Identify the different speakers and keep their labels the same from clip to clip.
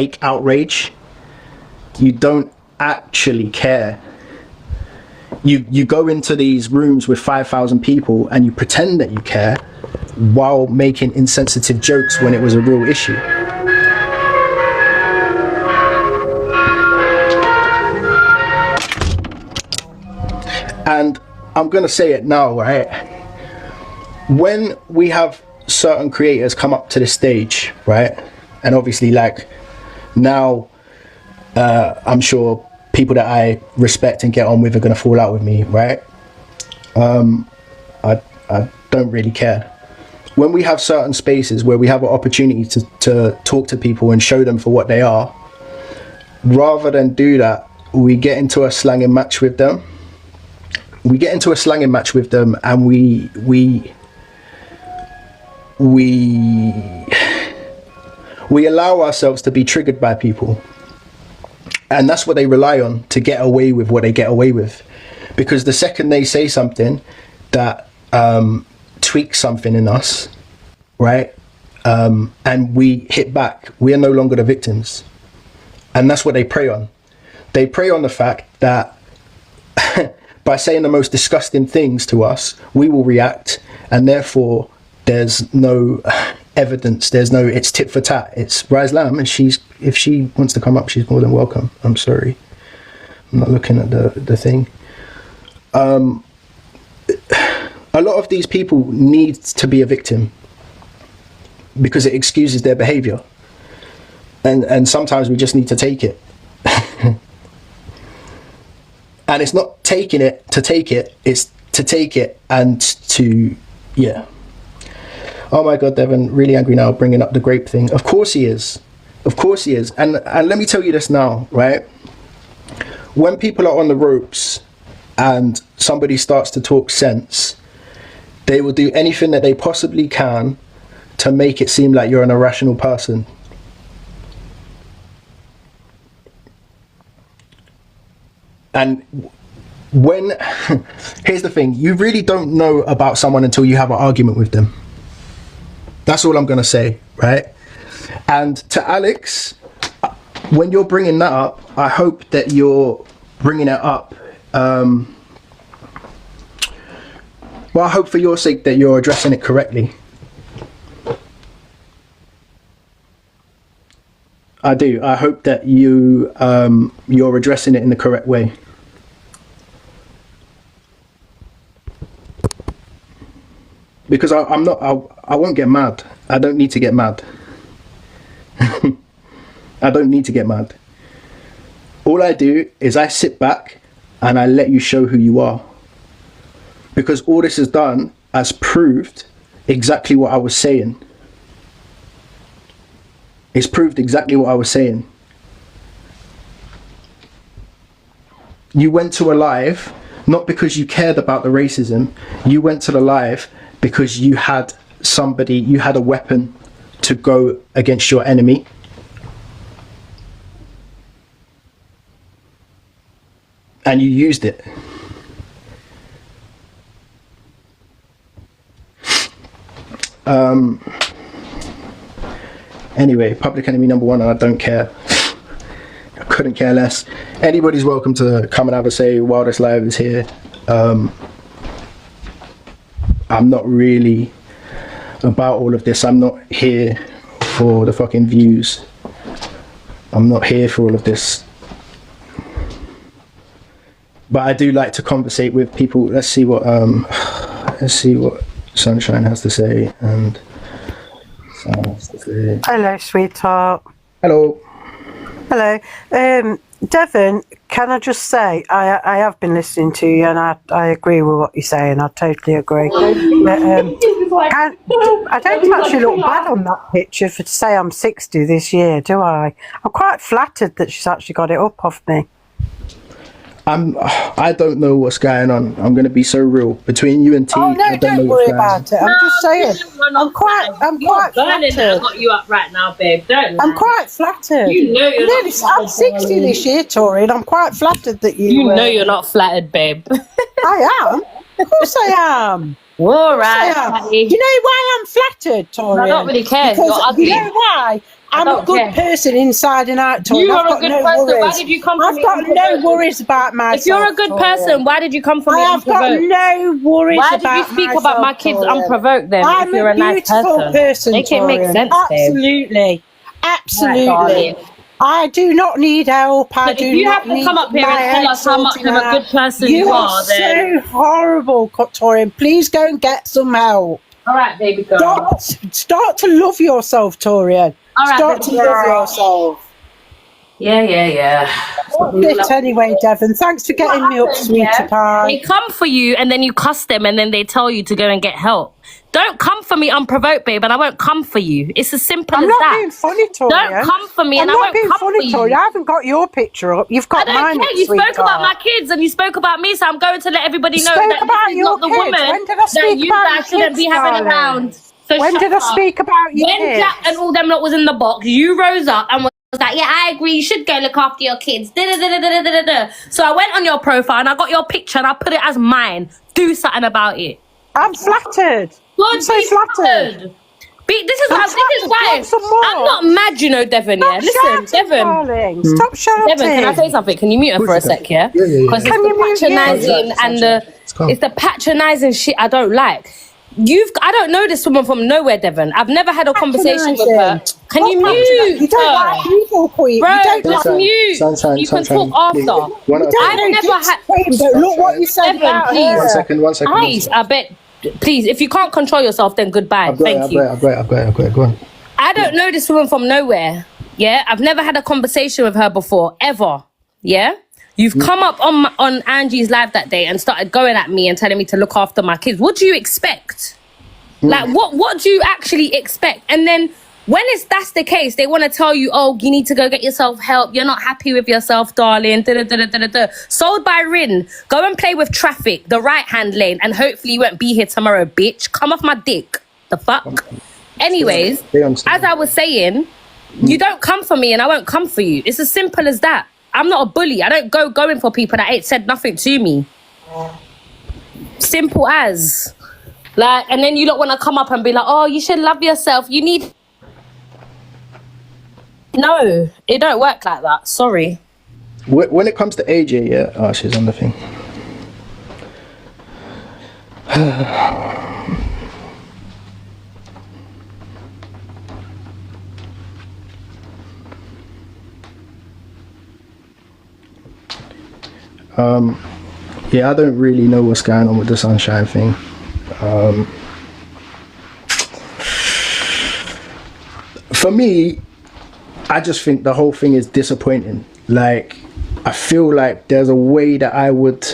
Speaker 1: fake outrage. You don't actually care. You go into these rooms with 5,000 people and you pretend that you care while making insensitive jokes when it was a real issue. And I'm gonna say it now, right? When we have certain creators come up to the stage, right? And obviously, like, now I'm sure people that I respect and get on with are gonna fall out with me, right? I don't really care. When we have certain spaces where we have an opportunity to talk to people and show them for what they are, rather than do that, we get into a slanging match with them. We get into a slanging match with them, and we allow ourselves to be triggered by people. And that's what they rely on to get away with what they get away with. Because the second they say something that tweaks something in us, right, and we hit back, we are no longer the victims. And that's what they prey on. They prey on the fact that by saying the most disgusting things to us, we will react, and therefore there's no evidence, there's no, it's tit for tat, it's Rise Lamb, and if she wants to come up, she's more than welcome. I'm sorry, I'm not looking at the thing. A lot of these people need to be a victim because it excuses their behavior, and sometimes we just need to take it. And it's not taking it to take it, it's to take it and to, yeah. Oh my God, Devon, really angry now, bringing up the grape thing. Of course he is. Of course he is. And let me tell you this now, right? When people are on the ropes and somebody starts to talk sense, they will do anything that they possibly can to make it seem like you're an irrational person. And when, here's the thing, you really don't know about someone until you have an argument with them. That's all I'm going to say, right? And to Alex, when you're bringing that up, I hope that you're bringing it up. Well, I hope for your sake that you're addressing it correctly. I do. I hope that you're addressing it in the correct way. Because I won't get mad. I don't need to get mad. I don't need to get mad. All I do is I sit back and I let you show who you are. Because all this has done has proved exactly what I was saying. It's proved exactly what I was saying. You went to a live, not because you cared about the racism. You went to the live because you had somebody, you had a weapon to go against your enemy. And you used it. Anyway, public enemy number one, and I don't care. I couldn't care less. Anybody's welcome to come and have a say while this live is here. I'm not really about all of this. I'm not here for the fucking views. I'm not here for all of this. But I do like to conversate with people. Let's see what Sunshine has to say and Sam has to say.
Speaker 2: Hello, sweetheart.
Speaker 1: Hello.
Speaker 2: Hello. Devon, can I just say, I have been listening to you and I agree with what you're saying. I totally agree. But, I don't actually look bad on that picture for to say I'm 60 this year, do I? I'm quite flattered that she's actually got it up off me.
Speaker 1: I don't know what's going on. I'm going to be so real between you and T.
Speaker 2: Oh no, don't worry about it. I'm just saying. I'm quite flattered.
Speaker 3: I got you up right now, babe. Don't lie.
Speaker 2: I'm quite flattered.
Speaker 3: You know you're not
Speaker 2: I'm 60 this year, Tori, and I'm quite flattered that you.
Speaker 3: You know you're not flattered, babe.
Speaker 2: I am. Of course I am.
Speaker 3: All right.
Speaker 2: You know why I'm flattered, Tori?
Speaker 3: I don't really care.
Speaker 2: Because you know why? I'm a good person inside and out, Tori.
Speaker 3: You
Speaker 2: I've
Speaker 3: are a
Speaker 2: got
Speaker 3: good
Speaker 2: no
Speaker 3: person.
Speaker 2: worries.
Speaker 3: Why did you come for
Speaker 2: I've
Speaker 3: me?
Speaker 2: got no worries about myself.
Speaker 3: If you're a good person, why did you come for
Speaker 2: I
Speaker 3: me
Speaker 2: have got
Speaker 3: unprovoked?
Speaker 2: no worries
Speaker 3: Why
Speaker 2: about
Speaker 3: did you speak
Speaker 2: myself,
Speaker 3: about my kids
Speaker 2: Tori.
Speaker 3: unprovoked then?
Speaker 2: I'm
Speaker 3: if you're a nice
Speaker 2: beautiful person,
Speaker 3: Make it make
Speaker 2: Tori.
Speaker 3: sense, babe.
Speaker 2: Absolutely. Absolutely.
Speaker 3: darling.
Speaker 2: I do not need help. I
Speaker 3: But
Speaker 2: do
Speaker 3: if you
Speaker 2: not
Speaker 3: have to
Speaker 2: need
Speaker 3: come up here
Speaker 2: my
Speaker 3: and tell
Speaker 2: head
Speaker 3: us how much
Speaker 2: sorting
Speaker 3: of a
Speaker 2: out.
Speaker 3: good person
Speaker 2: You
Speaker 3: you
Speaker 2: are
Speaker 3: are,
Speaker 2: so
Speaker 3: then
Speaker 2: horrible, Tori. Please go and get some help.
Speaker 3: all right, baby girl.
Speaker 2: Start to love yourself, Torian.
Speaker 3: All right,
Speaker 2: Start to
Speaker 3: baby
Speaker 2: love
Speaker 3: girl.
Speaker 2: yourself.
Speaker 3: Yeah.
Speaker 2: That's it anyway, Devon. Thanks for getting me up, sweetie pie.
Speaker 3: They come for you and then you cuss them and then they tell you to go and get help. Don't come for me unprovoked, babe, and I won't come for you. It's as simple
Speaker 2: I'm
Speaker 3: as
Speaker 2: not
Speaker 3: that.
Speaker 2: being funny, Torian.
Speaker 3: Don't come for me
Speaker 2: I'm
Speaker 3: and I
Speaker 2: not
Speaker 3: won't
Speaker 2: being
Speaker 3: come
Speaker 2: funny,
Speaker 3: for
Speaker 2: Torian.
Speaker 3: you.
Speaker 2: I haven't got your picture up. You've got
Speaker 3: I
Speaker 2: mine
Speaker 3: don't
Speaker 2: up,
Speaker 3: care. You spoke
Speaker 2: sweetheart.
Speaker 3: about my kids and you spoke about me, so I'm going to let everybody know
Speaker 2: Spoke
Speaker 3: that
Speaker 2: about
Speaker 3: this is
Speaker 2: your
Speaker 3: not the
Speaker 2: kids.
Speaker 3: woman
Speaker 2: When did I
Speaker 3: that
Speaker 2: speak
Speaker 3: you
Speaker 2: about
Speaker 3: guys
Speaker 2: your
Speaker 3: shouldn't be
Speaker 2: kids,
Speaker 3: having
Speaker 2: darling?
Speaker 3: around. So
Speaker 2: When
Speaker 3: shut
Speaker 2: did I
Speaker 3: up.
Speaker 2: speak about your
Speaker 3: When
Speaker 2: kids?
Speaker 3: Jack and all them lot was in the box, you rose up and was like, yeah, I agree, you should go look after your kids. Da-da-da-da-da-da-da. So I went on your profile and I got your picture and I put it as mine. Do something about it.
Speaker 2: I'm flattered. I'm so flattered.
Speaker 3: This is why
Speaker 2: some more.
Speaker 3: I'm not mad, you know, Devon.
Speaker 2: Stop
Speaker 3: Yeah, listen,
Speaker 2: shouting,
Speaker 3: Devon.
Speaker 2: darling. Stop shouting.
Speaker 3: Devon, can I say something? Can you mute her for a sec, yeah?
Speaker 1: Yeah.
Speaker 3: Because
Speaker 2: Can you mute
Speaker 3: it's the patronising and it's the patronising shit I don't like. I don't know this woman from nowhere, Devon. I've never had a conversation with her. Can you mute?
Speaker 2: You don't like people, Queen.
Speaker 3: Bro,
Speaker 2: You don't
Speaker 3: just
Speaker 2: like
Speaker 3: mute.
Speaker 1: Sunshine,
Speaker 3: You can
Speaker 1: sunshine,
Speaker 3: talk
Speaker 1: please.
Speaker 3: after.
Speaker 1: One at a time.
Speaker 3: I've never had.
Speaker 2: But look what you said
Speaker 3: Devon,
Speaker 2: about
Speaker 3: please.
Speaker 2: her.
Speaker 1: One second.
Speaker 3: Please, I bet. Please, if you can't control yourself, then goodbye.
Speaker 1: I've got
Speaker 3: Thank you.
Speaker 1: I've got it. Go on.
Speaker 3: I don't know this woman from nowhere. Yeah, I've never had a conversation with her before, ever. Yeah, you've come up on Angie's live that day and started going at me and telling me to look after my kids. What do you expect? Like, what do you actually expect? And then when that's the case, they want to tell you, oh, you need to go get yourself help. You're not happy with yourself, darling. Da-da-da-da-da-da. Sold by Rin. Go and play with traffic, the right-hand lane, and hopefully you won't be here tomorrow, bitch. Come off my dick. The fuck? Anyways, as I was saying, you don't come for me and I won't come for you. It's as simple as that. I'm not a bully. I don't go going for people that ain't said nothing to me. Simple as. Like, and then you don't want to come up and be like, oh, you should love yourself. You need... No, it don't work like that. Sorry.
Speaker 1: When it comes to AJ, yeah. Oh, she's on the thing. Yeah, I don't really know what's going on with the sunshine thing. For me, I just think the whole thing is disappointing. Like, I feel like there's a way that I would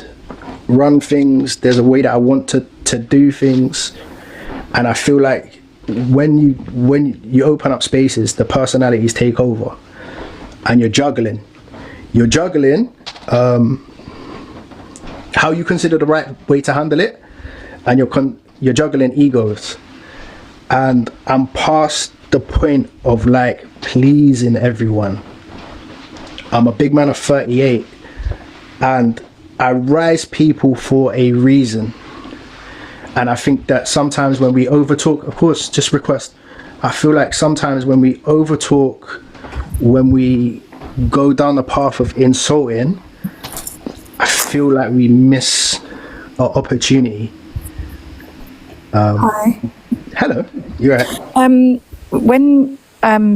Speaker 1: run things, there's a way that I want to do things, and I feel like when you open up spaces, the personalities take over and you're juggling how you consider the right way to handle it, and you're juggling egos, and I'm past the point of like pleasing everyone. I'm a big man of 38 and I rise people for a reason, and I think that sometimes when we overtalk, of course, just request, I feel like sometimes when we overtalk, when we go down the path of insulting, I feel like we miss our opportunity.
Speaker 4: Hi.
Speaker 1: Hello, you're right.
Speaker 4: When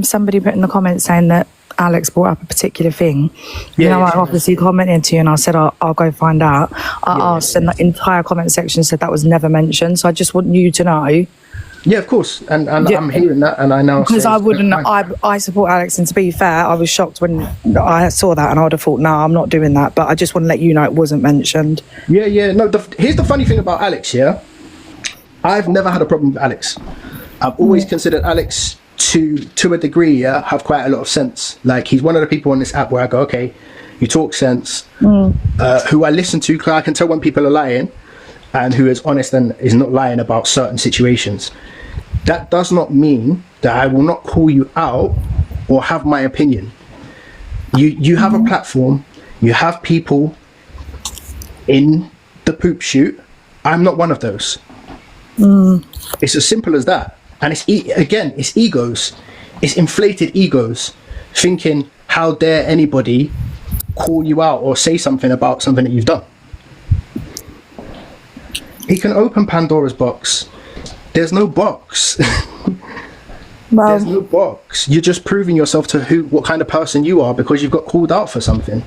Speaker 4: somebody put in the comments saying that Alex brought up a particular thing, you know, I obviously commented to you and I said I'll go find out. I asked, and the entire comment section said that was never mentioned. So I just want you to know.
Speaker 1: Yeah, of course, and I'm hearing that, and I know
Speaker 4: because I wouldn't. I support Alex, and to be fair, I was shocked when I saw that, and I would have thought, no, I'm not doing that. But I just want to let you know it wasn't mentioned.
Speaker 1: Yeah. No, here's the funny thing about Alex. Yeah, I've never had a problem with Alex. I've always considered Alex to a degree, yeah, have quite a lot of sense. Like, he's one of the people on this app where I go, okay, you talk sense. Who I listen to, because I can tell when people are lying, and who is honest and is not lying about certain situations. That does not mean that I will not call you out or have my opinion. You have a platform, you have people in the poop shoot. I'm not one of those. It's as simple as that. And it's egos. it's inflated egos, thinking, how dare anybody call you out or say something about something that you've done. He can open Pandora's box. There's no box.
Speaker 4: Well,
Speaker 1: There's no box. You're just proving yourself to what kind of person you are because you've got called out for something.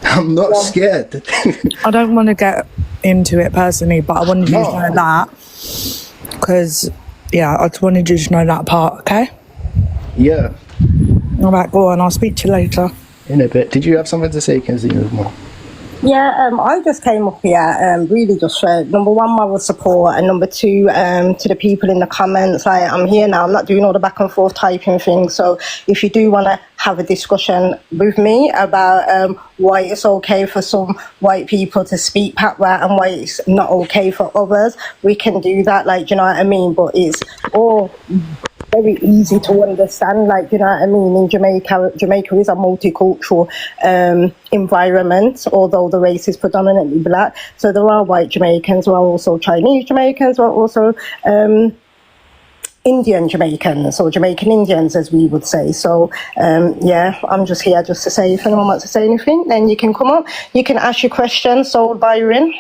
Speaker 1: I'm not scared.
Speaker 4: I don't want to get into it personally, but I wanted you to know that. Because, yeah, I just wanted you to know that part, okay?
Speaker 1: Yeah.
Speaker 4: All right, go on. I'll speak to you later.
Speaker 1: In a bit. Did you have something to say, Kenzie?
Speaker 5: Yeah, I just came up here really just for, number one, moral support, and number two, to the people in the comments. I'm here now, I'm not doing all the back and forth typing things, so if you do want to have a discussion with me about why it's okay for some white people to speak patois and why it's not okay for others, we can do that, do you know what I mean? But it's all very easy to understand, you know what I mean? In Jamaica is a multicultural environment, although the race is predominantly black. So there are white Jamaicans, there are also Chinese Jamaicans, there are also Indian Jamaicans, or Jamaican Indians, as we would say. So, yeah, I'm just here just to say, if anyone wants to say anything, then you can come up. You can ask your question, Soul Byron.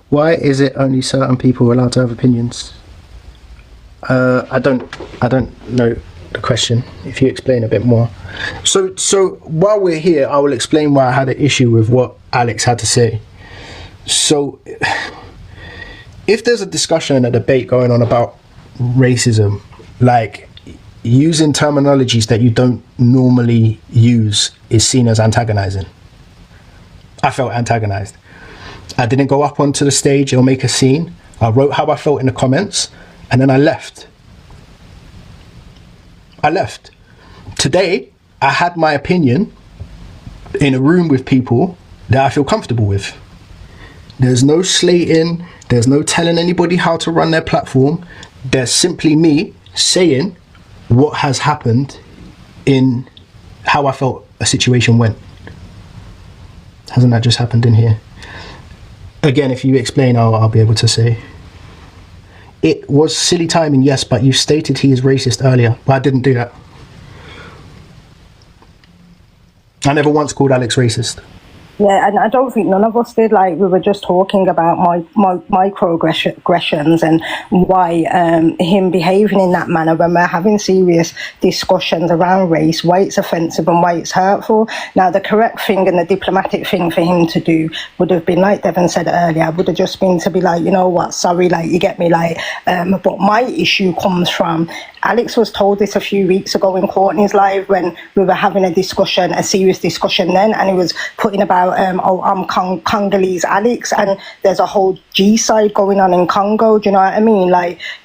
Speaker 1: Why is it only certain people allowed to have opinions? I don't know the question. If you explain a bit more. So while we're here, I will explain why I had an issue with what Alex had to say. So, if there's a discussion and a debate going on about racism, using terminologies that you don't normally use is seen as antagonizing. I felt antagonized. I didn't go up onto the stage or make a scene. I wrote how I felt in the comments. And then I left. Today, I had my opinion in a room with people that I feel comfortable with. There's no slating. There's no telling anybody how to run their platform. There's simply me saying what has happened in how I felt a situation went. Hasn't that just happened in here? Again, if you explain, I'll be able to say. It was silly timing, yes, but you stated he is racist earlier, but I didn't do that. I never once called Alex racist.
Speaker 5: Yeah, and I don't think none of us did. We were just talking about my microaggressions and why him behaving in that manner when we're having serious discussions around race, why it's offensive and why it's hurtful. Now, the correct thing and the diplomatic thing for him to do would have been, like Devon said earlier, would have just been to be you know what, sorry, you get me, but my issue comes from, Alex was told this a few weeks ago in Courtney's live when we were having a discussion, a serious discussion then, and he was putting about, I'm Congolese Alex, and there's a whole G side going on in Congo, do you know what I mean?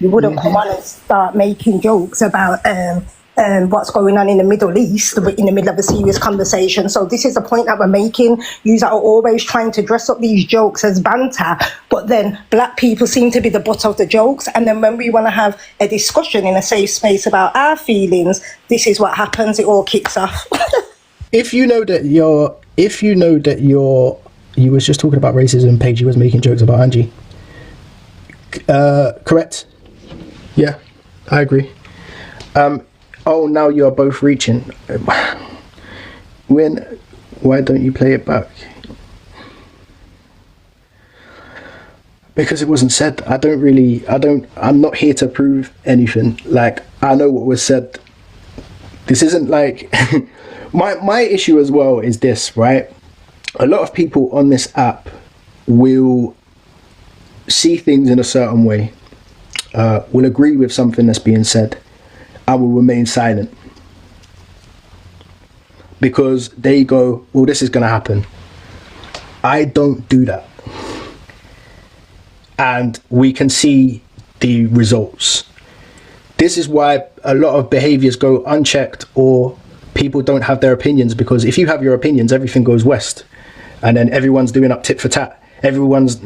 Speaker 5: You wouldn't come on and start making jokes about what's going on in the Middle East in the middle of a serious conversation. So this is the point that we're making. You are always trying to dress up these jokes as banter, but then black people seem to be the butt of the jokes. And then when we want to have a discussion in a safe space about our feelings, this is what happens. It all kicks off.
Speaker 1: If you know that you was just talking about racism, Paige, you was making jokes about Angie. Correct? Yeah, I agree. Oh, now you are both reaching. Why don't you play it back? Because it wasn't said. I'm not here to prove anything. I know what was said. This isn't my issue as well is this, right? A lot of people on this app will see things in a certain way, will agree with something that's being said, and will remain silent because they go, well, this is going to happen. I don't do that. And we can see the results. This is why a lot of behaviors go unchecked, or people don't have their opinions, because if you have your opinions, everything goes west, and then everyone's doing up tit for tat. Everyone's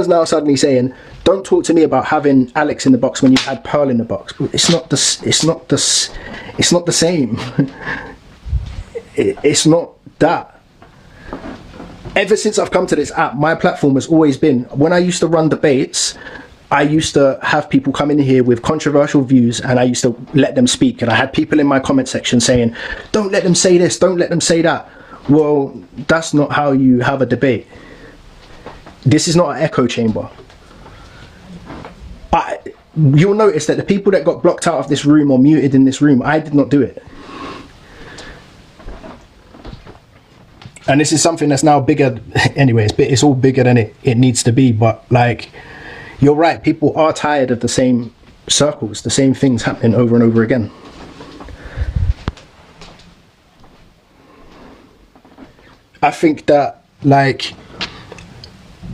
Speaker 1: now suddenly saying, don't talk to me about having Alex in the box when you had Pearl in the box. It's not the same. It's not that. Ever since I've come to this app, my platform has always been, when I used to run debates, I used to have people come in here with controversial views, and I used to let them speak. And I had people in my comment section saying, don't let them say this, don't let them say that. Well, that's not how you have a debate. This is not an echo chamber. You'll notice that the people that got blocked out of this room or muted in this room, I did not do it. And this is something that's now bigger. Anyways, it's all bigger than it needs to be. But like, you're right, people are tired of the same circles, the same things happening over and over again. I think that like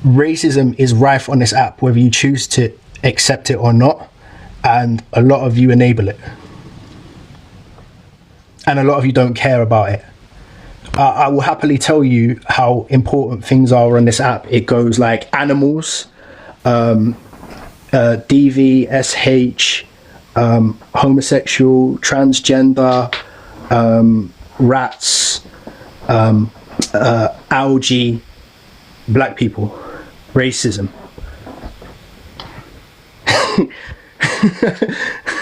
Speaker 1: racism is rife on this app, whether you choose to accept it or not, and a lot of you enable it, and a lot of you don't care about it. I will happily tell you how important things are on this app. It goes like animals, DV, SH, homosexual, transgender, rats, algae, black people, racism.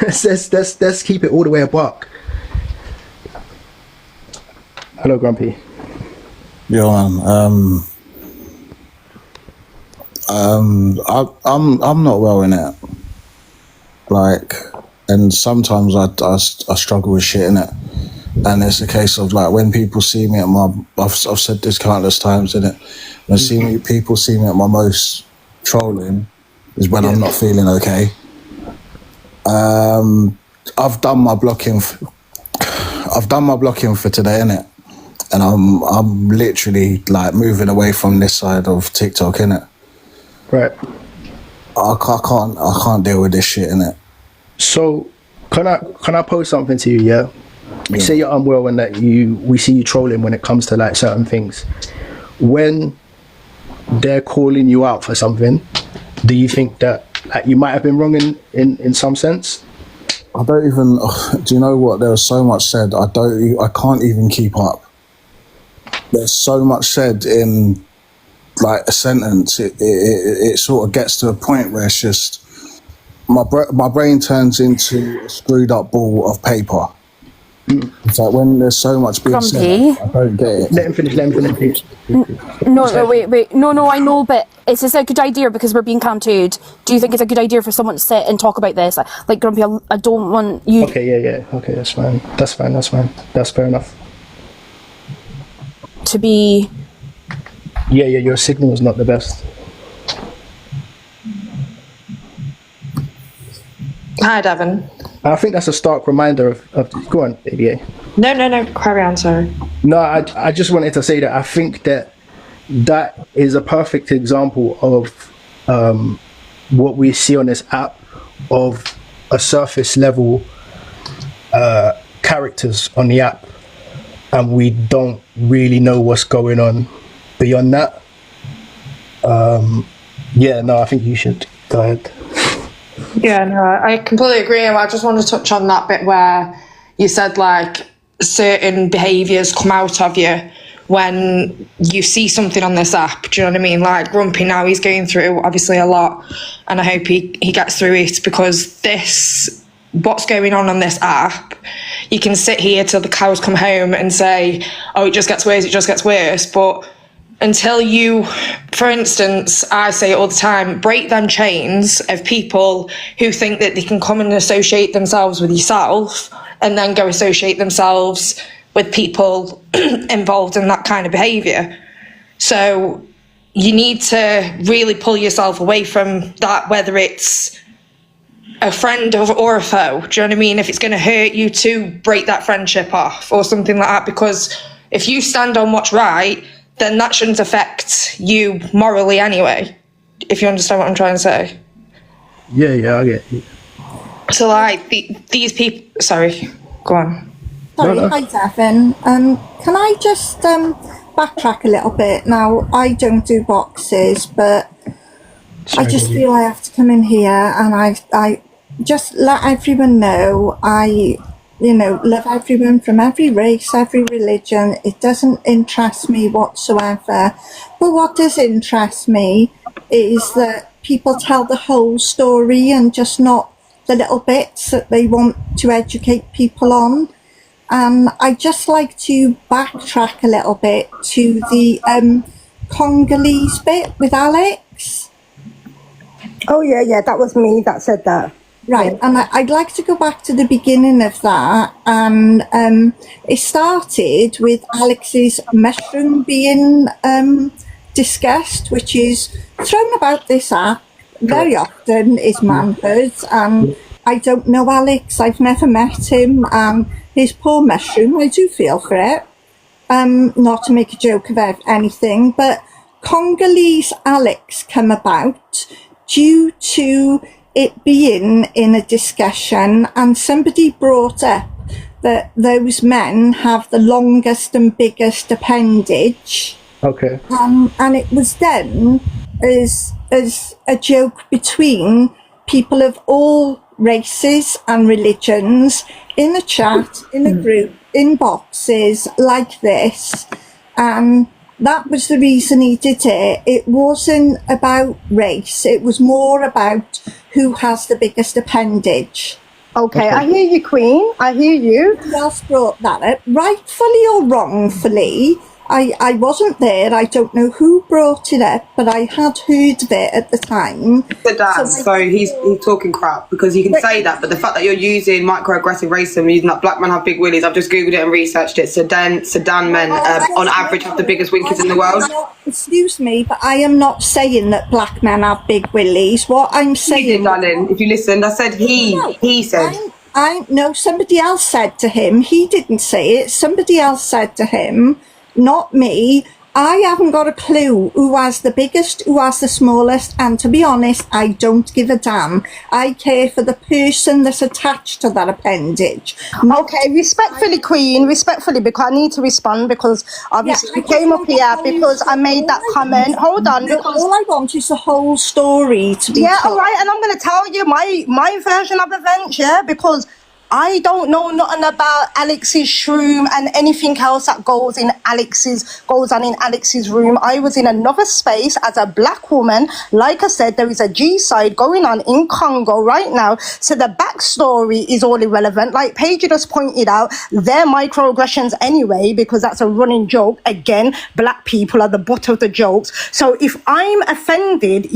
Speaker 1: let's keep it all the way a buck. Hello, Grumpy.
Speaker 6: Yeah, man. I'm not well in it. Like, and sometimes I struggle with shit in it, and it's a case of like when people see me at my, I've said this countless times in it. When people see me at my most trolling, is when I'm not feeling okay. I've done my blocking. I've done my blocking for today, innit? And I'm literally like moving away from this side of TikTok, innit?
Speaker 1: Right.
Speaker 6: I can't deal with this shit, innit?
Speaker 1: So can I pose something to you? Yeah. You say you're unwell and that we see you trolling when it comes to like certain things. When they're calling you out for something, do you think that like you might have been wrong in some sense?
Speaker 6: I don't even. Do you know what? There was so much said. I can't even keep up. There's so much said in like a sentence. It sort of gets to a point where it's just my brain turns into a screwed up ball of paper. It's like when there's so much being said, I don't get it.
Speaker 1: Let him finish.
Speaker 7: No, wait. No, I know, but is this a good idea because we're being counted? Do you think it's a good idea for someone to sit and talk about this? Like Grumpy, I don't want you...
Speaker 1: Okay, yeah. Okay, that's fine. That's fair enough.
Speaker 7: To be...
Speaker 1: Yeah, your signal is not the best.
Speaker 8: Hi, Devon.
Speaker 1: I think that's a stark reminder of go on, ABA.
Speaker 8: No, carry on, sorry.
Speaker 1: No, I just wanted to say that I think that is a perfect example of what we see on this app, of a surface level characters on the app, and we don't really know what's going on beyond that. I think you should go ahead.
Speaker 8: Yeah, no, I completely agree. I just want to touch on that bit where you said like certain behaviours come out of you when you see something on this app. Do you know what I mean? Like Grumpy now, he's going through obviously a lot, and I hope he gets through it, because what's going on this app, you can sit here till the cows come home and say, oh, it just gets worse, but until you, for instance, I say it all the time, break them chains of people who think that they can come and associate themselves with yourself and then go associate themselves with people involved in that kind of behaviour. So you need to really pull yourself away from that, whether it's a friend or a foe. Do you know what I mean? If it's going to hurt you, to break that friendship off or something like that, because if you stand on what's right, then that shouldn't affect you morally anyway, if you understand what I'm trying to say.
Speaker 1: Yeah, I get you.
Speaker 8: So, like, these people... Sorry, go on.
Speaker 9: Sorry,
Speaker 1: No.
Speaker 9: hi, Devon. Can I just backtrack a little bit? Now, I don't do boxes, but
Speaker 1: Sorry,
Speaker 9: I just
Speaker 1: baby.
Speaker 9: feel I have to come in here and I just let everyone know I love everyone from every race, every religion. It doesn't interest me whatsoever. But what does interest me is that people tell the whole story and just not the little bits that they want to educate people on. And I'd just like to backtrack a little bit to the Congolese bit with Alex.
Speaker 5: Oh yeah, that was me that said that.
Speaker 9: Right, and I'd like to go back to the beginning of that, and it started with Alex's mushroom being discussed, which is thrown about this app very often, is manhood, and I don't know Alex, I've never met him, and his poor mushroom, I do feel for it, not to make a joke about anything, but Congolese Alex come about due to it being in a discussion, and somebody brought up that those men have the longest and biggest appendage.
Speaker 1: Okay.
Speaker 9: And it was done as a joke between people of all races and religions in a chat, in a group, in boxes like this. And that was the reason he did it. It wasn't about race. It was more about who has the biggest appendage.
Speaker 5: Okay, I hear you, Queen. I hear you.
Speaker 9: Who else brought that up? Rightfully or wrongfully, I wasn't there. I don't know who brought it up, but I had heard of it at the time.
Speaker 10: So he's talking crap, because you can say that, but the fact that you're using microaggressive racism, using that black men have big willies, I've just googled it and researched it. Sudan men on average have the biggest winkers in the world.
Speaker 9: Excuse me, but I am not saying that black men have big willies. What I'm saying,
Speaker 10: you did, darling. If you listened, I said he said.
Speaker 9: I know somebody else said to him. He didn't say it. Somebody else said to him. Not me. I haven't got a clue who has the biggest, who has the smallest, and to be honest, I don't give a damn. I care for the person that's attached to that appendage.
Speaker 5: Okay, respectfully, Queen, respectfully, because I need to respond, because obviously you came up here because I made that comment. Hold on, because
Speaker 9: all I want is the whole story to be
Speaker 5: told.
Speaker 9: all
Speaker 5: right, and I'm going to tell you my version of events, because I don't know nothing about Alex's shroom and anything else that goes on in Alex's room. I was in another space as a black woman. Like I said, there is a G-side going on in Congo right now. So the backstory is all irrelevant. Like Paige just pointed out, they're microaggressions anyway, because that's a running joke. Again, black people are the butt of the jokes. So if I'm offended,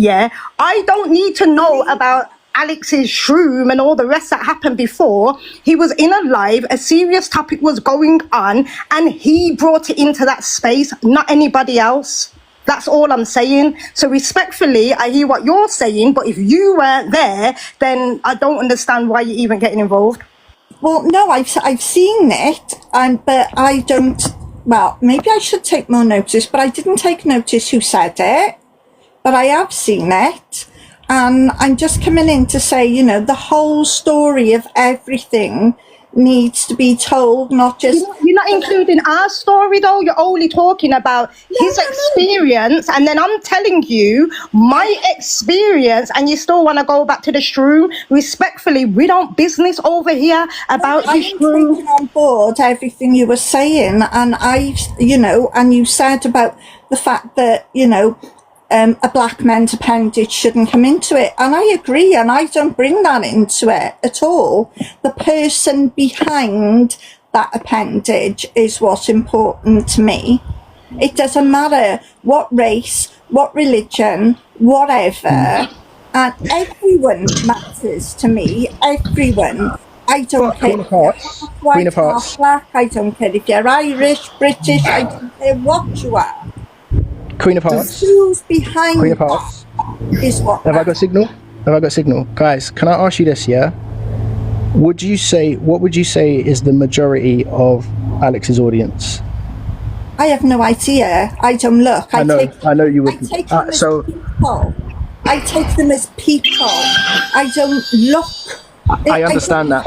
Speaker 5: I don't need to know about Alex's shroom and all the rest that happened before. He was in a live, a serious topic was going on, and he brought it into that space, not anybody else. That's all I'm saying. So respectfully, I hear what you're saying, but if you weren't there, then I don't understand why you're even getting involved.
Speaker 9: Well, no, I've seen it, but I don't. Well, maybe I should take more notice, but I didn't take notice who said it. But I have seen it. And I'm just coming in to say, the whole story of everything needs to be told, not just...
Speaker 5: You're not including our story, though. You're only talking about his experience, and then I'm telling you my experience, and you still want to go back to the shroom. Respectfully, we don't business over here about the shroom.
Speaker 9: I'm taking on board everything you were saying, and and you said about the fact that, a black man's appendage shouldn't come into it, and I agree, and I don't bring that into it at all. The person behind that appendage is what's important to me. It doesn't matter what race, what religion, whatever, and everyone matters to me. Everyone. I don't care if you're white or black. I don't care if you're Irish, British. I don't care what you are.
Speaker 1: Queen of Hearts.
Speaker 9: Who's behind
Speaker 1: Queen of Hearts.
Speaker 9: Is what.
Speaker 1: Have I got signal? Guys, can I ask you this, what would you say is the majority of Alex's audience?
Speaker 9: I have no idea. I don't look.
Speaker 1: I know you would.
Speaker 9: I take them as people. I take them as people. I don't look.
Speaker 1: I understand that.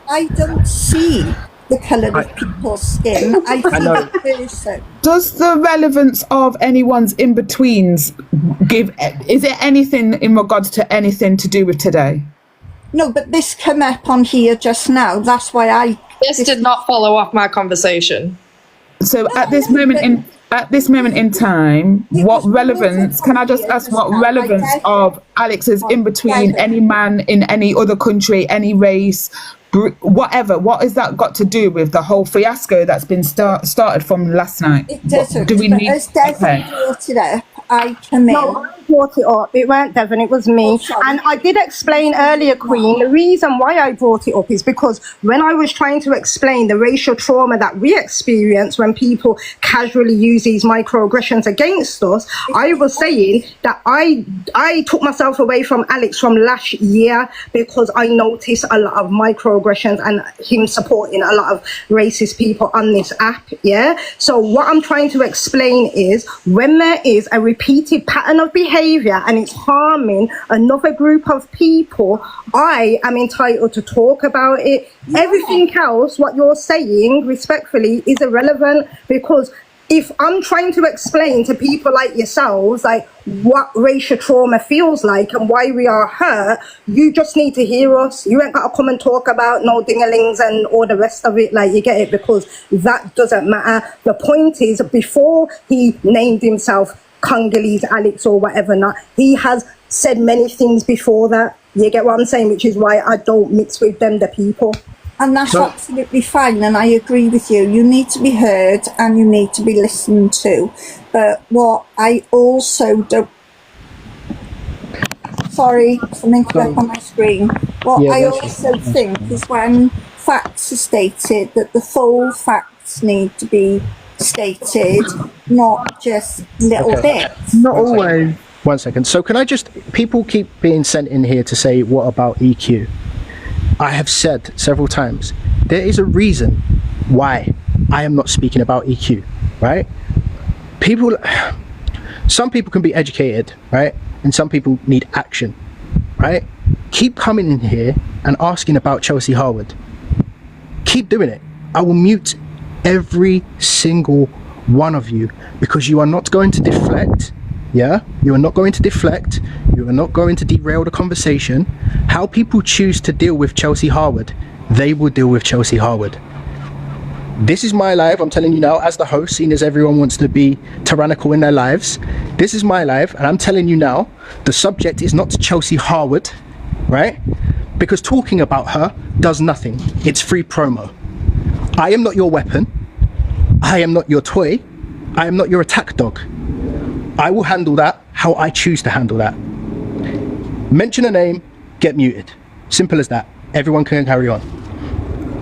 Speaker 9: I don't see the colour of people's skin. I see the person.
Speaker 11: Does the relevance of anyone's in-betweens is it anything in regards to anything to do with today?
Speaker 9: No, but this came up on here just now. That's why
Speaker 8: This did not follow up my conversation.
Speaker 11: So at this moment in time, what relevance? Can I just ask what relevance of Alex is in between any man in any other country, any race, whatever? What has that got to do with the whole fiasco that's been started from last night?
Speaker 9: It doesn't.
Speaker 11: Do we
Speaker 9: But
Speaker 11: need?
Speaker 9: as Devon brought it up, I come in.
Speaker 5: No, I brought it up. It weren't Devon, it was me. And I did explain earlier, Queen, the reason why I brought it up is because when I was trying to explain the racial trauma that we experience when people casually use these microaggressions against us, I was saying that I took myself away from Alex from last year because I noticed a lot of microaggressions and him supporting a lot of racist people on this app, yeah? So what I'm trying to explain is when there is a repeated pattern of behavior and it's harming another group of people, I am entitled to talk about it. Everything else, what you're saying, respectfully, is irrelevant, because if I'm trying to explain to people like yourselves, like what racial trauma feels like and why we are hurt, you just need to hear us. You ain't got to come and talk about no dingalings and all the rest of it, like, you get it, because that doesn't matter. The point is, before he named himself Congolese Alex or whatever not, he has said many things before that. You get what I'm saying? Which is why I don't mix with them, the people.
Speaker 9: And that's absolutely fine, and I agree with you. You need to be heard and you need to be listened to. But what I also don't... Sorry, something came up on my screen. What I also think is when facts are stated, that the full facts need to be stated, not just little bits.
Speaker 11: Not always.
Speaker 1: 1 second. So can I just... People keep being sent in here to say, what about EQ? I have said several times, there is a reason why I am not speaking about EQ, right? Some people can be educated, right? And some people need action, right? Keep coming in here and asking about Chelsea Harwood. Keep doing it. I will mute every single one of you, because you are not going to deflect. Yeah, you are not going to deflect. You are not going to derail the conversation. How people choose to deal with Chelsea Harwood, they will deal with Chelsea Harwood. This is my live, I'm telling you now, as the host, seeing as everyone wants to be tyrannical in their lives. This is my live, and I'm telling you now, the subject is not Chelsea Harwood, right? Because talking about her does nothing. It's free promo. I am not your weapon. I am not your toy. I am not your attack dog. I will handle that how I choose to handle that. Mention a name, get muted. Simple as that. Everyone can carry on.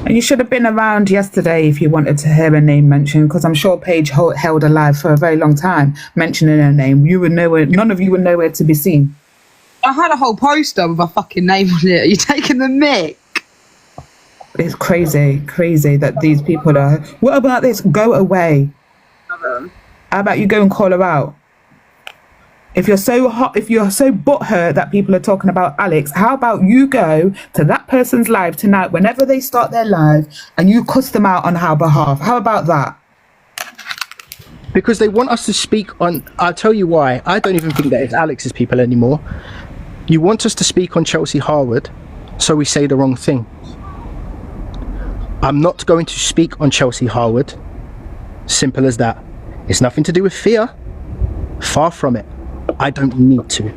Speaker 11: And you should have been around yesterday if you wanted to hear a name mentioned, because I'm sure Paige held a live for a very long time mentioning her name. You were nowhere, none of you were nowhere to be seen.
Speaker 10: I had a whole poster with a fucking name on it. Are you taking the mic?
Speaker 11: It's crazy that these people are... What about this? Go away. How about you go and call her out? If you're so hot, if you're so butthurt that people are talking about Alex, how about you go to that person's live tonight, whenever they start their live, and you cuss them out on her behalf? How about that?
Speaker 1: Because they want us to speak on... I'll tell you why. I don't even think that it's Alex's people anymore. You want us to speak on Chelsea Harwood, so we say the wrong thing. I'm not going to speak on Chelsea Harwood. Simple as that. It's nothing to do with fear. Far from it. I don't need to.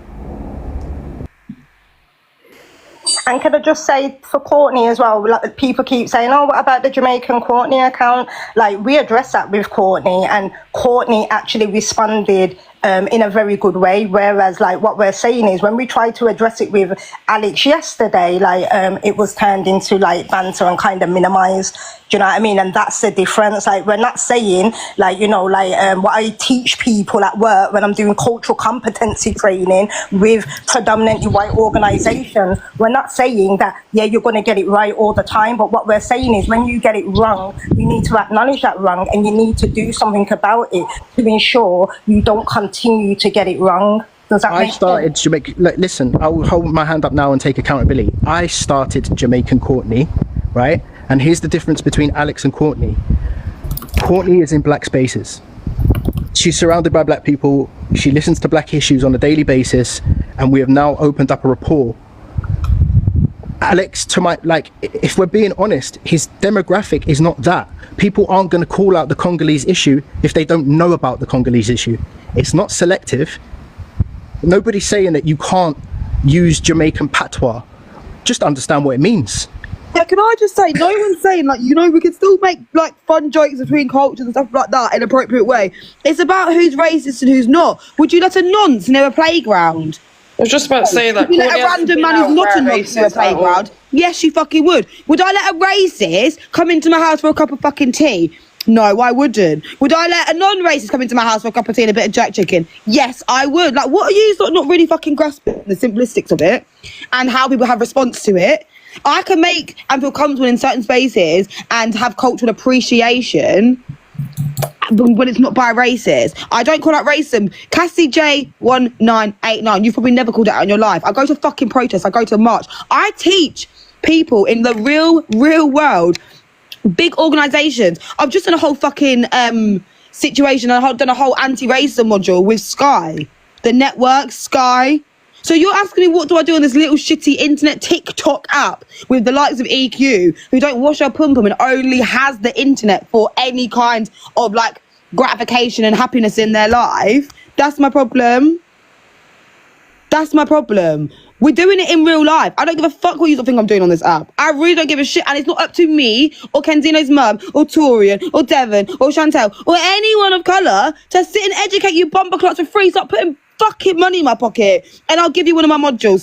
Speaker 5: And can I just say for Courtney as well, like people keep saying, oh, what about the Jamaican Courtney account? Like, we addressed that with Courtney, and Courtney actually responded in a very good way. Whereas, like, what we're saying is when we tried to address it with Alex yesterday, like, it was turned into like banter and kind of minimized. Do you know what I mean? And that's the difference. Like, we're not saying, like, you know, like what I teach people at work when I'm doing cultural competency training with predominantly white organizations. We're not saying that, yeah, you're going to get it right all the time. But what we're saying is when you get it wrong, you need to acknowledge that wrong and you need to do something about it to ensure you don't continue to get it wrong. Does that make sense?
Speaker 1: Jamaican. Listen, I will hold my hand up now and take accountability. I started Jamaican Courtney, right? And here's the difference between Alex and Courtney. Courtney is in black spaces. She's surrounded by black people. She listens to black issues on a daily basis. And we have now opened up a rapport Alex, to my, like, if we're being honest, his demographic is not that. People aren't going to call out the Congolese issue if they don't know about the Congolese issue. It's not selective. Nobody's saying that you can't use Jamaican patois. Just understand what it means.
Speaker 10: Yeah, can I just say, no one's saying, like, you know, we can still make, like, fun jokes between cultures and stuff like that in an appropriate way. It's about who's racist and who's not. Would you let a nonce near a playground?
Speaker 8: I was just about to say that.
Speaker 10: Would you let a random man who's not a nonce near a playground? Yes, you fucking would. Would I let a racist come into my house for a cup of fucking tea? No, I wouldn't. Would I let a non-racist come into my house for a cup of tea and a bit of jerk chicken? Yes, I would. Like, what are you sort of not really fucking grasping the simplistics of it and how people have response to it? I can make and feel comfortable in certain spaces and have cultural appreciation when it's not by races. I don't call out racism. Cassie J1989, you've probably never called it out in your life. I go to fucking protests. I go to march. I teach people in the real world, big organisations. I've just done a whole fucking situation. I've done a whole anti-racism module with Sky, the network Sky. So you're asking me what do I do on this little shitty internet TikTok app with the likes of EQ who don't wash her pum-pum and only has the internet for any kind of like gratification and happiness in their life? That's my problem. That's my problem. We're doing it in real life. I don't give a fuck what you think I'm doing on this app. I really don't give a shit. And it's not up to me or Kenzino's mum or Torian or Devon or Chantel or anyone of colour to sit and educate you bumper clocks for free. Stop putting fucking money in my pocket and I'll give you one of my modules,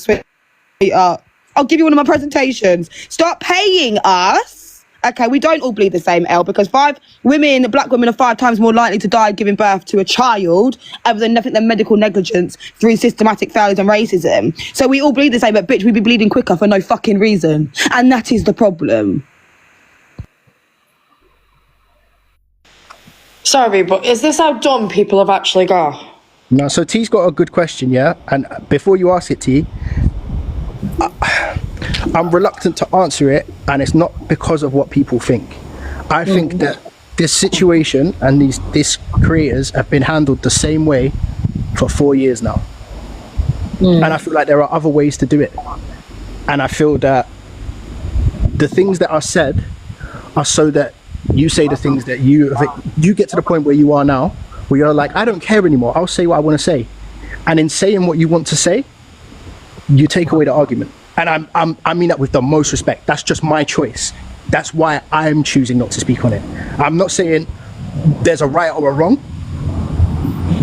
Speaker 10: sweetheart. I'll give you one of my presentations. Start paying us. Okay, we don't all bleed the same, Elle, because black women are 5 times more likely to die giving birth to a child other than nothing than medical negligence through systematic failures and racism. So we all bleed the same, but bitch, we be bleeding quicker for no fucking reason. And that is the problem.
Speaker 8: Sorry, but is this how dumb people have actually got?
Speaker 1: No, so T's got a good question, yeah? And before you ask it, T, I'm reluctant to answer it, and it's not because of what people think. I think that this situation and these creators have been handled the same way for 4 years now. And I feel like there are other ways to do it. And I feel that the things that are said are so that you say the things that you get to the point where you are now, where you're like, I don't care anymore. I'll say what I want to say. And in saying what you want to say, you take away the argument. And I mean that with the most respect. That's just my choice. That's why I'm choosing not to speak on it. I'm not saying there's a right or a wrong.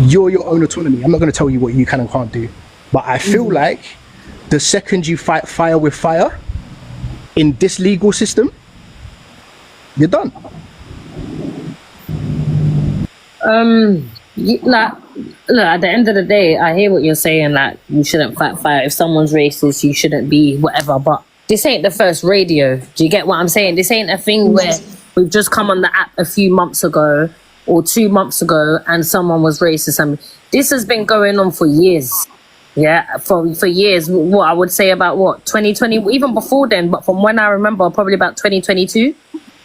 Speaker 1: You're your own autonomy. I'm not going to tell you what you can and can't do. But I feel like the second you fight fire with fire in this legal system, you're done.
Speaker 3: Like, look, at the end of the day, I hear what you're saying, like, you shouldn't fight fire. If someone's racist, you shouldn't be whatever, but this ain't the first radio. Do you get what I'm saying? This ain't a thing where we've just come on the app a few months ago or 2 months ago and someone was racist. I mean, this has been going on for years. Yeah, for years. What I would say about 2020, even before then, but from when I remember, probably about 2022.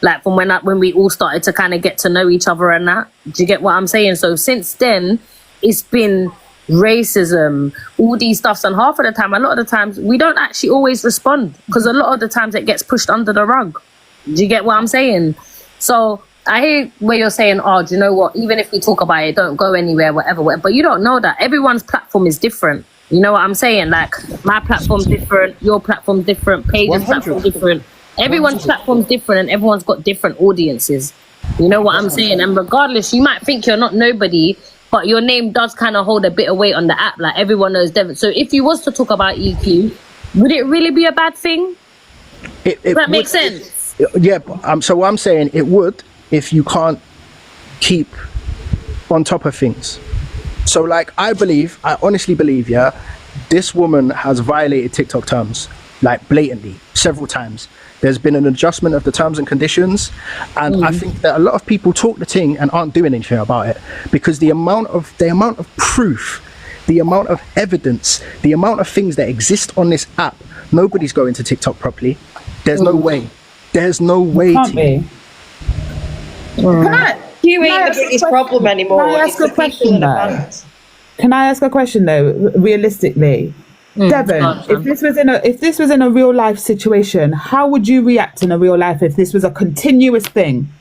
Speaker 3: Like from when we all started to kind of get to know each other and that. Do you get what I'm saying? So since then, it's been racism, all these stuffs, and half of the time, a lot of the times, we don't actually always respond because a lot of the times it gets pushed under the rug. Do you get what I'm saying? So I hear where you're saying, oh, do you know what? Even if we talk about it, don't go anywhere, whatever. But you don't know that. Everyone's platform is different. You know what I'm saying? Like my platform's different, your platform's different, Paige's platform's different. Everyone's platform's different and everyone's got different audiences. You know what I'm saying? And regardless, you might think you're not nobody, but your name does kind of hold a bit of weight on the app. Like everyone knows Devon. So if you was to talk about EQ, would it really be a bad thing? Does that make sense?
Speaker 1: Yeah. So what I'm saying, it would if you can't keep on top of things. So like I honestly believe, yeah, this woman has violated TikTok terms, like blatantly, several times. There's been an adjustment of the terms and conditions, and I think that a lot of people talk the thing and aren't doing anything about it because the amount of proof, the amount of evidence, the amount of things that exist on this app, nobody's going to TikTok properly. There's no way. There's no way.
Speaker 11: Can't be.
Speaker 8: You ain't the biggest problem anymore.
Speaker 11: Can I ask a question though? Realistically, Devon, if this was in a real life situation, how would you react in a real life if this was a continuous thing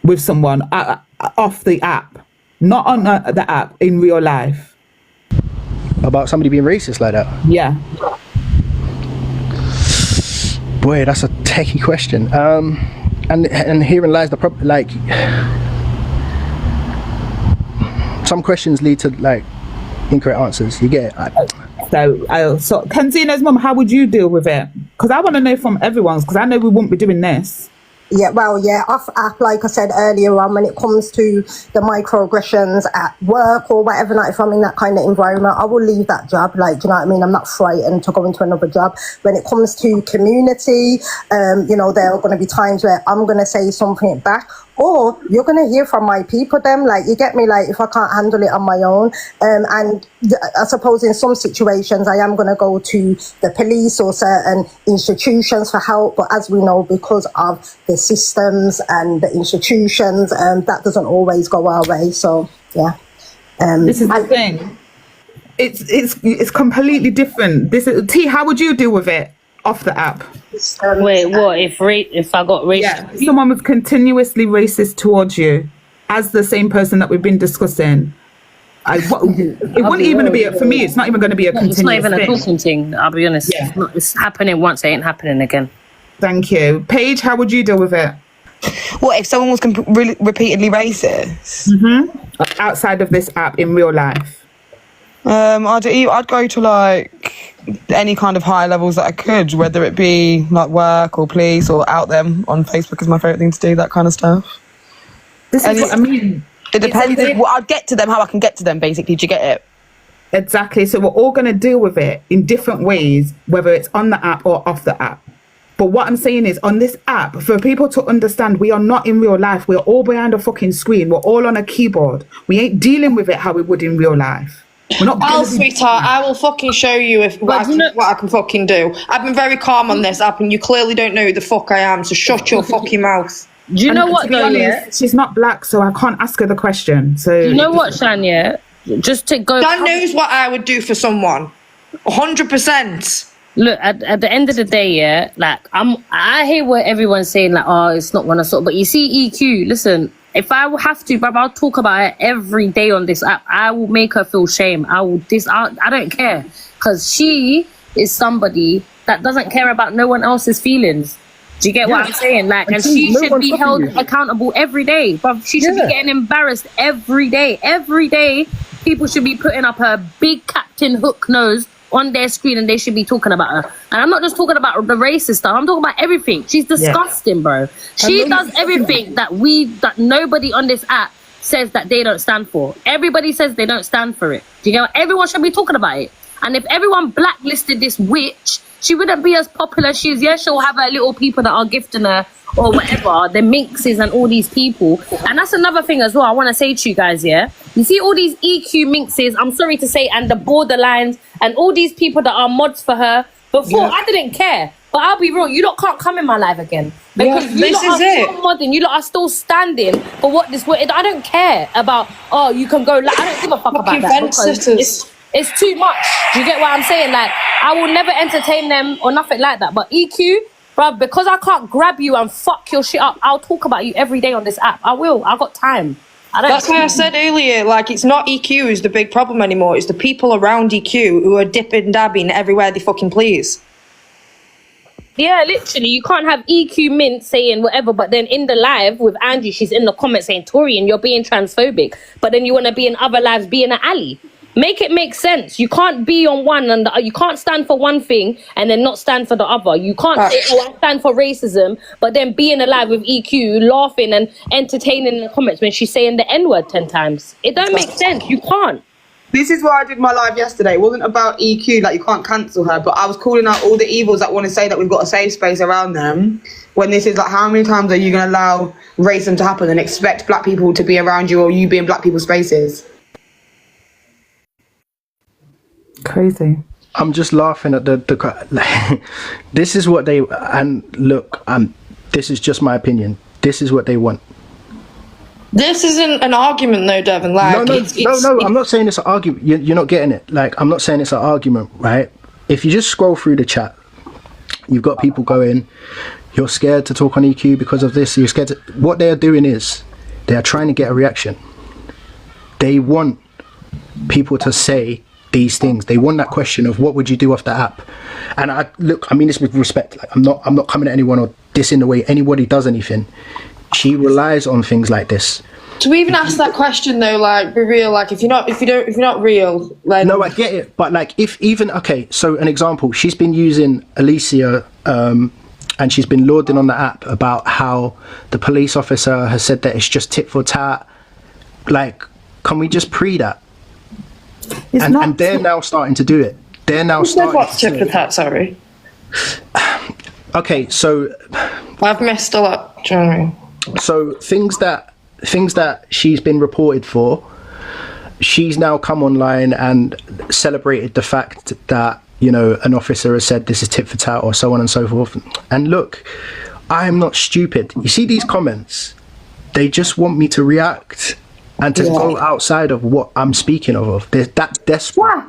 Speaker 11: with someone off the app, not on the app, in real life?
Speaker 1: About somebody being racist like that?
Speaker 11: Yeah.
Speaker 1: Boy, that's a techie question. And herein lies the problem. Like, some questions lead to like incorrect answers. You get it?
Speaker 11: So Kenzina's mum, how would you deal with it? Because I want to know from everyone's, because I know we wouldn't be doing this.
Speaker 5: Yeah, well, yeah, off app, like I said earlier on, when it comes to the microaggressions at work or whatever, like if I'm in that kind of environment, I will leave that job. Like, do you know what I mean? I'm not frightened to go into another job. When it comes to community, you know, there are going to be times where I'm going to say something back, or you're going to hear from my people then, like, you get me, like, if I can't handle it on my own. And I suppose in some situations I am going to go to the police or certain institutions for help, but as we know, because of the systems and the institutions, that doesn't always go our way. So yeah,
Speaker 11: this is the thing. It's completely different. T, how would you deal with it off the app?
Speaker 3: Wait, what if I got racist?
Speaker 11: Yeah, if someone was continuously racist towards you, as the same person that we've been discussing, it wouldn't even be for me. It's not even going to be a continuous thing.
Speaker 3: It's not even a talking thing. I'll be honest.
Speaker 11: Yeah.
Speaker 3: It's happening once. It ain't happening again.
Speaker 11: Thank you, Paige. How would you deal with it?
Speaker 10: What if someone was repeatedly racist?
Speaker 11: Outside of this app, in real life?
Speaker 10: I'd go to like any kind of higher levels that I could, whether it be like work or police or out them on Facebook is my favourite thing to do, that kind of stuff.
Speaker 11: This is what I mean.
Speaker 10: It depends. I'd get to them how I can get to them, basically. Do you get it?
Speaker 11: Exactly. So we're all going to deal with it in different ways, whether it's on the app or off the app. But what I'm saying is, on this app, for people to understand, we are not in real life. We're all behind a fucking screen. We're all on a keyboard. We ain't dealing with it how we would in real life. We're not.
Speaker 8: Oh, sweetheart, I will fucking show you what I can fucking do. I've been very calm on this app, and you clearly don't know who the fuck I am, so shut your fucking mouth.
Speaker 3: Do you know what, though, yeah?
Speaker 11: She's not black, so I can't ask her the question. So
Speaker 3: you know what, Shan, yeah? Just to go...
Speaker 8: Dan knows what I would do for someone. 100%.
Speaker 3: Look, at the end of the day, yeah, like, I hear what everyone's saying, like, oh, it's not one of sort. But you see, EQ, listen, if I have to, bruv, I'll talk about it every day on this app. I will make her feel shame. I don't care. Because she is somebody that doesn't care about no one else's feelings. Do you get what I'm saying? Like, and she should be held accountable every day. But she should be getting embarrassed every day. Every day, people should be putting up her big Captain Hook nose on their screen, and they should be talking about her. And I'm not just talking about the racist stuff. I'm talking about everything. She's disgusting, bro. She does everything that nobody on this app says that they don't stand for. Everybody says they don't stand for it. Do you get what? Everyone should be talking about it. And if everyone blacklisted this witch, she wouldn't be as popular as she is. Yeah, she'll have her little people that are gifting her or whatever, the minxes and all these people. And that's another thing as well I want to say to you guys, yeah? You see all these EQ minxes, I'm sorry to say, and the borderlines, and all these people that are mods for her. Before, I didn't care. But I'll be real, you lot can't come in my life again. Because you lot are still modding, you lot are still standing for what this... I don't care about, oh, you can go... Like, I don't give a fuck about that. It's too much. Do you get what I'm saying? Like, I will never entertain them or nothing like that. But EQ, bruv, because I can't grab you and fuck your shit up, I'll talk about you every day on this app. I will. I've got time.
Speaker 8: That's why I said earlier, like, it's not EQ who's the big problem anymore. It's the people around EQ who are dipping, dabbing everywhere they fucking please.
Speaker 3: Yeah, literally, you can't have EQ Mint saying whatever, but then in the live with Angie, she's in the comments saying, Torian, you're being transphobic. But then you want to be in other lives being an ally. Make it make sense. You can't be on one and you can't stand for one thing and then not stand for the other. You can't say, oh, I stand for racism, but then being alive with EQ, laughing and entertaining in the comments when she's saying the N-word 10 times. It don't make sense. You can't.
Speaker 10: This is why I did my live yesterday. It wasn't about EQ, like you can't cancel her, but I was calling out all the evils that want to say that we've got a safe space around them. When this is like, how many times are you going to allow racism to happen and expect black people to be around you or you be in black people's spaces?
Speaker 11: Crazy.
Speaker 1: I'm just laughing at the this is what they, and look, this is just my opinion, this is what they want.
Speaker 8: This isn't an argument, though, Devon. Like,
Speaker 1: no. I'm not saying it's an argument. You're not getting it. Like, I'm not saying it's an argument, right? If you just scroll through the chat, you've got people going, you're scared to talk on EQ because of this. You're scared to... What they are doing is they are trying to get a reaction. They want people to say these things. They want that question of what would you do off the app. And I mean this with respect. Like, I'm not coming at anyone or dissing the way anybody does anything. She relies on things like this.
Speaker 8: Do we even ask that question though? Like, be real. Like, if you're not real, like.
Speaker 1: No, I get it, but like, okay. So an example, she's been using Alicia, and she's been lauding on the app about how the police officer has said that it's just tit for tat. Like, can we just pre that? And they're now starting to do it. They're now starting.
Speaker 8: What's tit for tat? Sorry.
Speaker 1: Okay, so
Speaker 8: I've missed a lot. Do you know what I mean?
Speaker 1: So things that she's been reported for, she's now come online and celebrated the fact that, you know, an officer has said this is tit for tat or so on and so forth. And look, I am not stupid. You see these comments, they just want me to react and to go outside of what I'm speaking of. They're that desperate.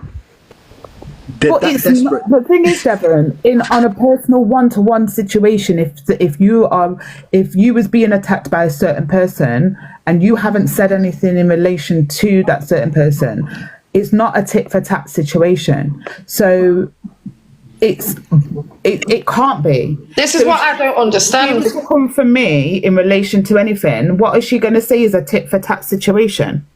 Speaker 11: The thing is, Devon, on a personal one-to-one situation, if you was being attacked by a certain person and you haven't said anything in relation to that certain person, it's not a tit for tat situation. So it can't be.
Speaker 8: This is what I don't understand.
Speaker 11: If she come for me in relation to anything, what is she going to say is a tit for tat situation?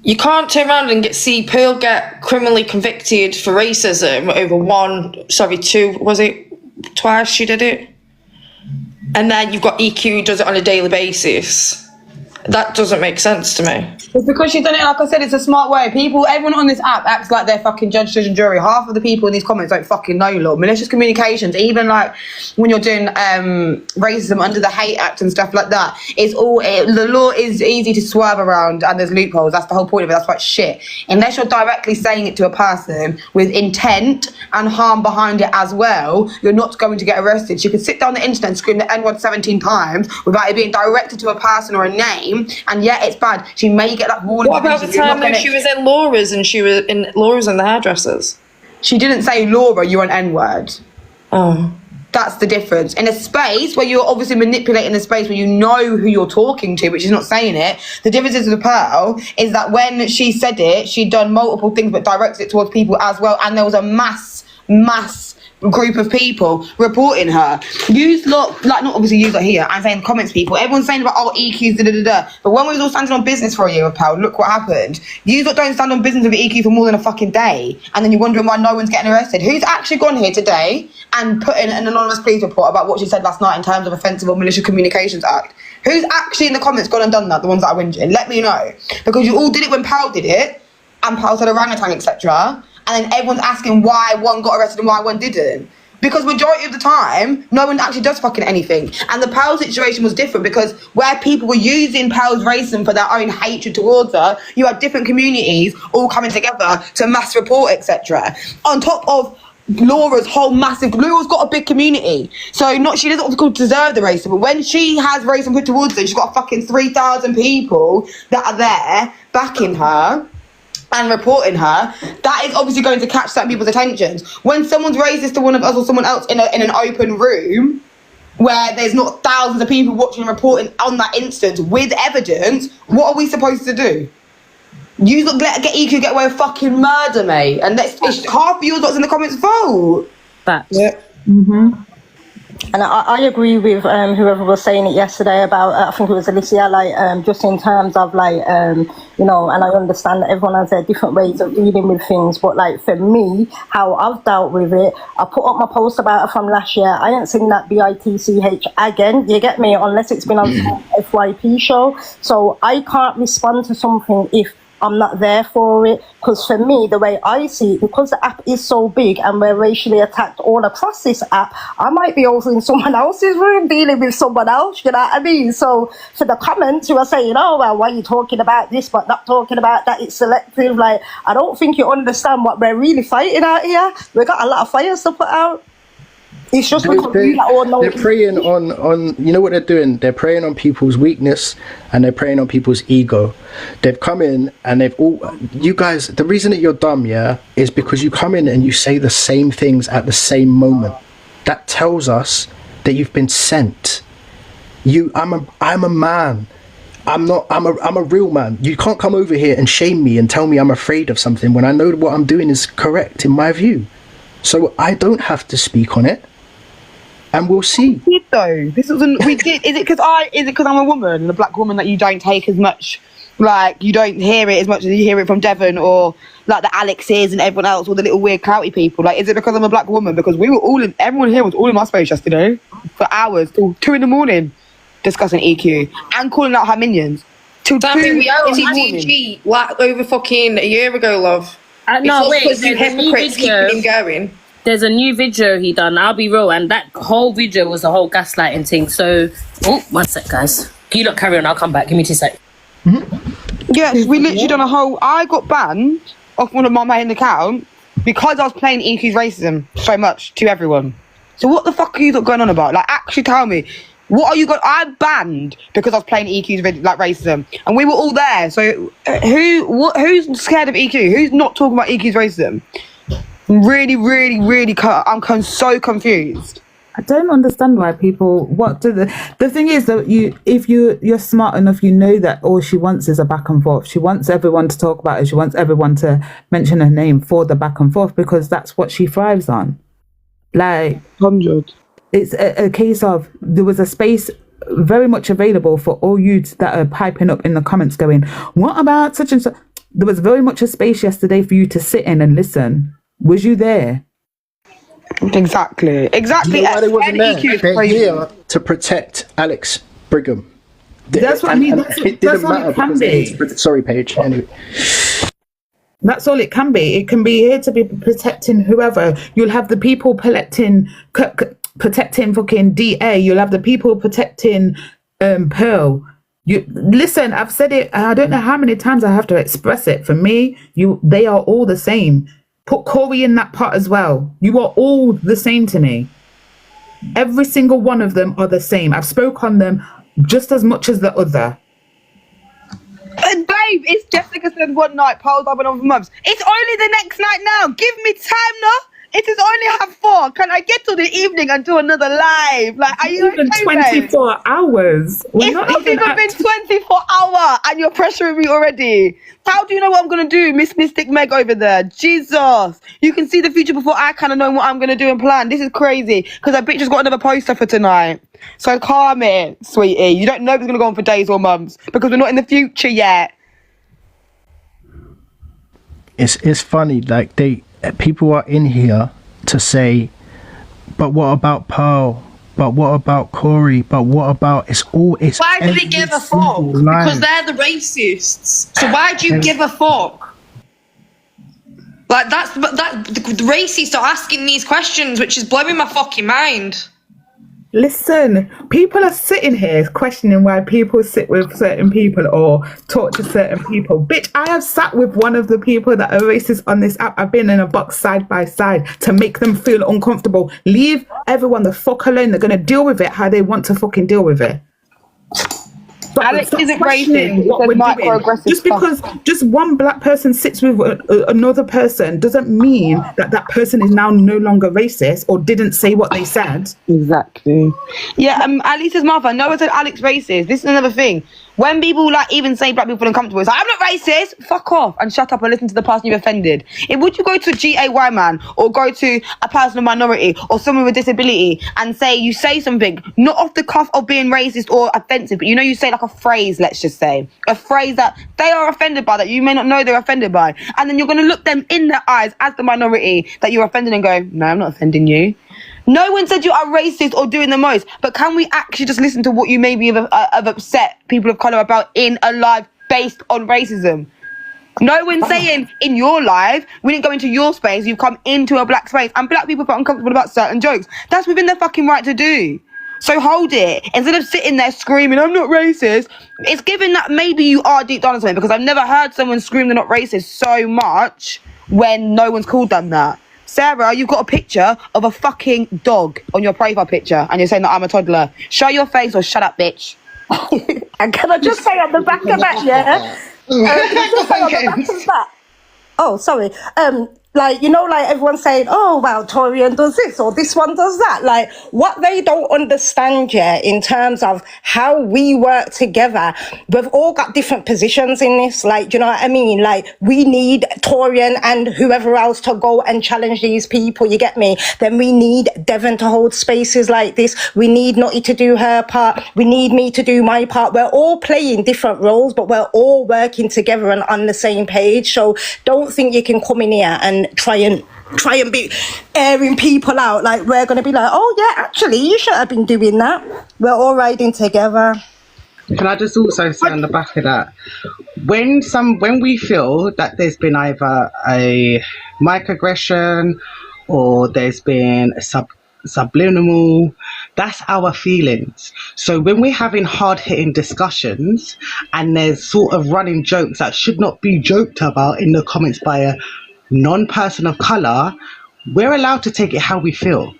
Speaker 8: You can't turn around and see Pearl get criminally convicted for racism over twice she did it, and then you've got EQ who does it on a daily basis. That doesn't make sense to me.
Speaker 10: It's because she's done it, like I said, it's a smart way. Everyone on this app acts like they're fucking judge, and jury. Half of the people in these comments don't fucking know law. Malicious communications, even like when you're doing racism under the Hate Act and stuff like that, the law is easy to swerve around and there's loopholes. That's the whole point of it. That's why it's shit. Unless you're directly saying it to a person with intent and harm behind it as well, you're not going to get arrested. She could sit down the internet and scream the N-word 17 times without it being directed to a person or a name, and yet it's bad. She may get that warning.
Speaker 8: What about the time when she was in Laura's and the hairdressers?
Speaker 10: She didn't say, Laura, you're an N-word.
Speaker 8: Oh.
Speaker 10: That's the difference. In a space where you're obviously manipulating a space where you know who you're talking to, but she's not saying it, the difference is with Pearl is that when she said it, she'd done multiple things but directed it towards people as well, and there was a mass group of people reporting her. Not obviously you lot here, I'm saying comments people, everyone's saying about EQs, but when we was all standing on business for a year with Pal, look what happened. You lot don't stand on business with EQ for more than a fucking day, and then you're wondering why no one's getting arrested. Who's actually gone here today and put in an anonymous police report about what she said last night in terms of offensive or malicious communications act? Who's actually in the comments gone and done that? The ones that are whinging? Let me know, because you all did it when Pal did it, and Pal said orangutan, etc. And then everyone's asking why one got arrested and why one didn't. Because majority of the time, no one actually does fucking anything. And the Pearl situation was different because where people were using Pearl's racism for their own hatred towards her, you had different communities all coming together to mass report, etc. On top of Laura's Laura's got a big community. So she doesn't deserve the racism, but when she has racism put towards her, she's got fucking 3,000 people that are there backing her and reporting her. That is obviously going to catch certain people's attentions. When someone's racist to one of us or someone else in an open room where there's not thousands of people watching and reporting on that instance with evidence, what are we supposed to do? You get EQ get away with fucking murder, mate, and it's half of you that's in the comments vote.
Speaker 3: Facts.
Speaker 10: Yeah.
Speaker 5: Mm-hmm. And I agree with whoever was saying it yesterday about, I think it was Alicia, like, just in terms of, like, you know, and I understand that everyone has their different ways of dealing with things, but, like, for me, how I've dealt with it, I put up my post about it from last year. I ain't seen that BITCH again, you get me, unless it's been on some FYP show. So I can't respond to something if I'm not there for it, because for me, the way I see it, because the app is so big and we're racially attacked all across this app, I might be over in someone else's room dealing with someone else, you know what I mean? So for the comments who are saying, oh, well, why are you talking about this but not talking about that, it's selective, like, I don't think you understand what we're really fighting out here. We got a lot of fires to put out.
Speaker 10: It's just because you all know.
Speaker 1: They're preying on you know what they're doing? They're preying on people's weakness and they're preying on people's ego. They've come in and they've all, you guys, the reason that you're dumb, yeah, is because you come in and you say the same things at the same moment. That tells us that you've been sent. I'm a man. I'm a real man. You can't come over here and shame me and tell me I'm afraid of something when I know what I'm doing is correct in my view. So I don't have to speak on it. And we'll see.
Speaker 10: We did though. This wasn't. We did. Is it because I'm a woman and a black woman that you don't take as much, like you don't hear it as much as you hear it from Devon or like the Alexes and everyone else, or the little weird clouty people? Like, is it because I'm a black woman? Because we were all in. Everyone here was all in my space yesterday for hours till 2 a.m. discussing EQ and calling out her minions. Till
Speaker 12: Damn it, we out
Speaker 10: morning.
Speaker 12: TG like over fucking a year ago, love.
Speaker 3: No, wait.
Speaker 12: Because you
Speaker 3: There's a new
Speaker 12: hypocrites
Speaker 3: video.
Speaker 12: keeping him going.
Speaker 3: There's a new video he done. I'll be real, and that whole video was a whole gaslighting thing. So, one sec, guys. You lot carry on. I'll come back. Give me 2 seconds.
Speaker 10: Yes, we literally done a whole. I got banned off one of my main account because I was playing EQ's racism so much to everyone. So what the fuck are you going on about? Like, actually tell me, what are you going? I'm banned because I was playing EQ's like racism, and we were all there. So who's scared of EQ? Who's not talking about EQ's racism? Really, I'm so confused.
Speaker 11: I don't understand why people. What do the thing is that if you're smart enough, you know that all she wants is a back and forth. She wants everyone to talk about it. She wants everyone to mention her name for the back and forth because that's what she thrives on. Like
Speaker 10: 100.
Speaker 11: It's a case of there was a space very much available for all youths that are piping up in the comments, going, "What about such and such?" There was very much a space yesterday for you to sit in and listen. Was you there?
Speaker 10: Exactly.
Speaker 1: You know why they wasn't there? They're here to protect Alex Brigham.
Speaker 11: That's what I mean.
Speaker 1: It didn't matter because sorry, Paige. Anyway.
Speaker 11: That's all it can be. It can be here to be protecting whoever. You'll have the people protecting fucking DA. You'll have the people protecting Pearl. You listen. I've said it. I don't know how many times I have to express it. For me, they are all the same. Put Corey in that pot as well. You are all the same to me. Every single one of them are the same. I've spoke on them just as much as the other.
Speaker 10: And babe, it's Jessica said one night, Pearl's I've been on for months. It's only the next night now. Give me time now. It is only 4:30. Can I get to the evening and do another live? Like, are you
Speaker 11: even
Speaker 10: okay,
Speaker 11: 24
Speaker 10: babe?
Speaker 11: hours?
Speaker 10: It's not even been 24 hours and you're pressuring me already. How do you know what I'm going to do, Miss Mystic Meg over there? Jesus. You can see the future before I kind of know what I'm going to do and plan. This is crazy because I bitch just got another poster for tonight. So calm it, sweetie. You don't know if it's going to go on for days or months because we're not in the future yet.
Speaker 1: It's funny, like people are in here to say, but what about Pearl? But what about Corey? But what about it's
Speaker 12: why do they give a fuck? Because they're the racists. So why do you give a fuck? Like the racists are asking these questions, which is blowing my fucking mind.
Speaker 11: Listen, people are sitting here questioning why people sit with certain people or talk to certain people. Bitch, I have sat with one of the people that are racist on this app. I've been in a box side by side to make them feel uncomfortable. Leave everyone the fuck alone. They're going to deal with it how they want to fucking deal with it. But
Speaker 10: Alex isn't racist.
Speaker 11: What we're doing. Just because just one black person sits with another person doesn't mean that that person is now no longer racist or didn't say what they said.
Speaker 10: Exactly. Yeah, Alice's mother. No one said Alex racist. This is another thing. When people like even say black people uncomfortable, it's like, I'm not racist. Fuck off and shut up and listen to the person you've offended. Would you go to a GAY man or go to a person of minority or someone with disability and you say something not off the cuff of being racist or offensive, but you say like a phrase, let's just say a phrase that they are offended by, that you may not know they're offended by, and then you're going to look them in the eyes as the minority that you're offending and go, no, I'm not offending you. No one said you are racist or doing the most, but can we actually just listen to what you maybe have upset people of colour about in a live based on racism? No one's saying in your live, we didn't go into your space, you've come into a black space and black people felt uncomfortable about certain jokes. That's within their fucking right to do. So hold it. Instead of sitting there screaming, I'm not racist, it's given that maybe you are deep down something, because I've never heard someone scream they're not racist so much when no one's called them that. Sarah, you've got a picture of a fucking dog on your profile picture and you're saying that I'm a toddler. Show your face or shut up, bitch.
Speaker 5: And can I just say on the back of that, yeah? Can I just say on the back of that? Oh, sorry. Like, you know, like everyone's saying, oh, well, Torian does this or this one does that. Like, what they don't understand, yeah, in terms of how we work together, we've all got different positions in this. Like, do you know what I mean? Like, we need Torian and whoever else to go and challenge these people, you get me? Then we need Devon to hold spaces like this. We need Nottie to do her part. We need me to do my part. We're all playing different roles, but we're all working together and on the same page. So don't think you can come in here and try and be airing people out like we're going to be like, oh yeah, actually you should have been doing that. We're all riding together.
Speaker 13: Can I just also say on the back of that, when we feel that there's been either a microaggression or there's been a subliminal, that's our feelings. So when we're having hard-hitting discussions and there's sort of running jokes that should not be joked about in the comments by a non-person of color, we're allowed to take it how we feel.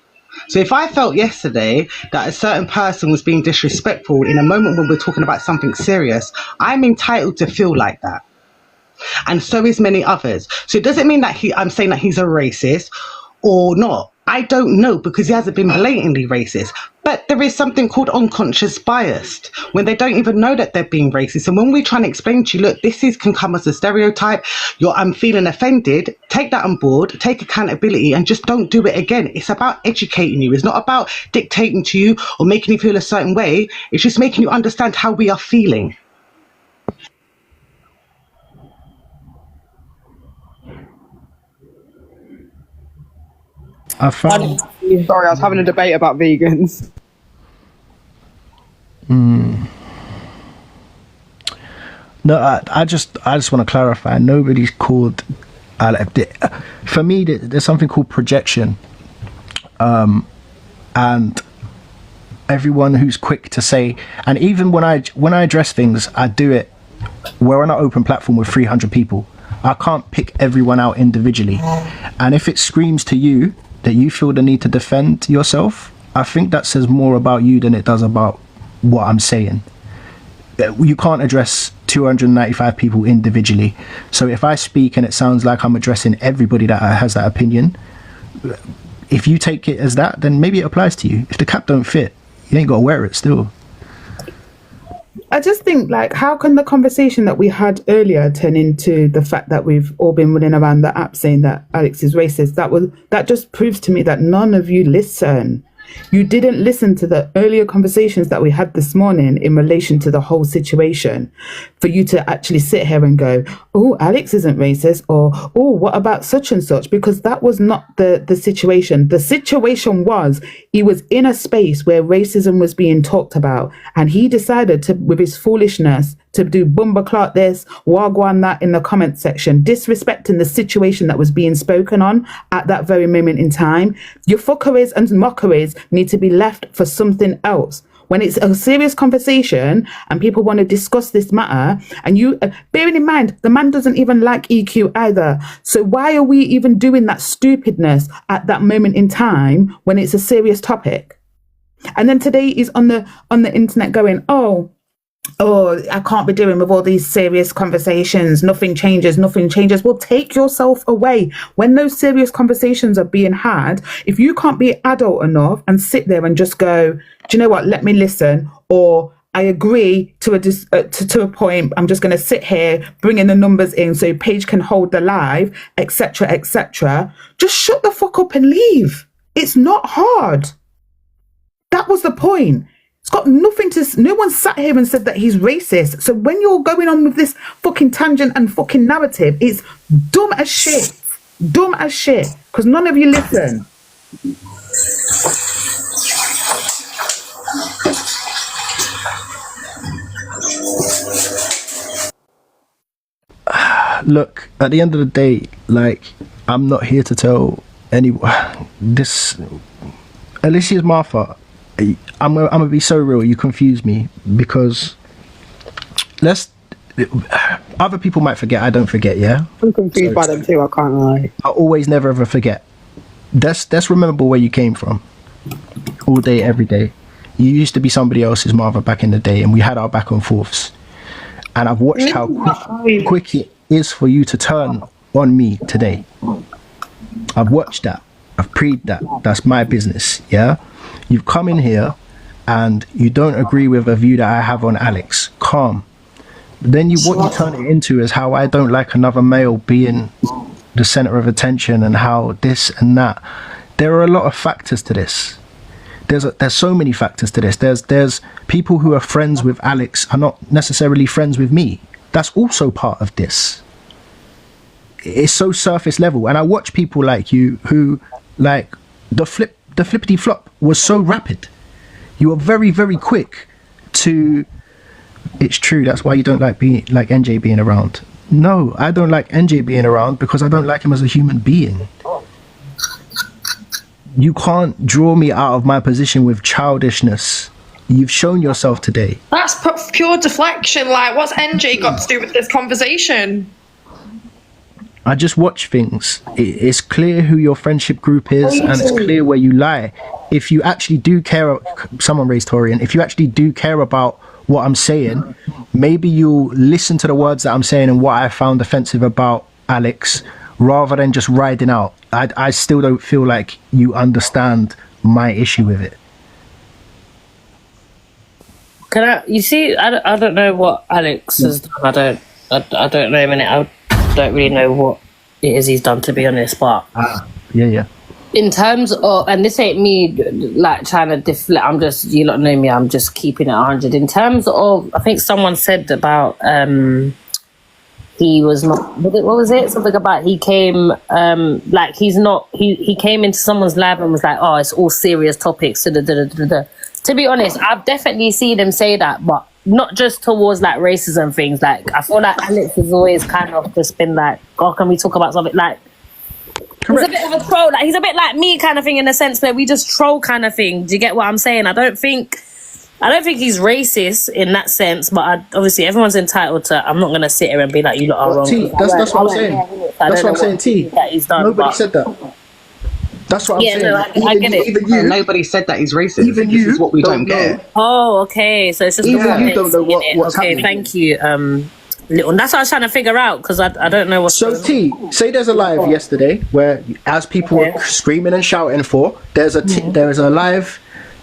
Speaker 13: So if I felt yesterday that a certain person was being disrespectful in a moment when we're talking about something serious, I'm entitled to feel like that. And so is many others. So it doesn't mean that I'm saying that he's a racist or not. I don't know, because he hasn't been blatantly racist. But there is something called unconscious bias when they don't even know that they're being racist. And when we try and explain to you, look, can come as a stereotype. I'm feeling offended. Take that on board. Take accountability and just don't do it again. It's about educating you. It's not about dictating to you or making you feel a certain way. It's just making you understand how we are feeling.
Speaker 10: Sorry, I was having a debate about vegans.
Speaker 1: No, I just want to clarify. Nobody's called. For me, there's something called projection, and everyone who's quick to say, and even when I address things, I do it. We're on an open platform with 300 people. I can't pick everyone out individually, and if it screams to you that you feel the need to defend yourself, I think that says more about you than it does about what I'm saying. You can't address 295 people individually. So if I speak and it sounds like I'm addressing everybody that has that opinion, if you take it as that, then maybe it applies to you. If the cap don't fit, you ain't got to wear it still.
Speaker 11: I just think, like, how can the conversation that we had earlier turn into the fact that we've all been running around the app saying that Alex is racist? That just proves to me that none of you listen. You didn't listen to the earlier conversations that we had this morning in relation to the whole situation for you to actually sit here and go, oh, Alex isn't racist, or, oh, what about such and such? Because that was not the situation. The situation was he was in a space where racism was being talked about, and he decided to, with his foolishness, to do bumba clot this, wagwan that in the comment section, disrespecting the situation that was being spoken on at that very moment in time. Your fuckeries and mockeries need to be left for something else. When it's a serious conversation and people want to discuss this matter, and you, bearing in mind, the man doesn't even like EQ either. So why are we even doing that stupidness at that moment in time when it's a serious topic? And then today he's on the internet going, oh, I can't be doing with all these serious conversations. Nothing changes. Well, take yourself away. When those serious conversations are being had, if you can't be adult enough and sit there and just go, do you know what? Let me listen, or I agree to a point. I'm just going to sit here, bring in the numbers in so Paige can hold the live, etc., etc. Just shut the fuck up and leave. It's not hard. That was the point. It's got nothing to... No one sat here and said that he's racist. So when you're going on with this fucking tangent and fucking narrative, it's dumb as shit. Dumb as shit. Because none of you listen.
Speaker 1: Look, at the end of the day, like, I'm not here to tell anyone this. Alicia's Martha. I'm gonna be so real. You confuse me, because other people might forget. I don't forget. Yeah,
Speaker 10: I'm confused by them too. I can't lie.
Speaker 1: I always never ever forget. let's remember where you came from. All day, every day. You used to be somebody else's mother back in the day, and we had our back and forths. And I've watched how quick it is for you to turn on me today. I've watched that. I've preyed that. That's my business, yeah? You've come in here and you don't agree with a view that I have on Alex. Calm. But then what you turn it into is how I don't like another male being the center of attention and how this and that. There are a lot of factors to this. There's so many factors to this. There's people who are friends with Alex are not necessarily friends with me. That's also part of this. It's so surface level. And I watch people like you who, like, the flippity flop was so rapid. You were very, very quick to, it's true, that's why you don't like NJ being around. No, I don't like NJ being around because I don't like him as a human being. You can't draw me out of my position with childishness. You've shown yourself today.
Speaker 12: That's pure deflection. Like, what's NJ got to do with this conversation?
Speaker 1: I just watch things. It's clear who your friendship group is, and it's clear where you lie. If you actually do care, someone raised Torian, if you actually do care about what I'm saying, maybe you'll listen to the words that I'm saying and what I found offensive about Alex, rather than just riding out. I still don't feel like you understand my issue with it.
Speaker 3: You see, I don't know what Alex has done. I don't know him, and I don't really know what it is he's done, to be honest. But
Speaker 1: yeah.
Speaker 3: In terms of, and this ain't me like trying to deflect. I'm just, you lot know me. I'm just keeping it 100. In terms of, I think someone said about he was not. What was it? Something about he came like he's not. He came into someone's lab and was like, oh, it's all serious topics. To be honest, I've definitely seen him say that, but not just towards like racism things. Like, I feel like Alex has always kind of just been like, oh, can we talk about something like, correct. He's a bit of a troll. Like, he's a bit like me kind of thing, in the sense where we just troll kind of thing. Do you get what I'm saying? I don't think he's racist in that sense, but obviously everyone's entitled to. I'm not gonna sit here and be like, you lot are wrong.
Speaker 1: T, that's what I'm saying. That's what I'm saying. T. Nobody said that. That's what I'm saying.
Speaker 3: No, I get it.
Speaker 1: Even you,
Speaker 13: nobody said that he's racist.
Speaker 1: Even you,
Speaker 13: this is what we don't get.
Speaker 3: Oh, okay. So it's just
Speaker 1: even you don't know what's
Speaker 3: okay,
Speaker 1: happening.
Speaker 3: thank you. Little. That's what I was trying to figure out, because I don't know what's.
Speaker 1: So T, say there's a live yesterday where, as people were screaming and shouting for, there is a live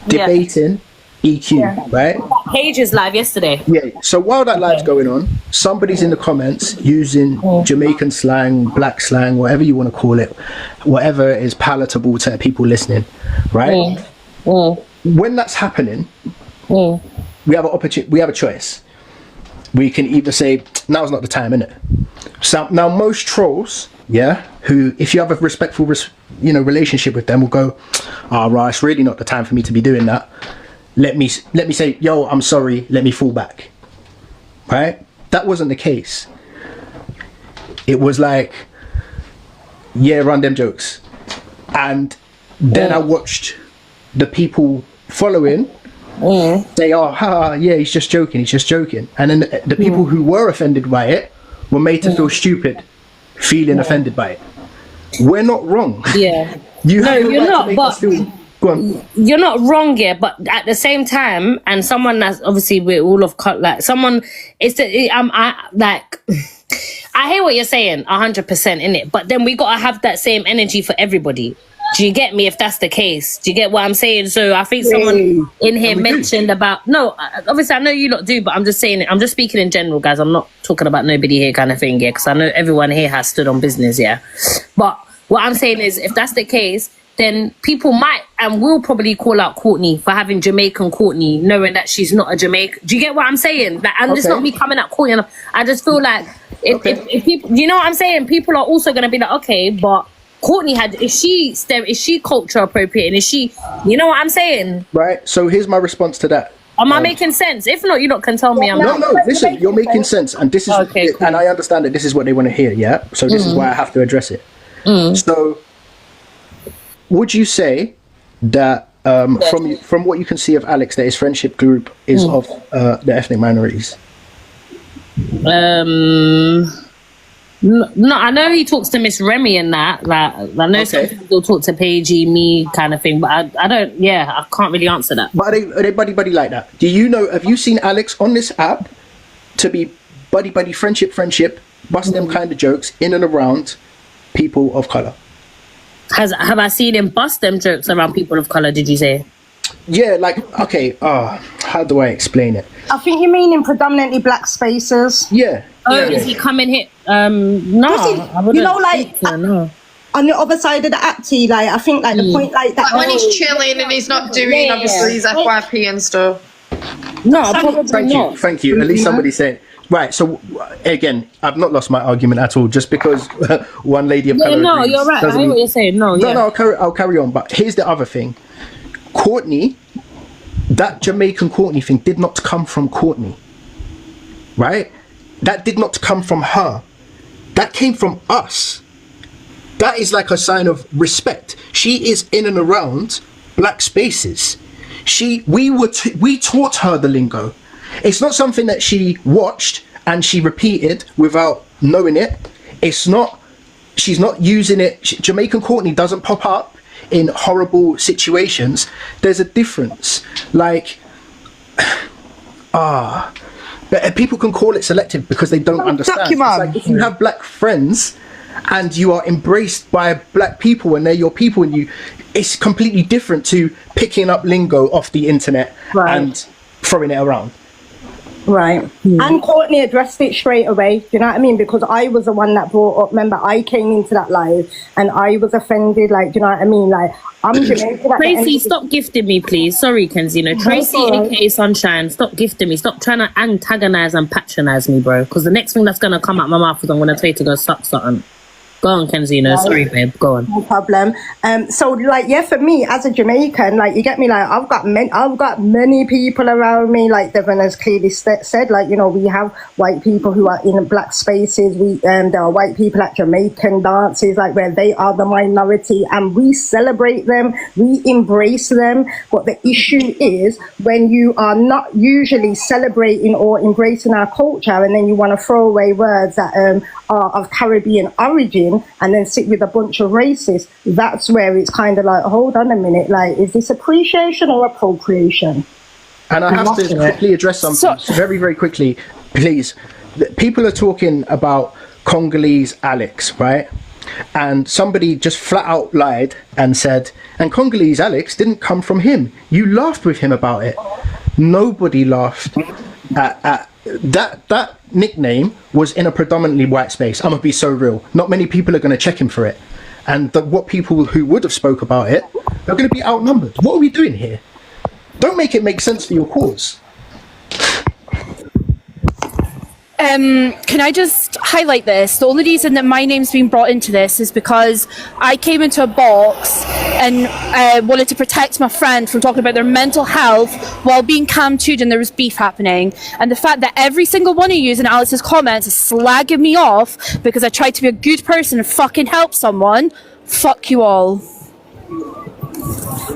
Speaker 1: debating EQ, right?
Speaker 3: Page is live yesterday.
Speaker 1: Yeah. So while that live's going on, somebody's in the comments using Jamaican slang, black slang, whatever you want to call it, whatever is palatable to people listening, right? When that's happening, we have a choice. We can either say, now's not the time, innit? So now most trolls, who, if you have a respectful, relationship with them, will go, right, it's really not the time for me to be doing that. Let me say, yo, I'm sorry, let me fall back. Right? That wasn't the case. It was like, yeah, run them jokes. And then I watched the people following say, oh, yeah, he's just joking. And then the people who were offended by it were made to feel stupid, feeling offended by it. We're not wrong.
Speaker 3: Yeah.
Speaker 1: You're
Speaker 3: not, but you're not wrong, yeah, but at the same time, and someone that's obviously we're all of like someone, I hear what you're saying 100% in it, but then we gotta have that same energy for everybody. Do you get me? If that's the case, do you get what I'm saying? So I think someone in here mentioned about, no, obviously I know you lot do, but I'm just saying it. I'm just speaking in general, guys. I'm not talking about nobody here kind of thing, yeah, because I know everyone here has stood on business, yeah. But what I'm saying is, if that's the case, then people might and will probably call out Courtney for having Jamaican Courtney, knowing that she's not a Jamaican. Do you get what I'm saying? Like, and it's not me coming at Courtney. I just feel like if people, you know what I'm saying? People are also going to be like, okay, but Courtney is she culture appropriate? Is she, you know what I'm saying?
Speaker 1: Right. So here's my response to that.
Speaker 3: Am I making sense? If not, you lot can tell me.
Speaker 1: No, listen, you're making sense, and this is and I understand that this is what they want to hear. Yeah. So this is why I have to address it. So, would you say that from what you can see of Alex, that his friendship group is of the ethnic minorities?
Speaker 3: No, I know he talks to Miss Remy and that. Like, I know sometimes he'll talk to Paigey, me kind of thing, but I don't. Yeah, I can't really answer that.
Speaker 1: But are they buddy like that? Do you know? Have you seen Alex on this app to be buddy, friendship, bust them kind of jokes in and around people of color?
Speaker 3: Have I seen him bust them jokes around people of color? Did you say?
Speaker 1: Yeah, like, okay, how do I explain it?
Speaker 5: I think you mean in predominantly black spaces.
Speaker 1: Yeah.
Speaker 3: Is he coming here? No, I wouldn't.
Speaker 5: You know, like,
Speaker 3: no.
Speaker 5: on the other side of the app, like, I think, like, the point, like, that...
Speaker 12: Like when he's chilling and he's not doing, obviously, his FYP and stuff.
Speaker 3: No, probably not.
Speaker 1: Thank you. At least somebody said... Right, so, again, I've not lost my argument at all, just because one lady of colour...
Speaker 3: No, you're right. I know what you're saying. No,
Speaker 1: I'll carry on. But here's the other thing. Courtney, that Jamaican Courtney thing did not come from Courtney. Right? That did not come from her. That came from us. That is like a sign of respect. She is in and around black spaces. We taught her the lingo. It's not something that she watched and she repeated without knowing it. She's not using it. Jamaican Courtney doesn't pop up in horrible situations. There's a difference. Like, people can call it selective because they don't understand. It's like if you have black friends and you are embraced by black people and they're your people, and it's completely different to picking up lingo off the internet and throwing it around.
Speaker 5: Right. And Courtney addressed it straight away. Do you know what I mean? Because I was the one that brought up, remember, I came into that live and I was offended. Like, do you know what I mean? Like, I'm Jamaican.
Speaker 3: Tracy, stop gifting me, please. Sorry, Kenzino. Tracy, aka Sunshine, stop gifting me. Stop trying to antagonize and patronize me, bro. Because the next thing that's going to come out my mouth is I'm going to tell you to go suck something. Go on, Kenzino. Sorry, babe. Go on.
Speaker 5: No problem. So, like, yeah, for me as a Jamaican, like, you get me. Like, I've got many people around me. Like Devon has clearly said, like, you know, we have white people who are in black spaces. There are white people at Jamaican dances, like where they are the minority, and we celebrate them, we embrace them. But the issue is when you are not usually celebrating or embracing our culture, and then you want to throw away words that are of Caribbean origin, and then sit with a bunch of racists. That's where it's kind of like, hold on a minute, like, is this appreciation or appropriation?
Speaker 1: And I have to quickly address something very, very quickly, please. People are talking about Congolese Alex, right? And somebody just flat out lied and said, and Congolese Alex didn't come from him. You laughed with him about it. Nobody laughed at that nickname was in a predominantly white space. I'm gonna be so real. Not many people are gonna check him for it, and what people who would have spoke about it are gonna be outnumbered. What are we doing here? Don't make it make sense for your cause.
Speaker 7: Can I just highlight this? The only reason that my name's been brought into this is because I came into a box and wanted to protect my friend from talking about their mental health while being cam-tooed and there was beef happening. And the fact that every single one of you in Alex's comments is slagging me off because I tried to be a good person and fucking help someone, fuck you all.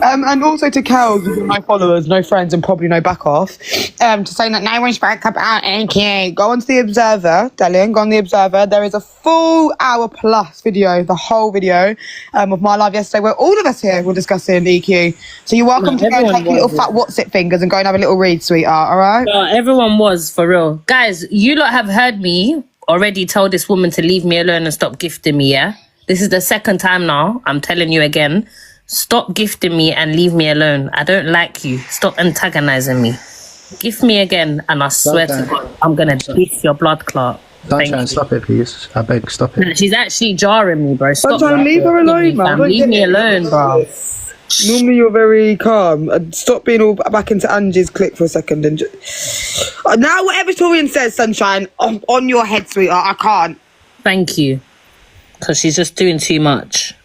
Speaker 8: And also to Kel, no followers, no friends, and probably no back off, to saying that no one spoke about NQ. Go onto the Observer, Delian, go on the Observer. There is a full hour plus video, the whole video of my live yesterday, where all of us here were discussing EQ. So you're welcome to go and take little fat what's-it fingers and go and have a little read, sweetheart, all right?
Speaker 3: Everyone was, for real. Guys, you lot have heard me already tell this woman to leave me alone and stop gifting me, yeah? This is the second time now. I'm telling you again. Stop gifting me and leave me alone. I don't like you. Stop antagonizing me. Gift me again, and I swear to God, I'm gonna beat your blood clot.
Speaker 1: Sunshine, stop it, please. I beg, stop it.
Speaker 3: She's actually jarring me, bro. Stop.
Speaker 8: Sunshine, leave her alone, man.
Speaker 3: Leave me alone, bro.
Speaker 8: Normally you're very calm. Stop being all back into Angie's clique for a second and just... Now whatever Torian says, Sunshine, on your head, sweetheart. I can't.
Speaker 3: Thank you. Because she's just doing too much.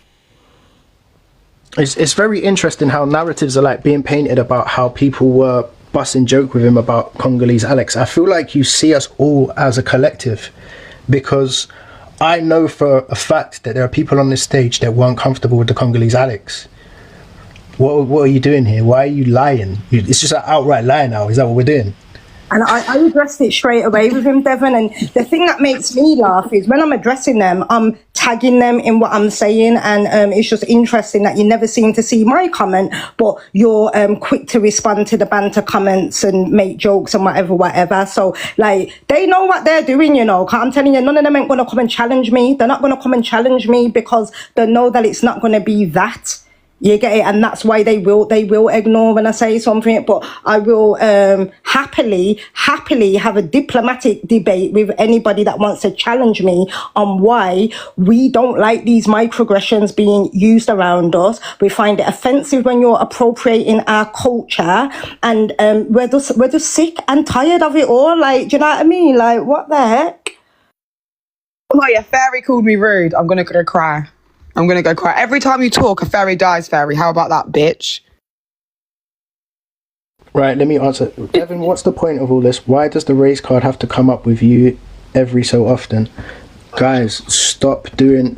Speaker 1: It's very interesting how narratives are like being painted about how people were busting joke with him about Congolese Alex. I feel like you see us all as a collective, because I know for a fact that there are people on this stage that weren't comfortable with the Congolese Alex. What are you doing here? Why are you lying? It's just an outright lie now. Is that what we're doing?
Speaker 5: And I addressed it straight away with him, Devon. And the thing that makes me laugh is when I'm addressing them, I'm tagging them in what I'm saying. And it's just interesting that you never seem to see my comment, but you're quick to respond to the banter comments and make jokes and whatever. So, like, they know what they're doing, you know. 'Cause I'm telling you, none of them ain't going to come and challenge me. They're not going to come and challenge me because they know that it's not going to be that. You get it? And that's why they will ignore when I say something. But I will happily have a diplomatic debate with anybody that wants to challenge me on why we don't like these microaggressions being used around us. We find it offensive when you're appropriating our culture, and we're just sick and tired of it all. Like, do you know what I mean? Like, what the heck?
Speaker 10: Oh yeah, Fairy called me rude. I'm gonna go cry. I'm gonna go cry. Every time you talk, a fairy dies, Fairy. How about that, bitch?
Speaker 1: Right, let me answer. Devon, what's the point of all this? Why does the race card have to come up with you every so often? Guys, stop.
Speaker 13: Can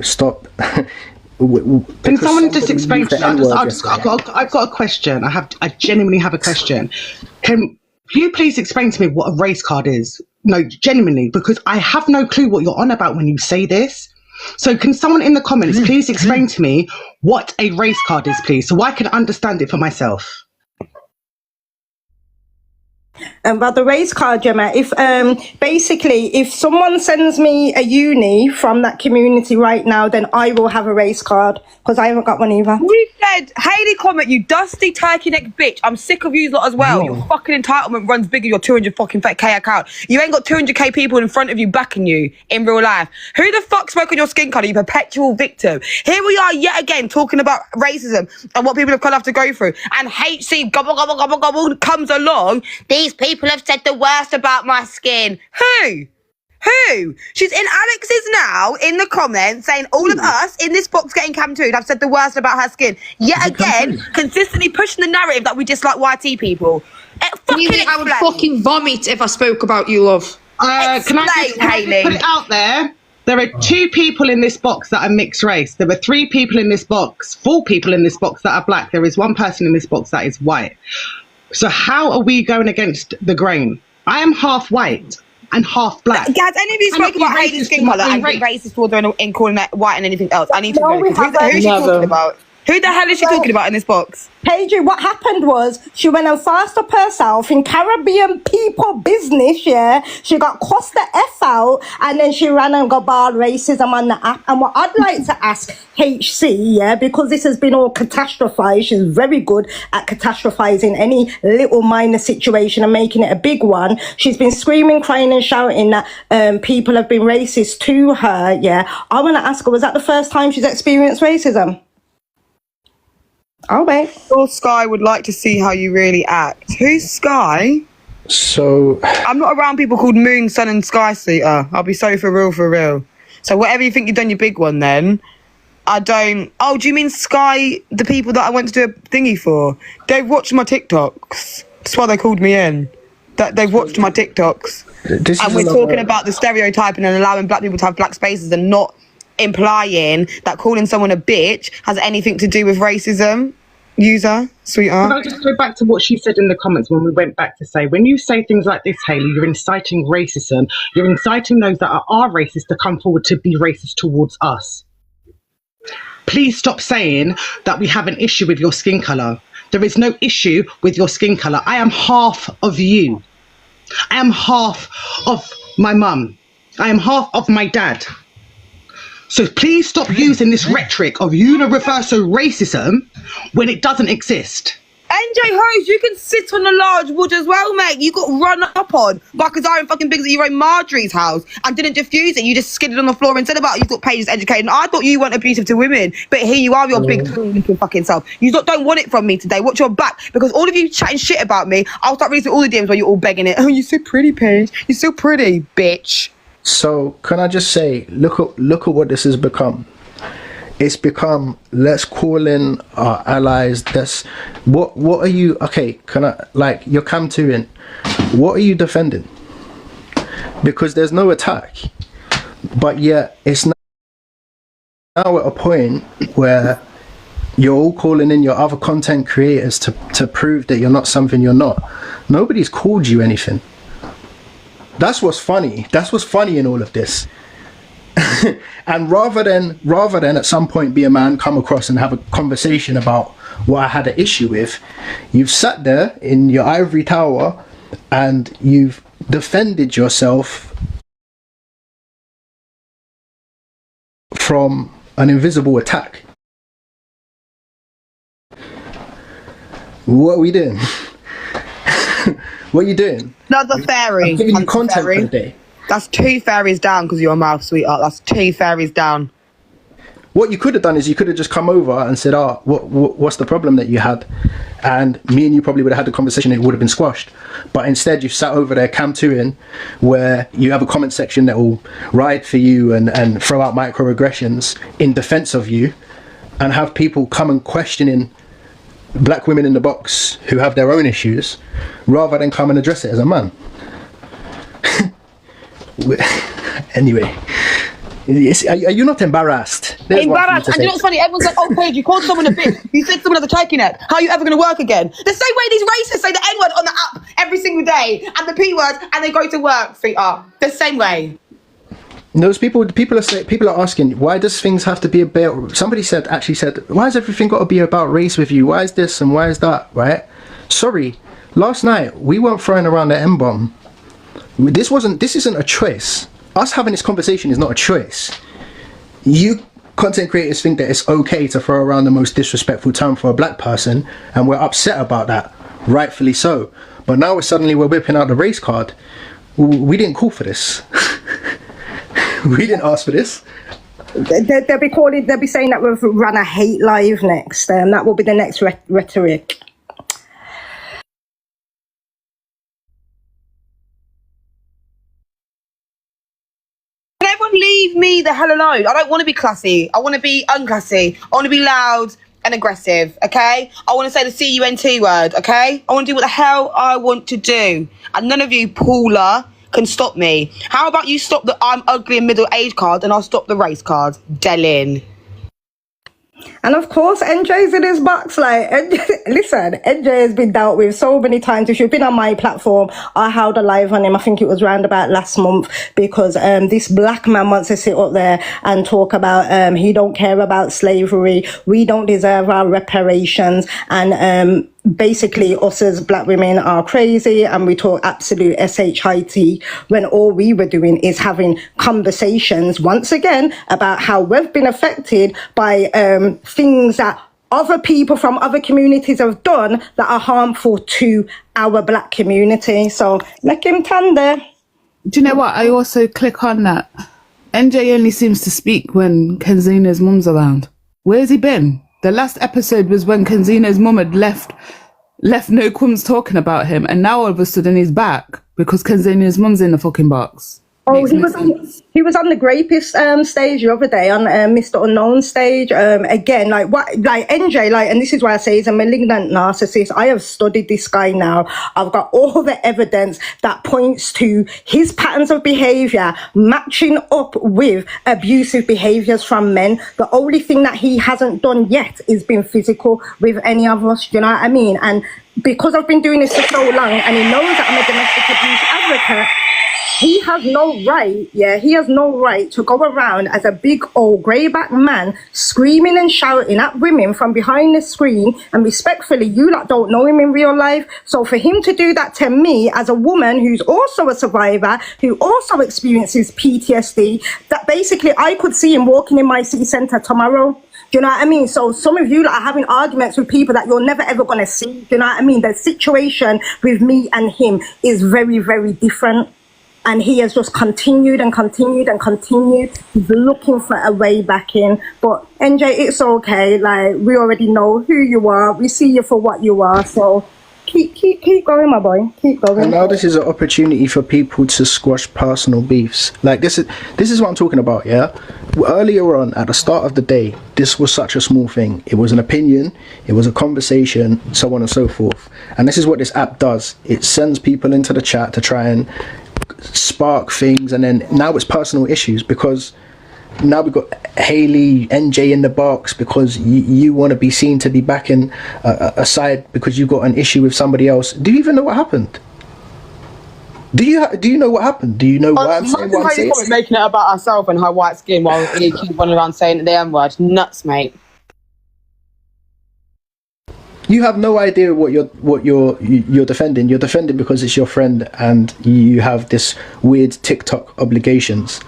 Speaker 13: someone just explain to me? I've got a question. I genuinely have a question. Can you please explain to me what a race card is? No, genuinely, because I have no clue what you're on about when you say this. So can someone in the comments please explain to me what a race card is, please, so I can understand it for myself?
Speaker 5: About the race card, Gemma, if basically if someone sends me a uni from that community right now, then I will have a race card because I haven't got one either.
Speaker 10: We said, Hayley comment, you dusty turkey neck bitch. I'm sick of you lot as well. Your fucking entitlement runs bigger your 200 fucking K account. You ain't got 200K people in front of you backing you in real life. Who the fuck spoke on your skin colour, you perpetual victim? Here we are yet again talking about racism and what people of colour have to go through. And HC gobble gobble gobble gobble comes along. These people have said the worst about my skin. Who? She's in Alex's now in the comments saying all of us in this box getting camped have said the worst about her skin. Yet again, consistently pushing the narrative that we dislike YT people.
Speaker 12: I would fucking vomit if I spoke about you, love.
Speaker 13: Can I just put it out there? There are 2 people in this box that are mixed race. There are 3 people in this box, 4 people in this box that are black. There is 1 person in this box that is white. So how are we going against the grain? I am half white and half black.
Speaker 10: Guys, any of you spoke about Hayley's skin colour and being racist towards her and calling her white and anything else? I need to know. Who is she talking about? Who the hell is she talking about in this box?
Speaker 5: Paige, what happened was she went and fast up herself in Caribbean people business, yeah. She got cussed the F out and then she ran and got barred racism on the app. And what I'd like to ask HC, yeah, because this has been all catastrophized, she's very good at catastrophizing any little minor situation and making it a big one. She's been screaming, crying and shouting that people have been racist to her, yeah. I want to ask her, was that the first time she's experienced racism? Oh, wait.
Speaker 10: Your Sky would like to see how you really act. Who's Sky?
Speaker 1: So
Speaker 10: I'm not around people called Moon, Sun and Sky Sleeter. I'll be so for real. So whatever you think you've done your big one then, I don't... Oh, do you mean Sky, the people that I went to do a thingy for? They've watched my TikToks. That's why they called me in. That they've watched my TikToks. And we're talking about the stereotyping and allowing black people to have black spaces and not implying that calling someone a bitch has anything to do with racism. User, sweetheart.
Speaker 13: Can I just go back to what she said in the comments when we went back to say, when you say things like this, Hayley, you're inciting racism. You're inciting those that are racist to come forward to be racist towards us. Please stop saying that we have an issue with your skin colour. There is no issue with your skin colour. I am half of you. I am half of my mum. I am half of my dad. So please stop using this rhetoric of universal racism when it doesn't exist.
Speaker 10: NJ Hose, you can sit on a large wood as well, mate. You got run up on by Kazarian fucking Biggs at your own Marjorie's house and didn't diffuse it. You just skidded on the floor and said about you thought Paige is educated. And I thought you weren't abusive to women, but here you are, your big looking fucking self. You don't want it from me today. Watch your back, because all of you chatting shit about me, I'll start reading all the DMs where you're all begging it. Oh, you're so pretty, Paige. You're so pretty, bitch.
Speaker 1: So can I just say, look at what this has become. It's become, let's call in our allies. What are you? Okay, can I, like, you're campaigning. What are you defending? Because there's no attack, but yet it's now at a point where you're all calling in your other content creators to prove that you're not something you're not. Nobody's called you anything. That's what's funny. That's what's funny in all of this. And rather than at some point be a man, come across and have a conversation about what I had an issue with, you've sat there in your ivory tower and you've defended yourself from an invisible attack. What are we doing? What are you doing?
Speaker 10: Another fairy.
Speaker 1: I'm giving you content for the day.
Speaker 10: That's 2 fairies down because of your mouth, sweetheart. That's 2 fairies down.
Speaker 1: What you could have done is you could have just come over and said, what's the problem that you had? And me and you probably would have had the conversation, it would have been squashed. But instead you've sat over there cam-2ing, where you have a comment section that will ride for you and throw out microaggressions in defense of you, and have people come and questioning black women in the box who have their own issues, rather than come and address it as a man. Anyway, are you not embarrassed?
Speaker 10: Embarrassed. And you know what's funny? Everyone's like, oh, Paige, you called someone a bitch. You said someone has a taking it. How are you ever going to work again? The same way these racists say the N-word on the app every single day, and the P-word, and they go to work, sweetheart. The same way.
Speaker 1: Those people are asking, why does things have to be about, somebody actually said, why has everything got to be about race with you? Why is this and why is that, right? Sorry, last night we weren't throwing around the M-bomb. This isn't a choice. Us having this conversation is not a choice. You content creators think that it's okay to throw around the most disrespectful term for a black person, and we're upset about that, rightfully so. But now we're whipping out the race card. We didn't call for this. We didn't ask for this.
Speaker 5: They'll be saying that we've run a hate live next. That will be the next rhetoric.
Speaker 10: Can everyone leave me the hell alone? I don't want to be classy. I want to be unclassy. I want to be loud and aggressive, okay? I want to say the C-U-N-T word, okay? I want to do what the hell I want to do. And none of you, Paula, can stop me. How about you stop the I'm ugly and middle-aged card, and I'll stop the race card? Delin.
Speaker 5: And of course, NJ's in his box. Like, listen, NJ has been dealt with so many times. If you've been on my platform, I held a live on him. I think it was round about last month, because this black man wants to sit up there and talk about he don't care about slavery. We don't deserve our reparations. And basically us as black women are crazy, and we talk absolute shit, when all we were doing is having conversations once again about how we've been affected by things that other people from other communities have done that are harmful to our black community. So let him tender.
Speaker 11: Do you know what? I also click on that. NJ only seems to speak when Kenzina's mum's around. Where's he been? The last episode was when Kenzina's mum had left no crumbs talking about him, and now all of a sudden he's back because Kenzina's mum's in the fucking box.
Speaker 5: Oh, he was on the Grapist stage the other day, on Mr. Unknown stage. Again, like NJ, and this is why I say he's a malignant narcissist. I have studied this guy now. I've got all the evidence that points to his patterns of behavior matching up with abusive behaviors from men. The only thing that he hasn't done yet is been physical with any of us. Do you know what I mean? And because I've been doing this for so long, and he knows that I'm a domestic abuse advocate, he has no right to go around as a big old greyback man screaming and shouting at women from behind the screen. And respectfully, you lot don't know him in real life. So for him to do that to me as a woman who's also a survivor, who also experiences PTSD, that basically I could see him walking in my city centre tomorrow. Do you know what I mean? So some of you are having arguments with people that you're never ever going to see. Do you know what I mean? The situation with me and him is very, very different. And he has just continued and continued and continued. He's looking for a way back in. But NJ, it's okay. Like, we already know who you are. We see you for what you are. So keep going, my boy. Keep going.
Speaker 1: And now this is an opportunity for people to squash personal beefs. Like, this is what I'm talking about, yeah? Earlier on, at the start of the day, this was such a small thing. It was an opinion, it was a conversation, so on and so forth. And this is what this app does. It sends people into the chat to try and spark things, and then now it's personal issues, because now we've got Haley, NJ in the box, because you want to be seen to be backing a side because you've got an issue with somebody else. Do you even know what happened? Do you know what happened? Do you know why I'm saying what I'm saying?
Speaker 10: Making it about herself and her white skin while he keeps running around saying the M word. Nuts, mate.
Speaker 1: You have no idea what you're defending. You're defending because it's your friend and you have this weird TikTok obligations.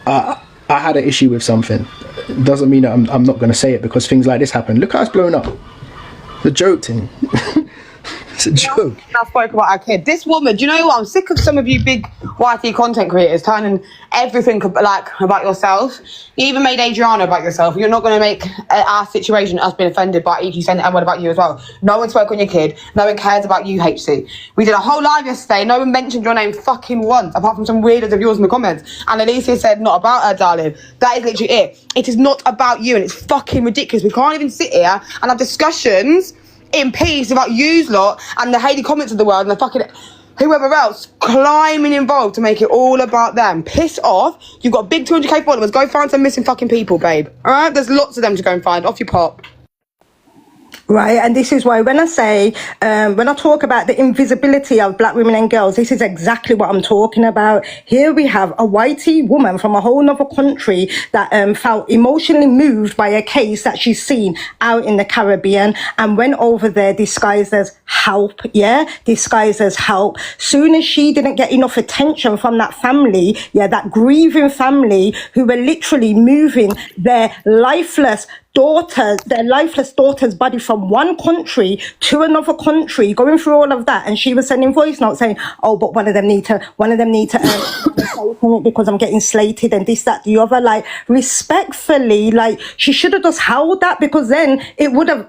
Speaker 1: I had an issue with something. Doesn't mean that I'm not going to say it because things like this happen. Look how it's blown up. The joke thing. It's a joke.
Speaker 10: I spoke about our kid. This woman, do you know what? I'm sick of some of you big YT content creators turning everything like about yourself. You even made Adriana about yourself. You're not going to make our situation, us being offended by each, you saying word about you as well. No one spoke on your kid. No one cares about you, HC. We did a whole live yesterday. No one mentioned your name fucking once, apart from some weirdos of yours in the comments. And Alicia said, not about her, darling. That is literally it. It is not about you, and it's fucking ridiculous. We can't even sit here and have discussions in peace about yous lot and the Hayley comments of the world and the fucking whoever else climbing involved to make it all about them. Piss off. You've got big 200k followers. Go find some missing fucking people, babe. All right? There's lots of them to go and find. Off your pop.
Speaker 5: Right, and this is why when I say, when I talk about the invisibility of black women and girls, this is exactly what I'm talking about. Here we have a whitey woman from a whole other country that felt emotionally moved by a case that she's seen out in the Caribbean and went over there disguised as help, disguised as help. Soon as she didn't get enough attention from that family, that grieving family who were literally moving their lifeless daughter's body from one country to another country, going through all of that, and she was sending voice notes saying, "Oh, but one of them need to because I'm getting slated and this, that, the other." Like, respectfully, like, she should have just held that because then it wouldn't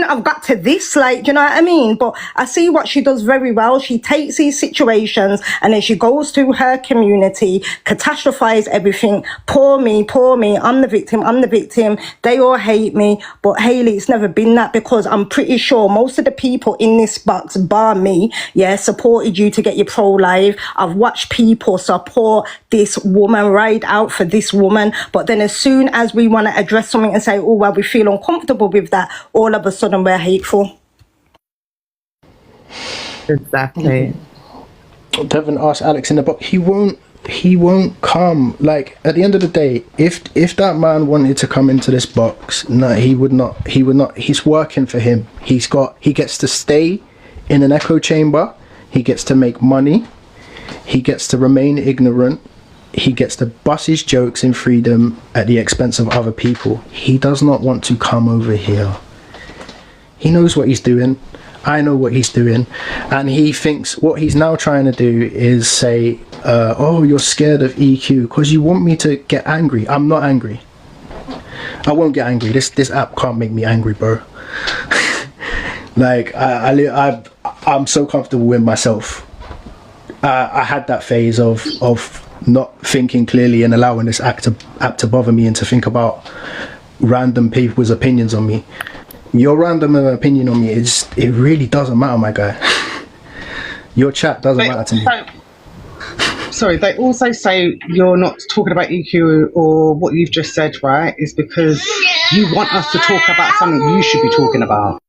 Speaker 5: have got to this. Like, do you know what I mean? But I see what she does very well. She takes these situations and then she goes to her community, catastrophizes everything. Poor me. I'm the victim. They all hate me. But Hayley, it's never been that, because I'm pretty sure most of the people in this box, bar me, supported you to get your pro-life. I've watched people support this woman, ride out for this woman. But then as soon as we want to address something and say, oh, well, we feel uncomfortable with that, all of a sudden we're hateful.
Speaker 11: Exactly.
Speaker 1: Devon asked Alex in the box. He won't come. Like, at the end of the day, if that man wanted to come into this box, no, he would not. He's working for him. He gets to stay in an echo chamber. He gets to make money. He gets to remain ignorant. He gets to bust his jokes in freedom at the expense of other people. He does not want to come over here. He knows what he's doing. I know what he's doing. And he thinks what he's now trying to do is say, oh, you're scared of EQ because you want me to get angry. I'm not angry. I won't get angry. This app can't make me angry, bro. Like, I'm so comfortable with myself. I had that phase of not thinking clearly and allowing this app to bother me and to think about random people's opinions on me. Your random opinion on me it really doesn't matter, my guy. Your chat doesn't matter to me.
Speaker 13: Sorry, they also say you're not talking about EQ or what you've just said, right? Is because you want us to talk about something you should be talking about.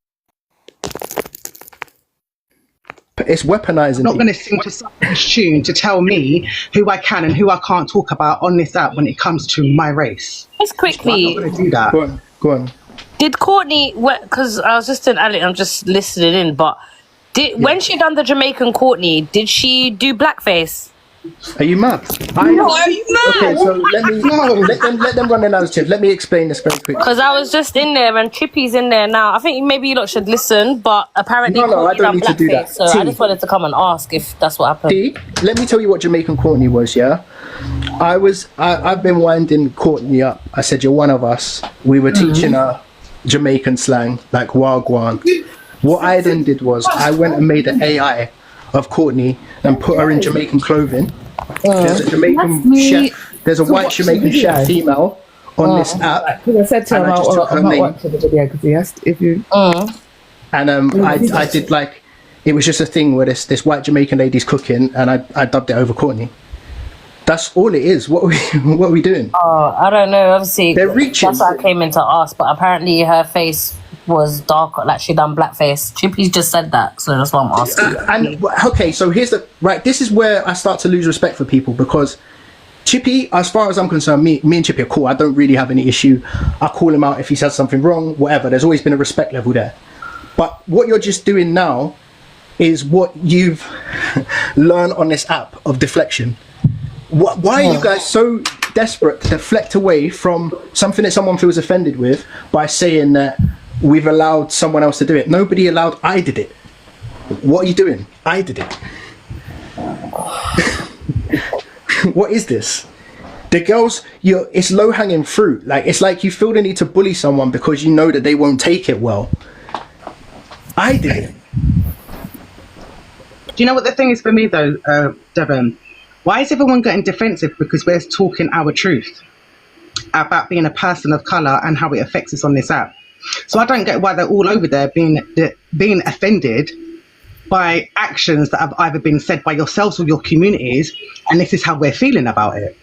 Speaker 1: But it's weaponizing.
Speaker 13: I'm not going to sing to someone's tune to tell me who I can and who I can't talk about on this app when it comes to my race.
Speaker 3: Just quickly.
Speaker 13: I'm not going to do that.
Speaker 1: Go on.
Speaker 3: Did Courtney, because I was just I'm just listening in, but when she done the Jamaican Courtney, did she do blackface?
Speaker 1: Are you mad?
Speaker 3: Are you mad?
Speaker 1: Okay, so let them run the narrative. Let me explain this very quickly.
Speaker 3: Because I was just in there and Chippy's in there now. I think maybe you lot should listen, but apparently
Speaker 1: no, I don't need to do that.
Speaker 3: So I just wanted to come and ask if that's what happened.
Speaker 1: Let me tell you what Jamaican Courtney was, yeah? I've been winding Courtney up. I said, you're one of us. We were teaching her Jamaican slang, like wagwan. What I then did was I went and made an AI of Courtney and put her in Jamaican clothing. There's a Jamaican chef. There's a white Jamaican chef female on this app.
Speaker 11: I said to him, I'm not watching the video because he asked if you.
Speaker 1: And I did, like, it was just a thing where this white Jamaican lady's cooking, and I dubbed it over Courtney. That's all it is. What are we doing?
Speaker 3: Oh, I don't know. Obviously,
Speaker 1: they're reaching.
Speaker 3: That's what I came in to ask, but apparently her face was darker, like she done blackface. Chippy just said that, so that's why I'm asking.
Speaker 1: Okay, so here's this is where I start to lose respect for people, because Chippy, as far as I'm concerned, me and Chippy are cool. I don't really have any issue. I call him out if he says something wrong, whatever. There's always been a respect level there. But what you're just doing now is what you've learned on this app of deflection. Why are you guys so desperate to deflect away from something that someone feels offended with by saying that we've allowed someone else to do it? Nobody allowed, I did it. What are you doing? I did it. What is this? The girls, it's low-hanging fruit. Like, it's like you feel the need to bully someone because you know that they won't take it well. I did it.
Speaker 13: Do you know what the thing is for me though, Devon? Why is everyone getting defensive because we're talking our truth about being a person of colour and how it affects us on this app? So I don't get why they're all over there being offended by actions that have either been said by yourselves or your communities, and this is how we're feeling about it.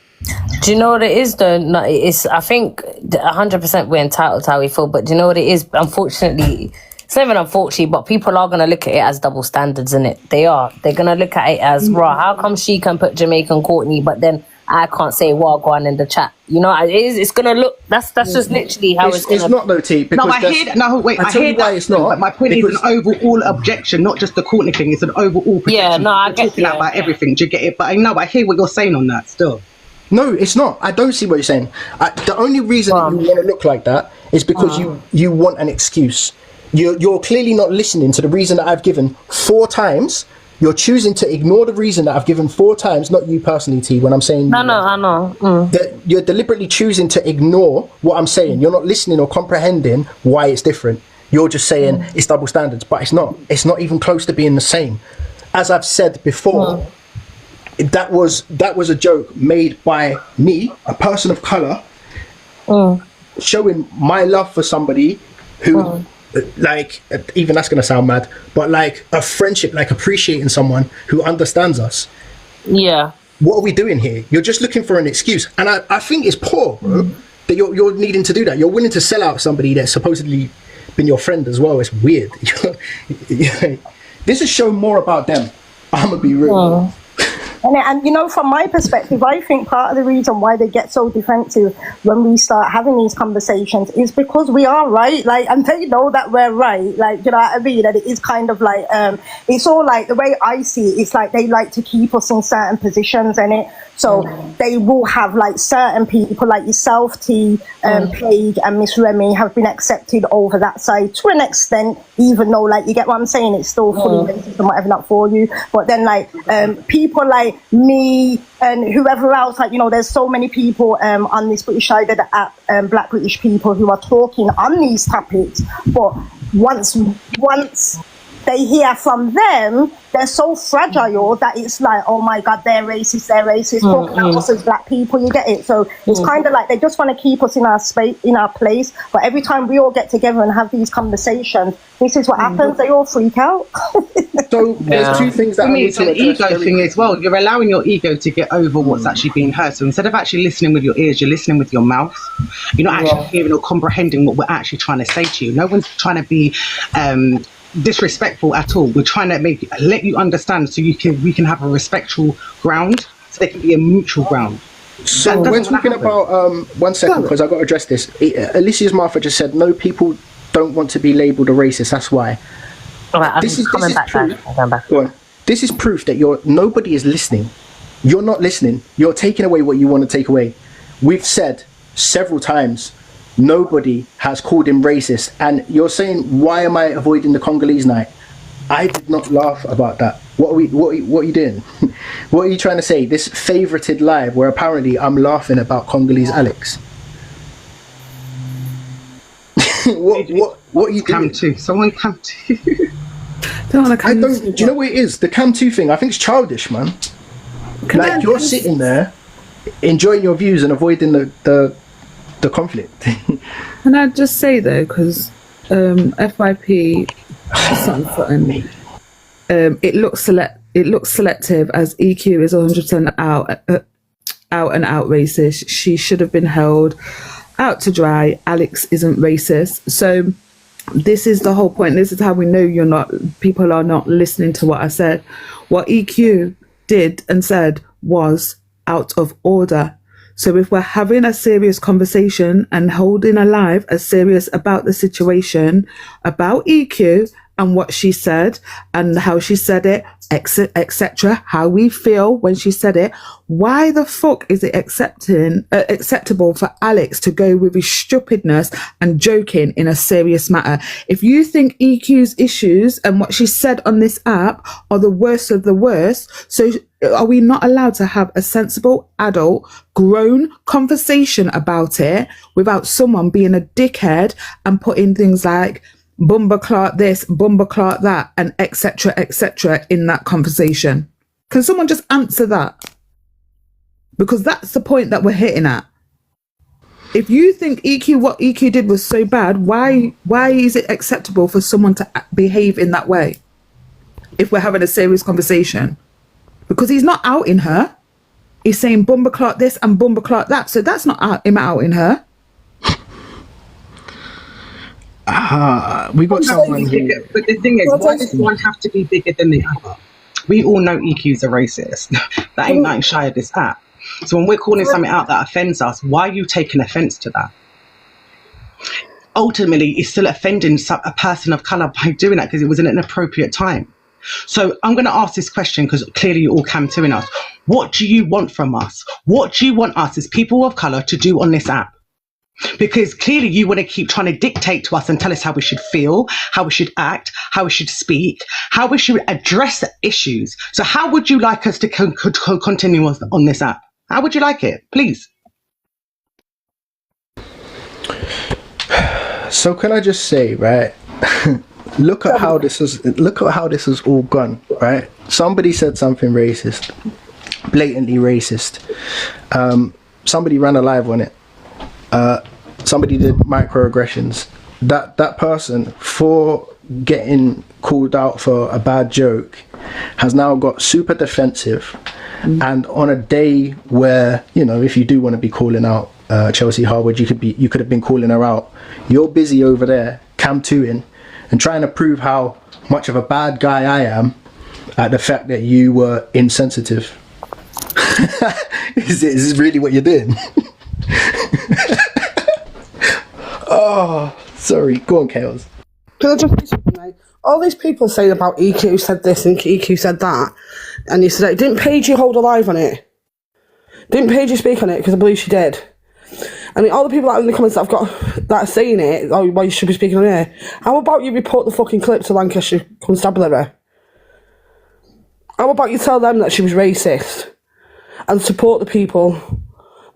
Speaker 3: Do you know what it is though? No, I think 100% we're entitled to how we feel, but do you know what it is? Unfortunately, it's not even unfortunately, but people are going to look at it as double standards, innit? They're going to look at it as, raw, how come she can put Jamaican Courtney, but then I can't say Wagwan in the chat? You know, it's going to look, that's just literally how it's going to...
Speaker 1: It's not though, T.
Speaker 13: No, I hear that. No, wait, I hear that.
Speaker 1: It's not.
Speaker 13: But my point is an overall objection, not just the Courtney thing. It's an overall protection.
Speaker 3: Yeah, no, I get
Speaker 13: talking about everything. Do you get it? But I hear what you're saying on that still.
Speaker 1: No, it's not. I don't see what you're saying. The only reason you want to look like that is because you want an excuse. You're clearly not listening to the reason that I've given 4 times. You're choosing to ignore the reason that I've given 4 times, not you personally, T, when I'm saying... I
Speaker 3: know.
Speaker 1: That you're deliberately choosing to ignore what I'm saying. You're not listening or comprehending why it's different. You're just saying it's double standards, but it's not. It's not even close to being the same. As I've said before, that was a joke made by me, a person of colour, showing my love for somebody who... like, even that's gonna sound mad, but like a friendship, like appreciating someone who understands us.
Speaker 3: Yeah.
Speaker 1: What are we doing here? You're just looking for an excuse, and I think it's poor, bro, that you're needing to do that. You're willing to sell out somebody that's supposedly been your friend as well. It's weird. This is showing more about them. I'm gonna be real.
Speaker 5: And you know, from my perspective, I think part of the reason why they get so defensive when we start having these conversations is because we are right, like, and they know that we're right, like, you know what I mean? And it is kind of like, it's all like, the way I see it, it's like they like to keep us in certain positions in it. So they will have like certain people like yourself, T, Paige and Miss Remy have been accepted over that side to an extent, even though, like, you get what I'm saying, it's still fully racist and whatever, not for you. But then like people like me and whoever else, like, you know, there's so many people on this British side of the app, black British people who are talking on these topics, but once they hear from them, they're so fragile that it's like, oh my God, they're racist, talking about us as black people, you get it? So it's kind of like they just want to keep us in our space, in our place, but every time we all get together and have these conversations, this is what happens, they all freak out.
Speaker 1: So there's 2 things that
Speaker 13: for me, it's an ego thing as well. You're allowing your ego to get over what's actually being heard. So instead of actually listening with your ears, you're listening with your mouth. You're not actually hearing or comprehending what we're actually trying to say to you. No one's trying to be disrespectful at all. We're trying to let you understand so we can have a respectful ground, so there can be a mutual ground.
Speaker 1: So we're talking about 1 second, because I've got to address this. Alicia's Martha just said no, people don't want to be labelled a racist, that's why.
Speaker 3: Right,
Speaker 1: this is proof. This is proof that nobody is listening. You're not listening. You're taking away what you want to take away. We've said several times nobody has called him racist, and you're saying, why am I avoiding the Congolese night? I did not laugh about that. What are you doing? What are you trying to say? This favorited live where apparently I'm laughing about Congolese Alex. what are you doing?
Speaker 13: Someone come to.
Speaker 1: Do you know what it is? The Cam 2 thing, I think it's childish, man. You're sitting there enjoying your views and avoiding the conflict.
Speaker 11: Can I just say though, because FYP something, it looks selective, as EQ is 100% out and out racist. She should have been held out to dry. Alex isn't racist. So this is the whole point. This is how we know people are not listening to what I said. What EQ did and said was out of order. So if we're having a serious conversation and holding alive a serious about the situation, about EQ and what she said and how she said it, etc., how we feel when she said it, why the fuck is it acceptable for Alex to go with his stupidness and joking in a serious matter? If you think EQ's issues and what she said on this app are the worst of the worst, so are we not allowed to have a sensible, adult, grown conversation about it without someone being a dickhead and putting things like bumbleclot this, bumbleclot that, and etc. in that conversation? Can someone just answer that? Because that's the point that we're hitting at. If you think what EQ did was so bad, why is it acceptable for someone to behave in that way if we're having a serious conversation? Because he's not outing her. He's saying bumbleclot this and bumbleclot that. So that's not him outing her.
Speaker 1: We got someone who...
Speaker 13: But the thing is, why does one have to be bigger than the other? We all know EQ's a racist. That ain't nothing shy of this app. So when we're calling something out that offends us, why are you taking offence to that? Ultimately, it's still offending a person of colour by doing that because it was an inappropriate time. So I'm going to ask this question because clearly you all came to us. What do you want from us? What do you want us as people of colour to do on this app? Because clearly you want to keep trying to dictate to us and tell us how we should feel, how we should act, how we should speak, how we should address issues. So how would you like us to continue on this app? How would you like it? Please.
Speaker 1: So can I just say, right? Look at how this has all gone, right? Somebody said something racist, blatantly racist. Somebody ran a live on it. Somebody did microaggressions. That person, for getting called out for a bad joke, has now got super defensive. And on a day where, you know, if you do want to be calling out Chelsea Harwood, you could have been calling her out. You're busy over there cam 2ing and trying to prove how much of a bad guy I am at the fact that you were insensitive. Is this really what you're doing? Oh, sorry. Go on, Chaos.
Speaker 14: Can I just say something, mate? All these people saying about EQ said this and EQ said that, and you said, didn't Paige hold a live on it? Didn't Paige speak on it? Because I believe she did. I mean, all the people that in the comments that I've got that are saying it, oh, well, you should be speaking on here. How about you report the fucking clip to Lancashire Constabulary? How about you tell them that she was racist and support the people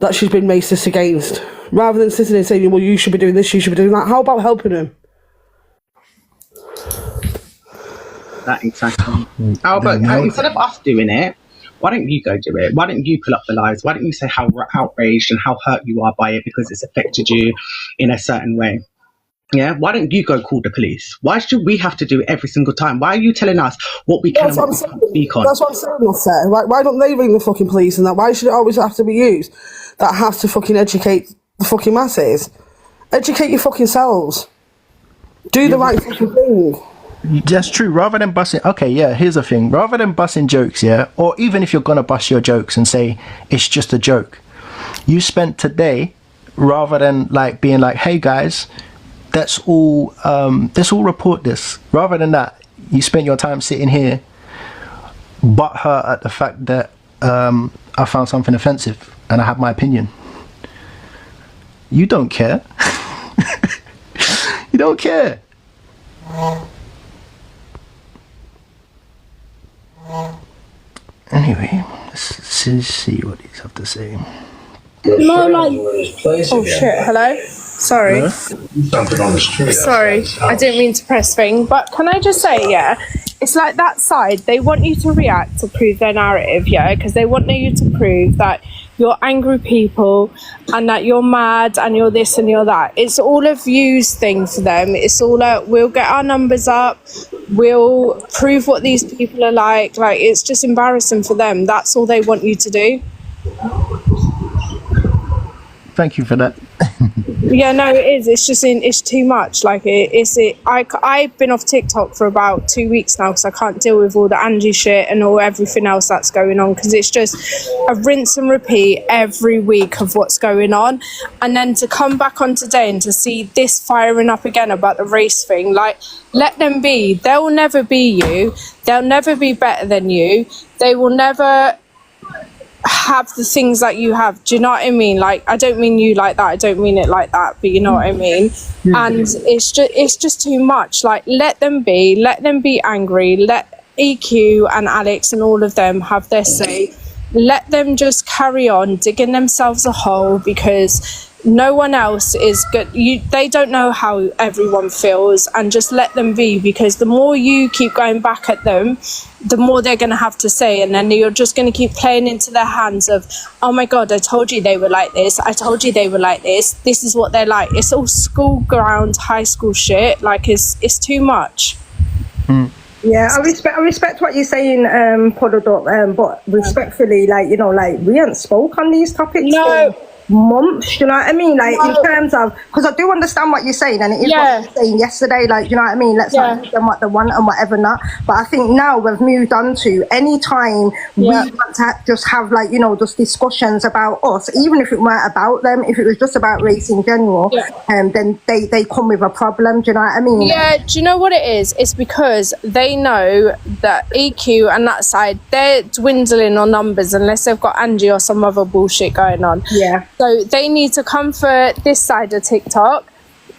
Speaker 14: that she's been racist against, rather than sitting there saying, well, you should be doing this, you should be doing that? How about helping them?
Speaker 13: That exactly. How about instead of us doing it, why don't you go do it? Why don't you pull up the lives? Why don't you say how outraged and how hurt you are by it because it's affected you in a certain way? Yeah, why don't you go call the police? Why should we have to do it every single time? Why are you telling us what we can and what we can't speak on?
Speaker 14: That's what I'm saying, Offset. Why don't they ring the fucking police and that? Why should it always have to be you that have to fucking educate the fucking masses? Educate your fucking selves. Do the right fucking thing.
Speaker 1: That's true. Rather than busting, okay, yeah, here's the thing. Rather than busting jokes, yeah, or even if you're gonna bust your jokes and say it's just a joke, you spent today, rather than like being like, hey guys, let's all report this. Rather than that, you spent your time sitting here, butt hurt at the fact that I found something offensive and I have my opinion. You don't care. You don't care. Anyway, let's see what these have to say.
Speaker 7: No, like, oh shit, hello? Sorry. Huh? Sorry, I didn't mean to press thing, but can I just say, yeah, it's like that side, they want you to react to prove their narrative, yeah, because they want you to prove that you're angry people and that you're mad and you're this and you're that. It's all a views thing for them. It's all we'll get our numbers up, we'll prove what these people are like. Like, it's just embarrassing for them. That's all they want you to do.
Speaker 1: Thank you for that.
Speaker 7: Yeah, no, it is. It's just it's too much. Like I've been off TikTok for about 2 weeks now because I can't deal with all the Angie shit and everything else that's going on, because it's just a rinse and repeat every week of what's going on, and then to come back on today and to see this firing up again about the race thing, like, let them be. They'll never be you. They'll never be better than you. They will never have the things that you have. Do you know what I mean? Like, I don't mean you like that, I don't mean it like that, but you know what I mean. And it's just too much. Like, let them be angry, let EQ and Alex and all of them have their say, let them just carry on digging themselves a hole, because no one else is good. They don't know how everyone feels, and just let them be, because the more you keep going back at them, the more they're going to have to say, and then you're just going to keep playing into their hands of, oh my god, I told you they were like this, I told you they were like this is what they're like. It's all school ground, high school shit. Like, it's too much.
Speaker 5: Yeah, I respect what you're saying, Polodot, but respectfully, like, you know, like, we haven't spoke on these topics for months, you know what I mean? Like, in terms of, because I do understand what you're saying, and it is what you were saying yesterday, like, you know what I mean? Let's not give them what they want and whatever not. But I think now we've moved on to any time we want to just have, like, you know, just discussions about us, even if it weren't about them, if it was just about race in general, then they come with a problem, do you know what I mean?
Speaker 7: Yeah, do you know what it is? It's because they know that EQ and that side, they're dwindling on numbers unless they've got Angie or some other bullshit going on.
Speaker 5: Yeah.
Speaker 7: So they need to come for this side of TikTok,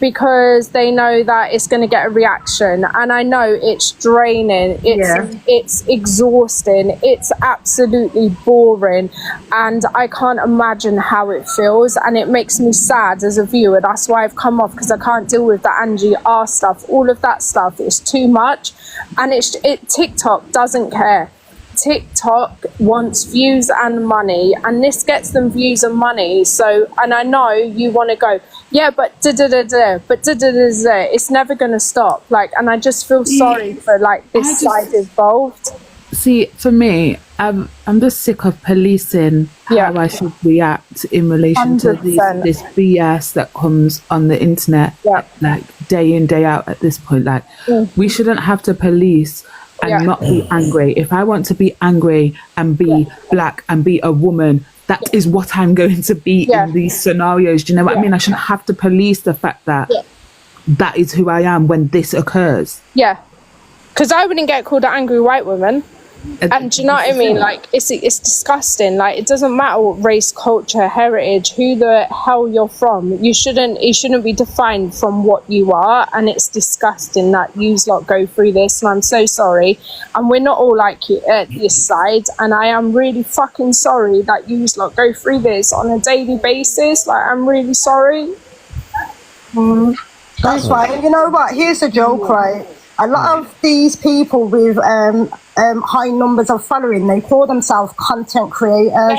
Speaker 7: because they know that it's going to get a reaction, and I know it's draining, it's exhausting, it's absolutely boring, and I can't imagine how it feels, and it makes me sad as a viewer. That's why I've come off, because I can't deal with the Angie R stuff. All of that stuff is too much, and TikTok doesn't care. TikTok wants views and money, and this gets them views and money. So, and I know you want to go, yeah, but it's never going to stop. Like, and I just feel sorry for, like, this side involved.
Speaker 11: See, for me, I'm just sick of policing how I should react in relation to this BS that comes on the internet, like, day in, day out at this point. Like, we shouldn't have to police and not be angry. If I want to be angry and be black and be a woman, that is what I'm going to be in these scenarios. Do you know what I mean? I shouldn't have to police the fact that that is who I am when this occurs.
Speaker 7: Yeah, because I wouldn't get called an angry white woman. And do you know what I mean? Like, it's disgusting. Like, it doesn't matter what race, culture, heritage, who the hell you're from. It shouldn't be defined from what you are. And it's disgusting that yous lot go through this. And I'm so sorry. And we're not all like you at this side. And I am really fucking sorry that yous lot go through this on a daily basis. Like, I'm really sorry.
Speaker 5: That's right. You know what? Here's a joke, right? A lot of these people with high numbers of following, they call themselves content creators.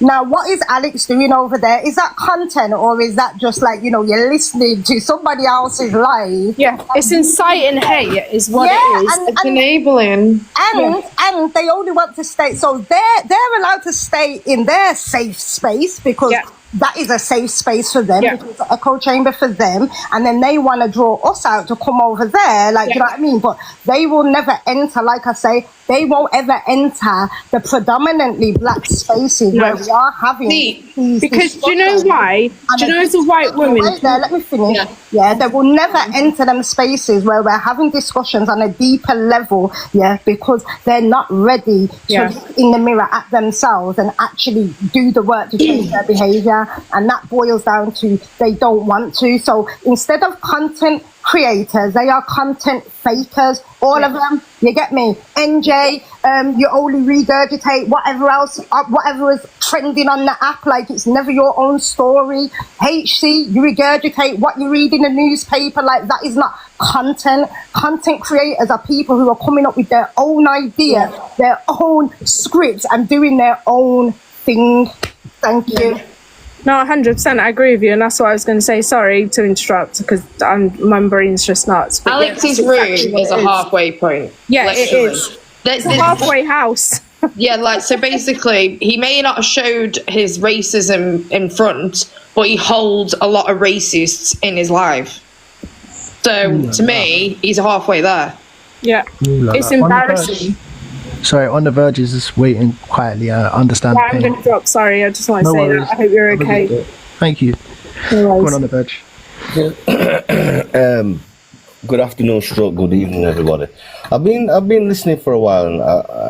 Speaker 5: Now, what is Alex doing over there? Is that content, or is that just like, you know, you're listening to somebody else's life?
Speaker 7: Yeah, it's inciting hate is what it is.
Speaker 8: It's enabling.
Speaker 5: And they only want to stay, so they're allowed to stay in their safe space, because that is a safe space for them, because it's an echo chamber for them, and then they want to draw us out to come over there, like, you know what I mean? But they will never enter, like I say, they won't ever enter the predominantly black spaces where we are having these
Speaker 7: because do you know why? Do you know, as a white woman,
Speaker 5: let me finish. They will never enter them spaces where we're having discussions on a deeper level, because they're not ready to look in the mirror at themselves and actually do the work to change their behavior. And that boils down to they don't want to. So instead of content creators, they are content fakers, all of them. You get me? NJ, you only regurgitate whatever else, whatever is trending on the app, like it's never your own story. HC, you regurgitate what you read in the newspaper, like that is not content. Content creators are people who are coming up with their own idea, their own scripts, and doing their own thing. Thank you.
Speaker 7: No, 100%. I agree with you, and that's what I was going to say. Sorry to interrupt, because my brain's just nuts.
Speaker 8: Alex's room is a halfway point.
Speaker 7: Yeah, it is. It's a halfway house.
Speaker 12: Yeah, like, so basically, he may not have showed his racism in front, but he holds a lot of racists in his life. So, to me, he's halfway there.
Speaker 7: Yeah. It's embarrassing.
Speaker 1: Sorry, On the Verge is just waiting quietly. I understand.
Speaker 7: Yeah, I'm going to drop. Sorry, I just want to
Speaker 1: No
Speaker 7: say
Speaker 1: worries.
Speaker 7: that. I hope you're okay.
Speaker 1: Thank you.
Speaker 7: No
Speaker 1: Go
Speaker 7: worries.
Speaker 1: On the Verge.
Speaker 15: Good afternoon, stroke. Good evening, everybody. I've been listening for a while,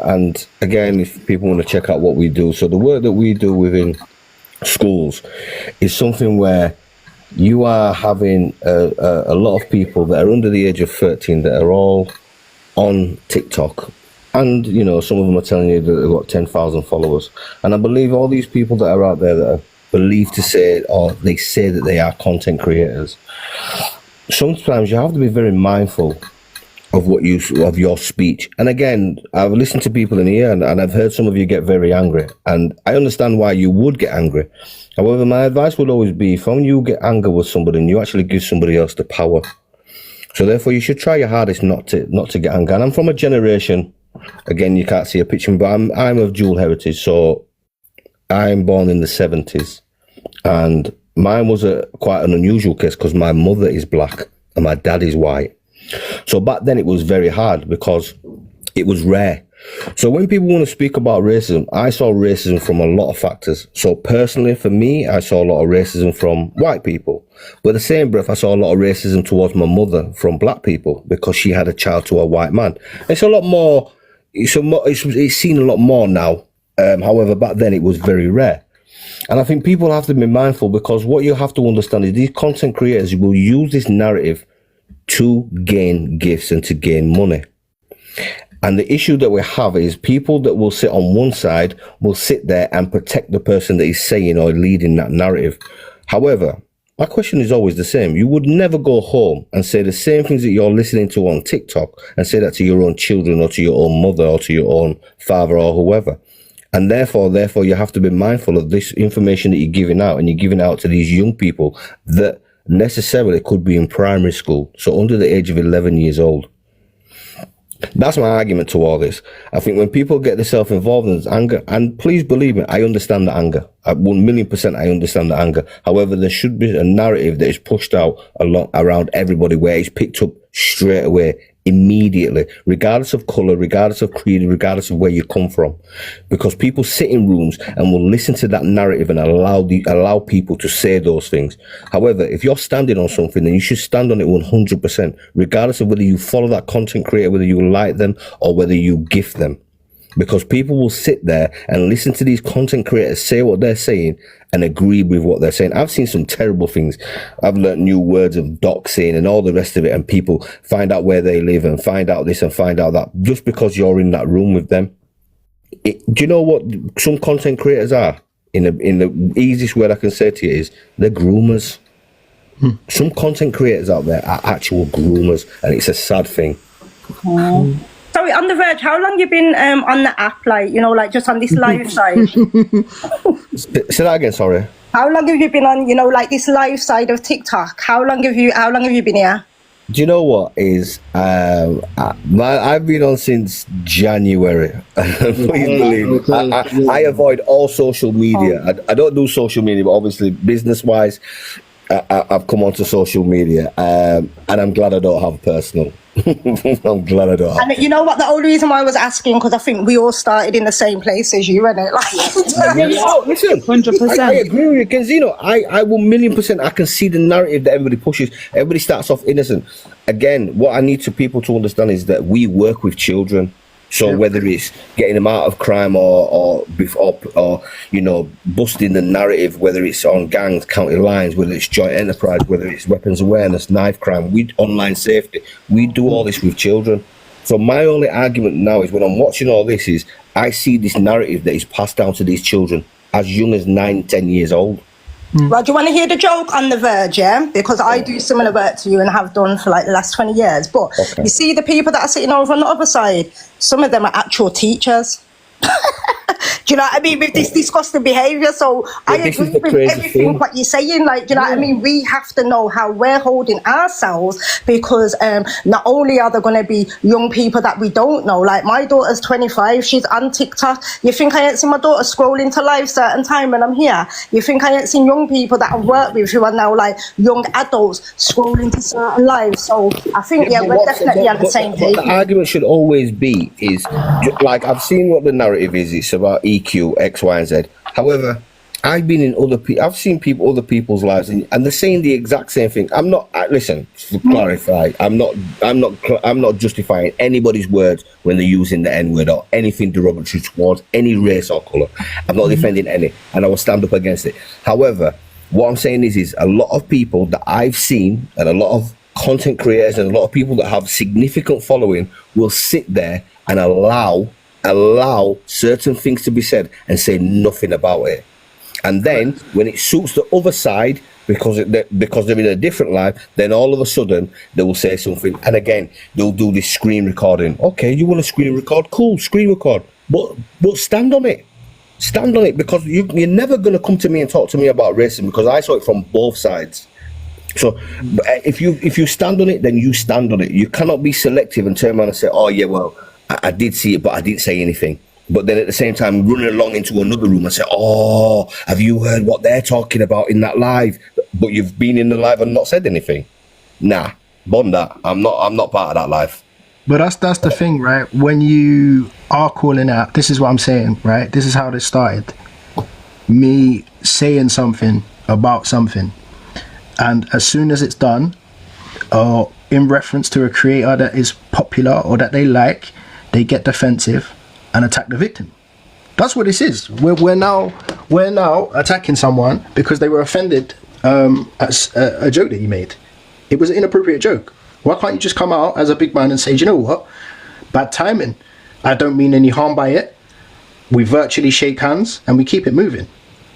Speaker 15: and again, if people want to check out what we do, so the work that we do within schools is something where you are having a lot of people that are under the age of 13 that are all on TikTok. And, you know, some of them are telling you that they've got 10,000 followers. And I believe all these people that are out there that are believed to say, or they say that they are content creators, sometimes you have to be very mindful of your speech. And again, I've listened to people in here and I've heard some of you get very angry. And I understand why you would get angry. However, my advice would always be, if you get angry with somebody and you actually give somebody else the power. So therefore, you should try your hardest not to get angry. And I'm from a generation, again, you can't see a picture, but I'm of dual heritage. So I'm born in the 70s. And mine was quite an unusual case because my mother is black and my dad is white. So back then it was very hard because it was rare. So when people want to speak about racism, I saw racism from a lot of factors. So personally, for me, I saw a lot of racism from white people. But the same breath, I saw a lot of racism towards my mother from black people because she had a child to a white man. It's a lot more, it's seen a lot more now. However, back then it was very rare. And I think people have to be mindful because what you have to understand is these content creators will use this narrative to gain gifts and to gain money. And the issue that we have is people that will sit on one side will sit there and protect the person that is saying or leading that narrative. However, my question is always the same. You would never go home and say the same things that you're listening to on TikTok and say that to your own children or to your own mother or to your own father or whoever. And therefore, you have to be mindful of this information that you're giving out, and you're giving out to these young people that necessarily could be in primary school, so under the age of 11 years old. That's my argument to all this. I think when people get themselves involved in this anger, and please believe me, I understand the anger. At 1,000,000%, I understand the anger. However, there should be a narrative that is pushed out around everybody where it's picked up straight away, immediately, regardless of color, regardless of creed, regardless of where you come from. Because people sit in rooms and will listen to that narrative and allow people to say those things. However, if you're standing on something, then you should stand on it 100%, regardless of whether you follow that content creator, whether you like them or whether you gift them. Because people will sit there and listen to these content creators say what they're saying and agree with what they're saying. I've seen some terrible things. I've learned new words of doxing and all the rest of it, and people find out where they live and find out this and find out that just because you're in that room with them. Do you know what some content creators are? In the easiest word I can say to you is they're groomers. Some content creators out there are actual groomers, and it's a sad thing.
Speaker 5: Sorry, On the Verge, how long you been on the app, like, you know, like just on this live side?
Speaker 15: Say that again, sorry.
Speaker 5: How long have you been on, you know, like this live side of TikTok? How long have you been here?
Speaker 15: Do you know what is I've been on since January. Please believe me. I avoid all social media. I don't do social media, but obviously business wise I've come onto social media, and I'm glad I don't have personal. I'm glad I don't have.
Speaker 5: And you know what? The only reason why I was asking, because I think we all started in the same place as you, innit? Like,
Speaker 15: listen, 100%. I agree with you, because you know, I 1,000,000%. I can see the narrative that everybody pushes. Everybody starts off innocent. Again, what I need to people to understand is that we work with children. So whether it's getting them out of crime or you know, busting the narrative, whether it's on gangs, county lines, whether it's joint enterprise, whether it's weapons awareness, knife crime, online safety, we do all this with children. So my only argument now is when I'm watching all this is I see this narrative that is passed down to these children as young as 9, 10 years old.
Speaker 5: Well, do you want to hear the joke On the Verge, yeah? Because I do similar work to you and have done for like the last 20 years. But you see the people that are sitting over on the other side, some of them are actual teachers. Do you know what I mean? With this disgusting behaviour. So I agree with everything what you're saying. Like, do you know what I mean? We have to know how we're holding ourselves, because not only are there going to be young people that we don't know. Like, my daughter's 25, she's on TikTok. You think I ain't seen my daughter scrolling to live certain time when I'm here? You think I ain't seen young people that I've worked with who are now like young adults scrolling to certain lives? So I think we're definitely on the same page.
Speaker 15: The argument should always be is, like, I've seen what the narrative is. It's about EQ, X, Y, and Z. However, I've been in I've seen other people's lives, and they're saying the exact same thing. I'm not. Listen, to clarify, I'm not justifying anybody's words when they're using the N word or anything derogatory towards any race or color. I'm not defending any, and I will stand up against it. However, what I'm saying is a lot of people that I've seen, and a lot of content creators and a lot of people that have significant following will sit there and allow certain things to be said and say nothing about it. And then when it suits the other side, because they're in a different life, then all of a sudden they will say something. And again, they'll do this screen recording. Okay, you want to screen record? Cool, screen record. But stand on it. Stand on it, because you're never going to come to me and talk to me about racism, because I saw it from both sides. So if you stand on it, then you stand on it. You cannot be selective and turn around and say, oh yeah, well, I did see it, but I didn't say anything. But then at the same time, running along into another room and say, oh, have you heard what they're talking about in that live? But you've been in the live and not said anything. Nah, bond that. I'm not part of that live.
Speaker 1: But that's the thing, right? When you are calling out, this is what I'm saying, right? This is how this started. Me saying something about something. And as soon as it's done, or in reference to a creator that is popular or that they like, they get defensive and attack the victim. That's what this is. We're now attacking someone because they were offended at a joke that you made. It was an inappropriate joke. Why can't you just come out as a big man and say, do you know what? Bad timing. I don't mean any harm by it. We virtually shake hands and we keep it moving.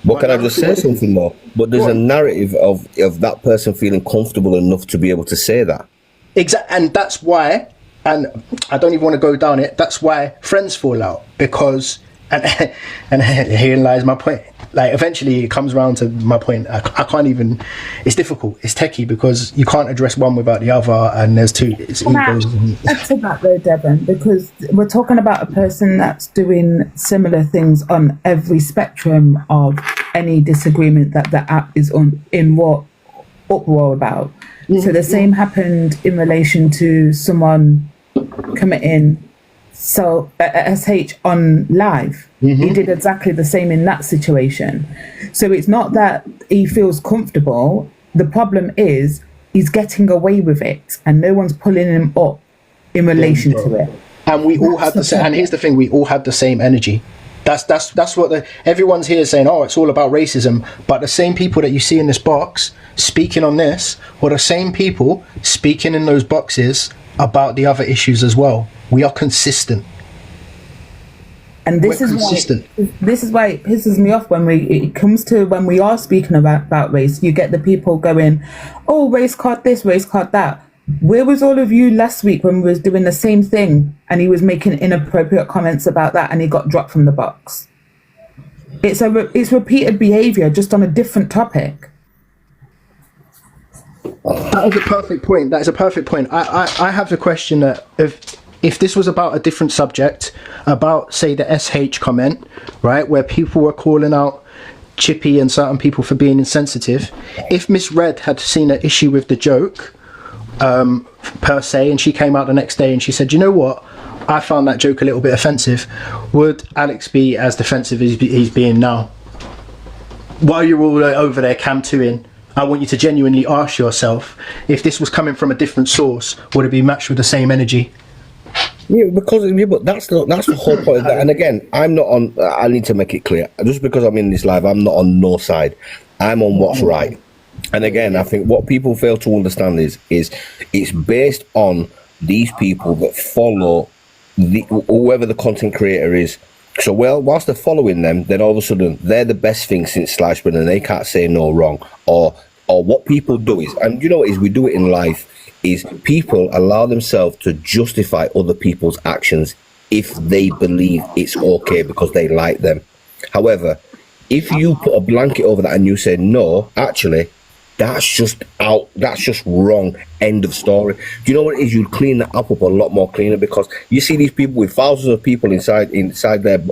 Speaker 15: But can I just say something more? But there's a narrative of that person feeling comfortable enough to be able to say that.
Speaker 1: Exactly, and that's why, and I don't even want to go down it, that's why friends fall out, because, and herein lies my point. Like, eventually it comes around to my point. I can't even, it's difficult, it's techie, because you can't address one without the other, and there's two, it's egos.
Speaker 11: Add to that though, Devon, because we're talking about a person that's doing similar things on every spectrum of any disagreement that the app is on, in what uproar about. So the same happened in relation to someone committing SH on live. He did exactly the same in that situation. So it's not that he feels comfortable. The problem is he's getting away with it and no one's pulling him up in relation to it.
Speaker 1: And we all have the same, and here's the thing, we all have the same energy. That's what everyone's here saying, oh, it's all about racism, but the same people that you see in this box speaking on this were the same people speaking in those boxes about the other issues as well. We are consistent.
Speaker 11: And this is why it pisses me off when it comes to when we are speaking about race. You get the people going, oh, race card this, race card that. Where was all of you last week when we was doing the same thing and he was making inappropriate comments about that and he got dropped from the box? It's repeated behaviour just on a different topic.
Speaker 1: That is a perfect point. That is a perfect point. I have the question that if this was about a different subject, about, say, the SH comment, right, where people were calling out Chippy and certain people for being insensitive, if Miss Red had seen an issue with the joke, per se, and she came out the next day and she said, you know what, I found that joke a little bit offensive, would Alex be as defensive as he's being now? While you're all over there cam-2ing, I want you to genuinely ask yourself, if this was coming from a different source, would it be matched with the same energy?
Speaker 15: Yeah, but that's the whole point of that. And again, I'm not on, I need to make it clear, just because I'm in this live, I'm not on no side. I'm on what's right. And again, I think what people fail to understand is it's based on these people that follow whoever the content creator is. So, whilst they're following them, then all of a sudden they're the best thing since sliced bread and they can't say no wrong. Or what people do is, and you know what is, we do it in life, is people allow themselves to justify other people's actions if they believe it's okay because they like them. However, if you put a blanket over that and you say, no, actually, that's just wrong, end of story. Do you know what it is? You'd clean that up a lot more cleaner, because you see these people with thousands of people inside there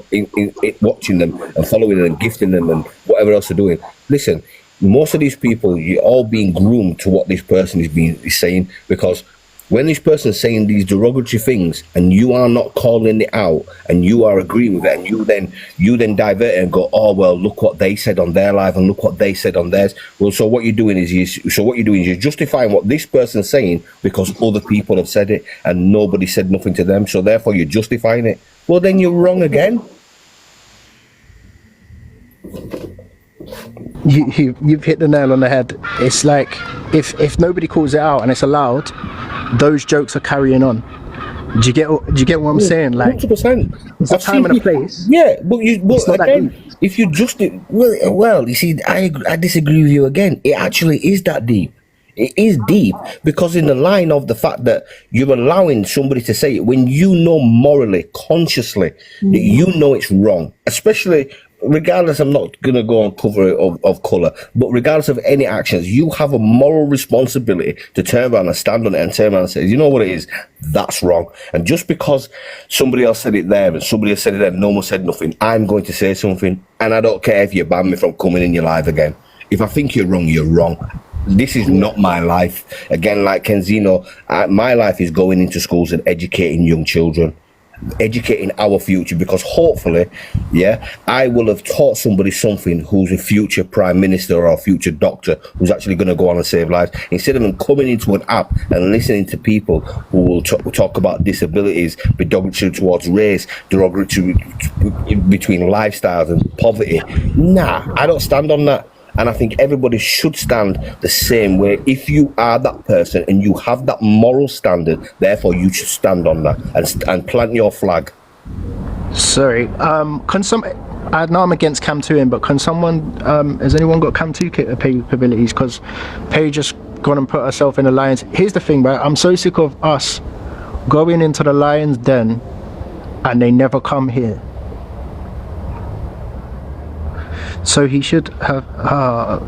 Speaker 15: watching them and following them and gifting them and whatever else they're doing. Listen, most of these people, you're all being groomed to what this person is saying, because when this person is saying these derogatory things and you are not calling it out and you are agreeing with it, and you then divert it and go, oh well, look what they said on their live and look what they said on theirs. Well, so what you're doing is you're justifying what this person's saying because other people have said it and nobody said nothing to them, so therefore you're justifying it. Well, then you're wrong again.
Speaker 1: You've hit the nail on the head. It's like if nobody calls it out and it's allowed, those jokes are carrying on. Do you get what I'm saying? Like
Speaker 15: 100%.
Speaker 1: It's a time and a place.
Speaker 15: Yeah, but again, if you just well, you see, I disagree with you again. It actually is that deep. It is deep, because in the line of the fact that you're allowing somebody to say it when you know morally, consciously, that you know it's wrong, especially regardless, I'm not going to go on cover of colour, but regardless of any actions, you have a moral responsibility to turn around and stand on it and turn around and say, you know what it is, that's wrong. And just because somebody else said it there and somebody else said it there and no one said nothing, I'm going to say something, and I don't care if you ban me from coming in your live again. If I think you're wrong, you're wrong. This is not my life. Again, like Kenzino, my life is going into schools and educating young children, educating our future, because hopefully, I will have taught somebody something who's a future prime minister or a future doctor who's actually going to go on and save lives, instead of them coming into an app and listening to people who will talk about disabilities, be derogatory towards race, derogatory between lifestyles and poverty. Nah, I don't stand on that. And I think everybody should stand the same way. If you are that person and you have that moral standard, therefore you should stand on that and plant your flag.
Speaker 1: Sorry, I know I'm against Cam 2ing, but can someone, has anyone got Cam 2 capabilities? Because Paige just gone and put herself in the Lions. Here's the thing, right? I'm so sick of us going into the Lions den and they never come here. So he should have. I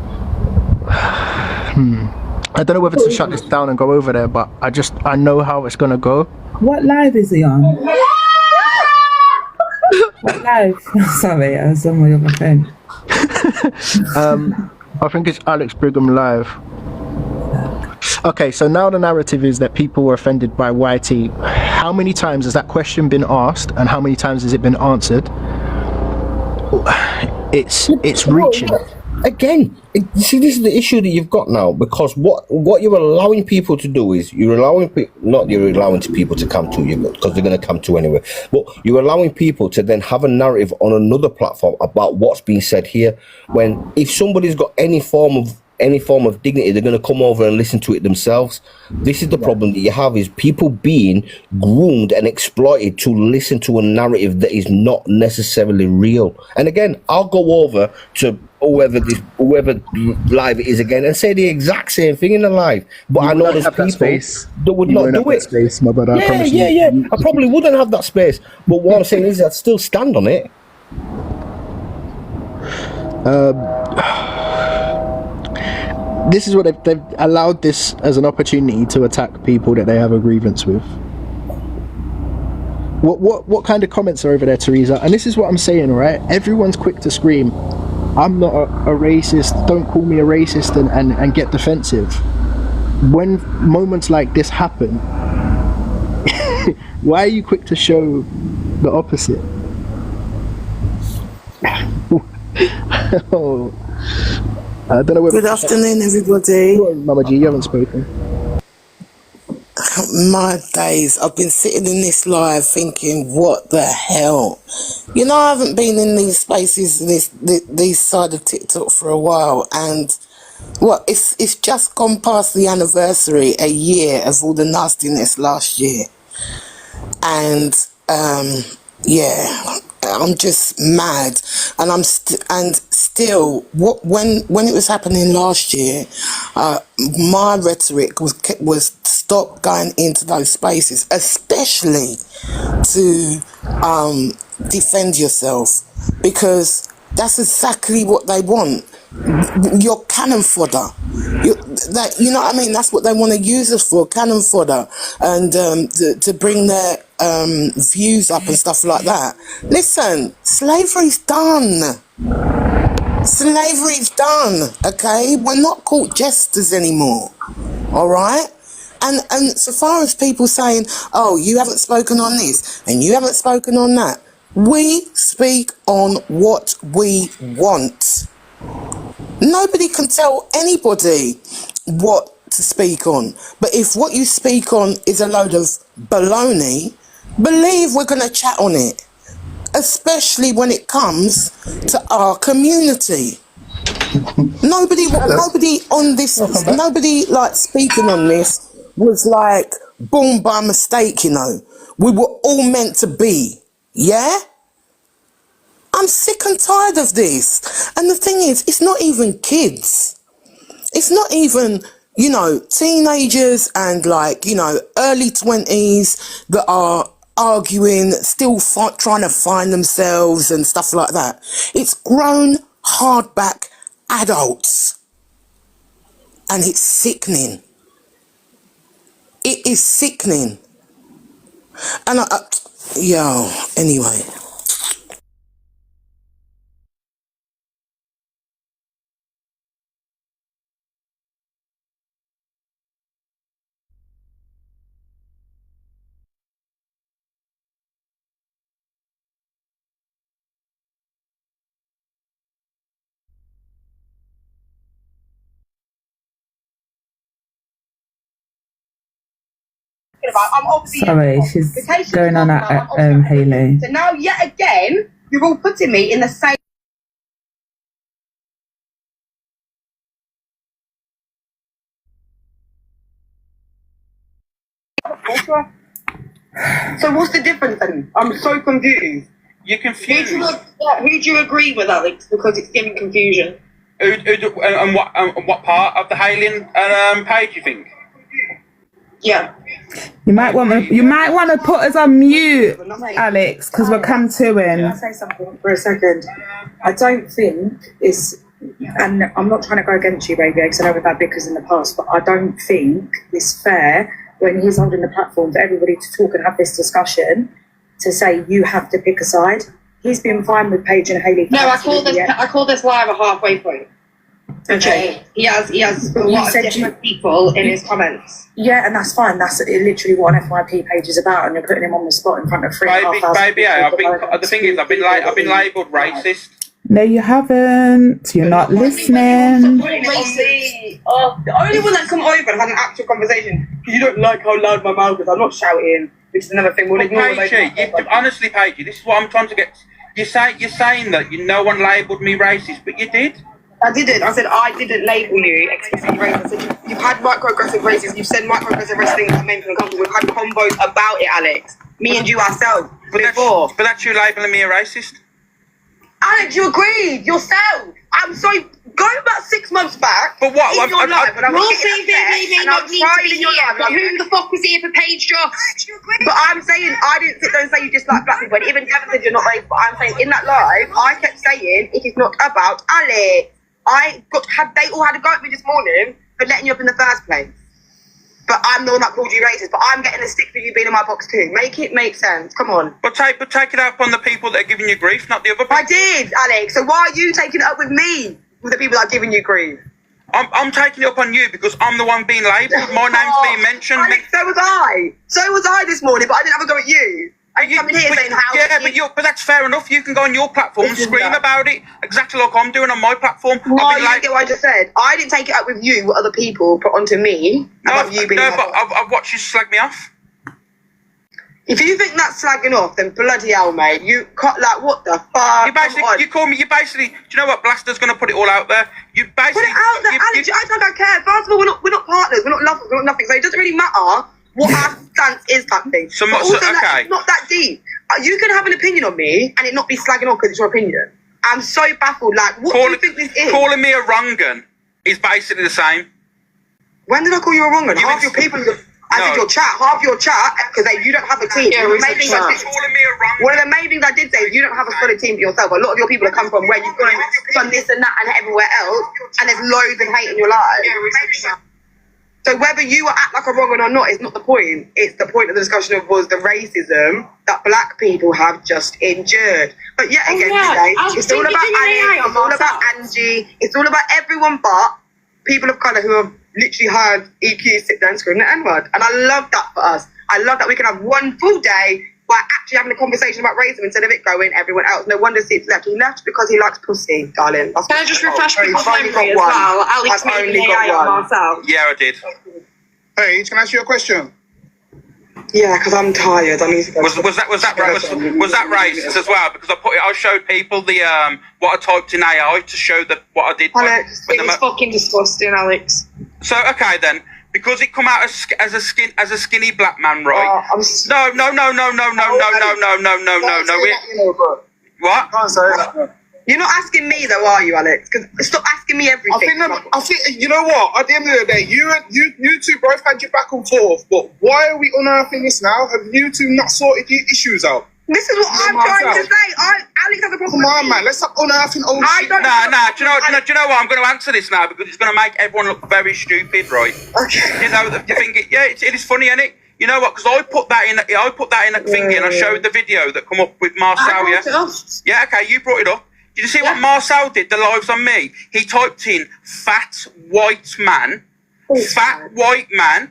Speaker 1: don't know whether to shut this down and go over there, but I know how it's gonna go.
Speaker 11: What live is he on? What live? Sorry, I was on my phone.
Speaker 1: I think it's Alex Brigham live. Okay, so now the narrative is that people were offended by YT. How many times has that question been asked, and how many times has it been answered? It's reaching.
Speaker 15: Again, see, this is the issue that you've got now, because what you're allowing people to do is you're allowing people to come to you, because they're going to come to anyway, but you're allowing people to then have a narrative on another platform about what's being said here, when if somebody's got any form of dignity, they're going to come over and listen to it themselves. This is the problem that you have, is people being groomed and exploited to listen to a narrative that is not necessarily real. And again, I'll go over to whoever live it is again and say the exact same thing in the live, but I know there's people that would not do it.
Speaker 1: Space, my brother,
Speaker 15: yeah. I probably wouldn't have that space, but what I'm saying is I'd still stand on it.
Speaker 1: This is what they've allowed this as an opportunity to attack people that they have a grievance with. What kind of comments are over there, Teresa? And this is what I'm saying, right? Everyone's quick to scream, I'm not a racist, don't call me a racist, and get defensive. When moments like this happen, why are you quick to show the opposite? Oh, I don't know.
Speaker 16: Good afternoon, everybody.
Speaker 1: Mama G, you haven't spoken.
Speaker 16: My days, I've been sitting in this live thinking, what the hell? You know, I haven't been in these spaces, these side of TikTok for a while, and it's just gone past the anniversary, a year of all the nastiness last year, and I'm just mad, and still when it was happening last year, my rhetoric was stop going into those spaces, especially to defend yourself, because that's exactly what they want. Your cannon fodder. You know what I mean? That's what they want to use us for, cannon fodder, and to bring their views up and stuff like that. Listen, slavery's done. Slavery's done, okay? We're not court jesters anymore, all right? And so far as people saying, oh, you haven't spoken on this and you haven't spoken on that, we speak on what we want. Nobody can tell anybody what to speak on. But if what you speak on is a load of baloney, believe we're going to chat on it. Especially when it comes to our community. Nobody on this, nobody like speaking on this was like born by mistake, you know. We were all meant to be, yeah? I'm sick and tired of this. And the thing is, it's not even kids. It's not even, you know, teenagers and like, you know, early 20s that are arguing, still trying to find themselves and stuff like that. It's grown, hardback adults. And it's sickening. It is sickening. And anyway.
Speaker 10: I'm obviously
Speaker 11: Sorry, she's going on at Hayley.
Speaker 10: So now, yet again, you're all putting me in the same. So what's the difference then? I'm so confused.
Speaker 17: You're confused.
Speaker 10: Who do you agree with, Alex? Because it's giving confusion.
Speaker 17: And what part of the Hayley page you think?
Speaker 10: Yeah.
Speaker 11: You might want to put us on mute, Alex, because we're come to him.
Speaker 4: Can I say something for a second? I don't think it's, and I'm not trying to go against you, baby, because I know we've had bickers in the past, but I don't think it's fair when he's holding the platform for everybody to talk and have this discussion to say you have to pick a side. He's been fine with Paige and Hayley.
Speaker 10: No, I call this live a halfway point. Okay. He has a lot of different people in his comments.
Speaker 4: Yeah, and that's fine. That's literally what an FYP page is about, and you're putting him on the spot in front of 3,500
Speaker 17: Baby, the thing is, I've been labelled racist.
Speaker 11: No, you haven't. You're not listening.
Speaker 10: The only one that come over and had an actual conversation, because you don't like how loud my mouth is. I'm not shouting, which is another thing. We'll ignore
Speaker 17: Honestly, Paige, this is what I'm trying to get. You're saying that no one labelled me racist, but you did.
Speaker 10: I didn't. I said I didn't label you explicitly racist. I said you've had microaggressive racism. You've said microaggressive racism things that made me uncomfortable. We've had combos about it, Alex. Me and you ourselves. But
Speaker 17: that's you labelling me a racist.
Speaker 10: Alex, you agreed yourself. I'm sorry. Going back 6 months back.
Speaker 17: But what?
Speaker 10: In your life, and I was
Speaker 12: Your CV may not need to be here, but who the fuck was here for Paige Just?
Speaker 10: But I'm saying, I didn't sit there and say you dislike black people. And even Devon said you're not racist. But I'm saying in that live, I kept saying it is not about Alex. They all had a go at me this morning for letting you up in the first place. But I'm the one that called you racist. But I'm getting a stick for you being in my box too. Make it make sense. Come on.
Speaker 17: But take it up on the people that are giving you grief, not the other people.
Speaker 10: I did, Alex. So why are you taking it up with me? With the people that are giving you grief?
Speaker 17: I'm taking it up on you because I'm the one being labelled. My name's being mentioned.
Speaker 10: Alex, so was I. So was I this morning, but I didn't have a go at you. I'm coming here saying how.
Speaker 17: Yeah, but that's fair enough. You can go on your platform and scream about it exactly like I'm doing on my platform.
Speaker 10: Why you didn't get what I just said? I didn't take it up with you. What other people put onto me about you being.
Speaker 17: No, but I've watched you slag me off.
Speaker 10: If you think that's slagging off, then bloody hell, mate. You like what the fuck?
Speaker 17: You call me. You basically. Do you know what? Blaster's gonna put it all out there. You basically
Speaker 10: put it out there, Alex. I don't care. First of all, we're not partners. We're not lovers. We're not nothing. So it doesn't really matter what our stance is, type thing. But also, okay. Not that deep. You can have an opinion on me and it not be slagging off because it's your opinion. I'm so baffled. Like, what do you think this is?
Speaker 17: Calling me a wrong gun is basically the same.
Speaker 10: When did I call you a wrong one? Half your people, I said your chat, half your chat, because you don't have a team.
Speaker 12: Yeah,
Speaker 10: One of the main things I did say is you don't have a solid team for yourself. A lot of your people have come from where you've done this and that and everywhere else, and there's loads of hate in your life. So whether you act like a wrong one or not is not the point. It's the point of the discussion of was the racism that black people have just endured. But yet again today, it's all about Alex, it's all about Angie, it's all about everyone but people of colour who have literally heard EQ sit there and scream the N-word. And I love that for us. I love that we can have one full day by actually having a conversation about racism instead of it going everyone else. No wonder Steve's left. He left because he likes pussy, darling. Can
Speaker 12: I just refresh people's memory as well? Alex made an AI of myself.
Speaker 17: Yeah, I did.
Speaker 18: Hey, can I ask you a question?
Speaker 10: Yeah, because I'm tired. I need to go.
Speaker 17: Was that racist as well? Because I showed people the what I typed in AI to show that what I did.
Speaker 12: Alex, it was fucking disgusting, Alex.
Speaker 17: So okay then. Because it come out as a skinny black man, right? No. What?
Speaker 18: Can't say that.
Speaker 10: You're not asking me though, are you, Alex? Because stop asking me everything.
Speaker 18: I think you know what? At the end of the day, you two both had your back and forth. But why are we unearthing this now? Have you two not sorted your issues out?
Speaker 10: This is what I'm trying to say. Alex has a problem.
Speaker 18: Come on, man. Let's stop unearthing old shit.
Speaker 17: Do you know what? I'm going to answer this now because it's going to make everyone look very stupid, right?
Speaker 10: Okay.
Speaker 17: You know, you think it is funny, isn't it? You know what? Because I put that in a thingy and I showed the video that come up with Marcel. Yeah, okay, you brought it up. Did you see what Marcel did? The lives on me. He typed in fat white man,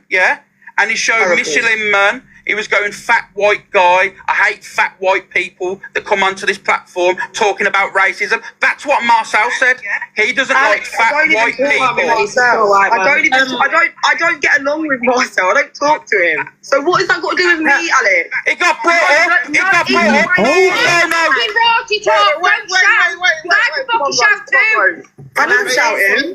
Speaker 17: yeah, and he showed Michelin man. He was going fat white guy. I hate fat white people that come onto this platform talking about racism. That's what Marcel said. He doesn't like fat white people.
Speaker 10: I don't get along with Marcel. I don't talk to him. So what has that got to do with me, Alex?
Speaker 17: It got brought up. It got brought up.
Speaker 10: And I'm shouting.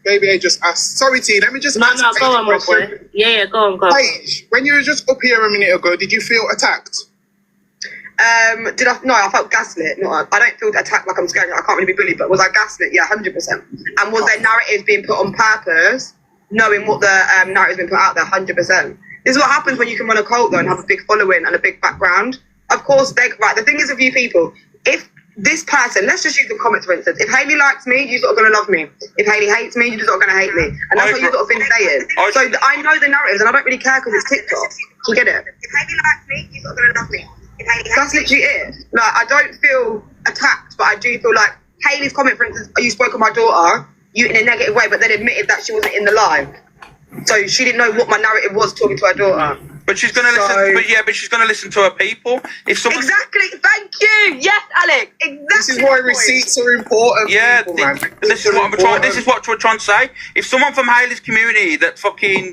Speaker 18: Baby, I just asked. Sorry, T. Let me just ask.
Speaker 12: No, go on, my boy. Yeah, go on.
Speaker 18: Paige, when you were just up here a minute ago, did you feel attacked?
Speaker 10: No, I felt gaslit. No, I don't feel attacked like I'm scared. I can't really be bullied, but was I gaslit? Yeah, 100%. And was there narratives being put on purpose, knowing what the narratives been put out there? 100%. This is what happens when you can run a cult though and have a big following and a big background. Of course, the thing is with you people, if this person, let's just use the comments for instance. If Hayley likes me, you're sort of going to love me. If Hayley hates me, you're sort of going to hate me. And that's what you've sort of been saying. So I know the narratives and I don't really care because it's TikTok. Do you get it? If Hayley likes me, you're sort of going to love me. That's literally it. Like, I don't feel attacked, but I do feel like Hayley's comment, for instance, you spoke of my daughter, you in a negative way, but then admitted that she wasn't in the live. So she didn't know what my narrative was talking to her daughter.
Speaker 17: But she's going to listen. But she's going to listen to her people. If someone
Speaker 10: exactly, thank you. Yes, Alex. Exactly.
Speaker 18: This is why receipts are important.
Speaker 17: Yeah, this is what we're trying to say. If someone from Hayley's community that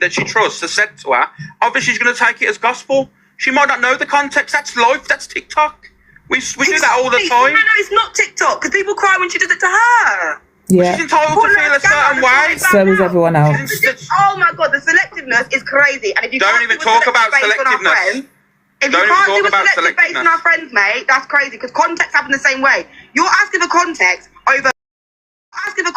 Speaker 17: she trusts has said to her, obviously she's going to take it as gospel. She might not know the context. That's life. That's TikTok. We do that all the time.
Speaker 10: No, it's not TikTok because people cry when she does it to her.
Speaker 11: Yeah.
Speaker 17: She's entitled to feel a certain way.
Speaker 11: So is everyone else.
Speaker 10: Oh my god, the selectiveness is crazy. And if you
Speaker 17: don't even talk about selectiveness.
Speaker 10: If you can't do a selective based on our friends, mate, that's crazy because context happen the same way. You're asking for context over asking for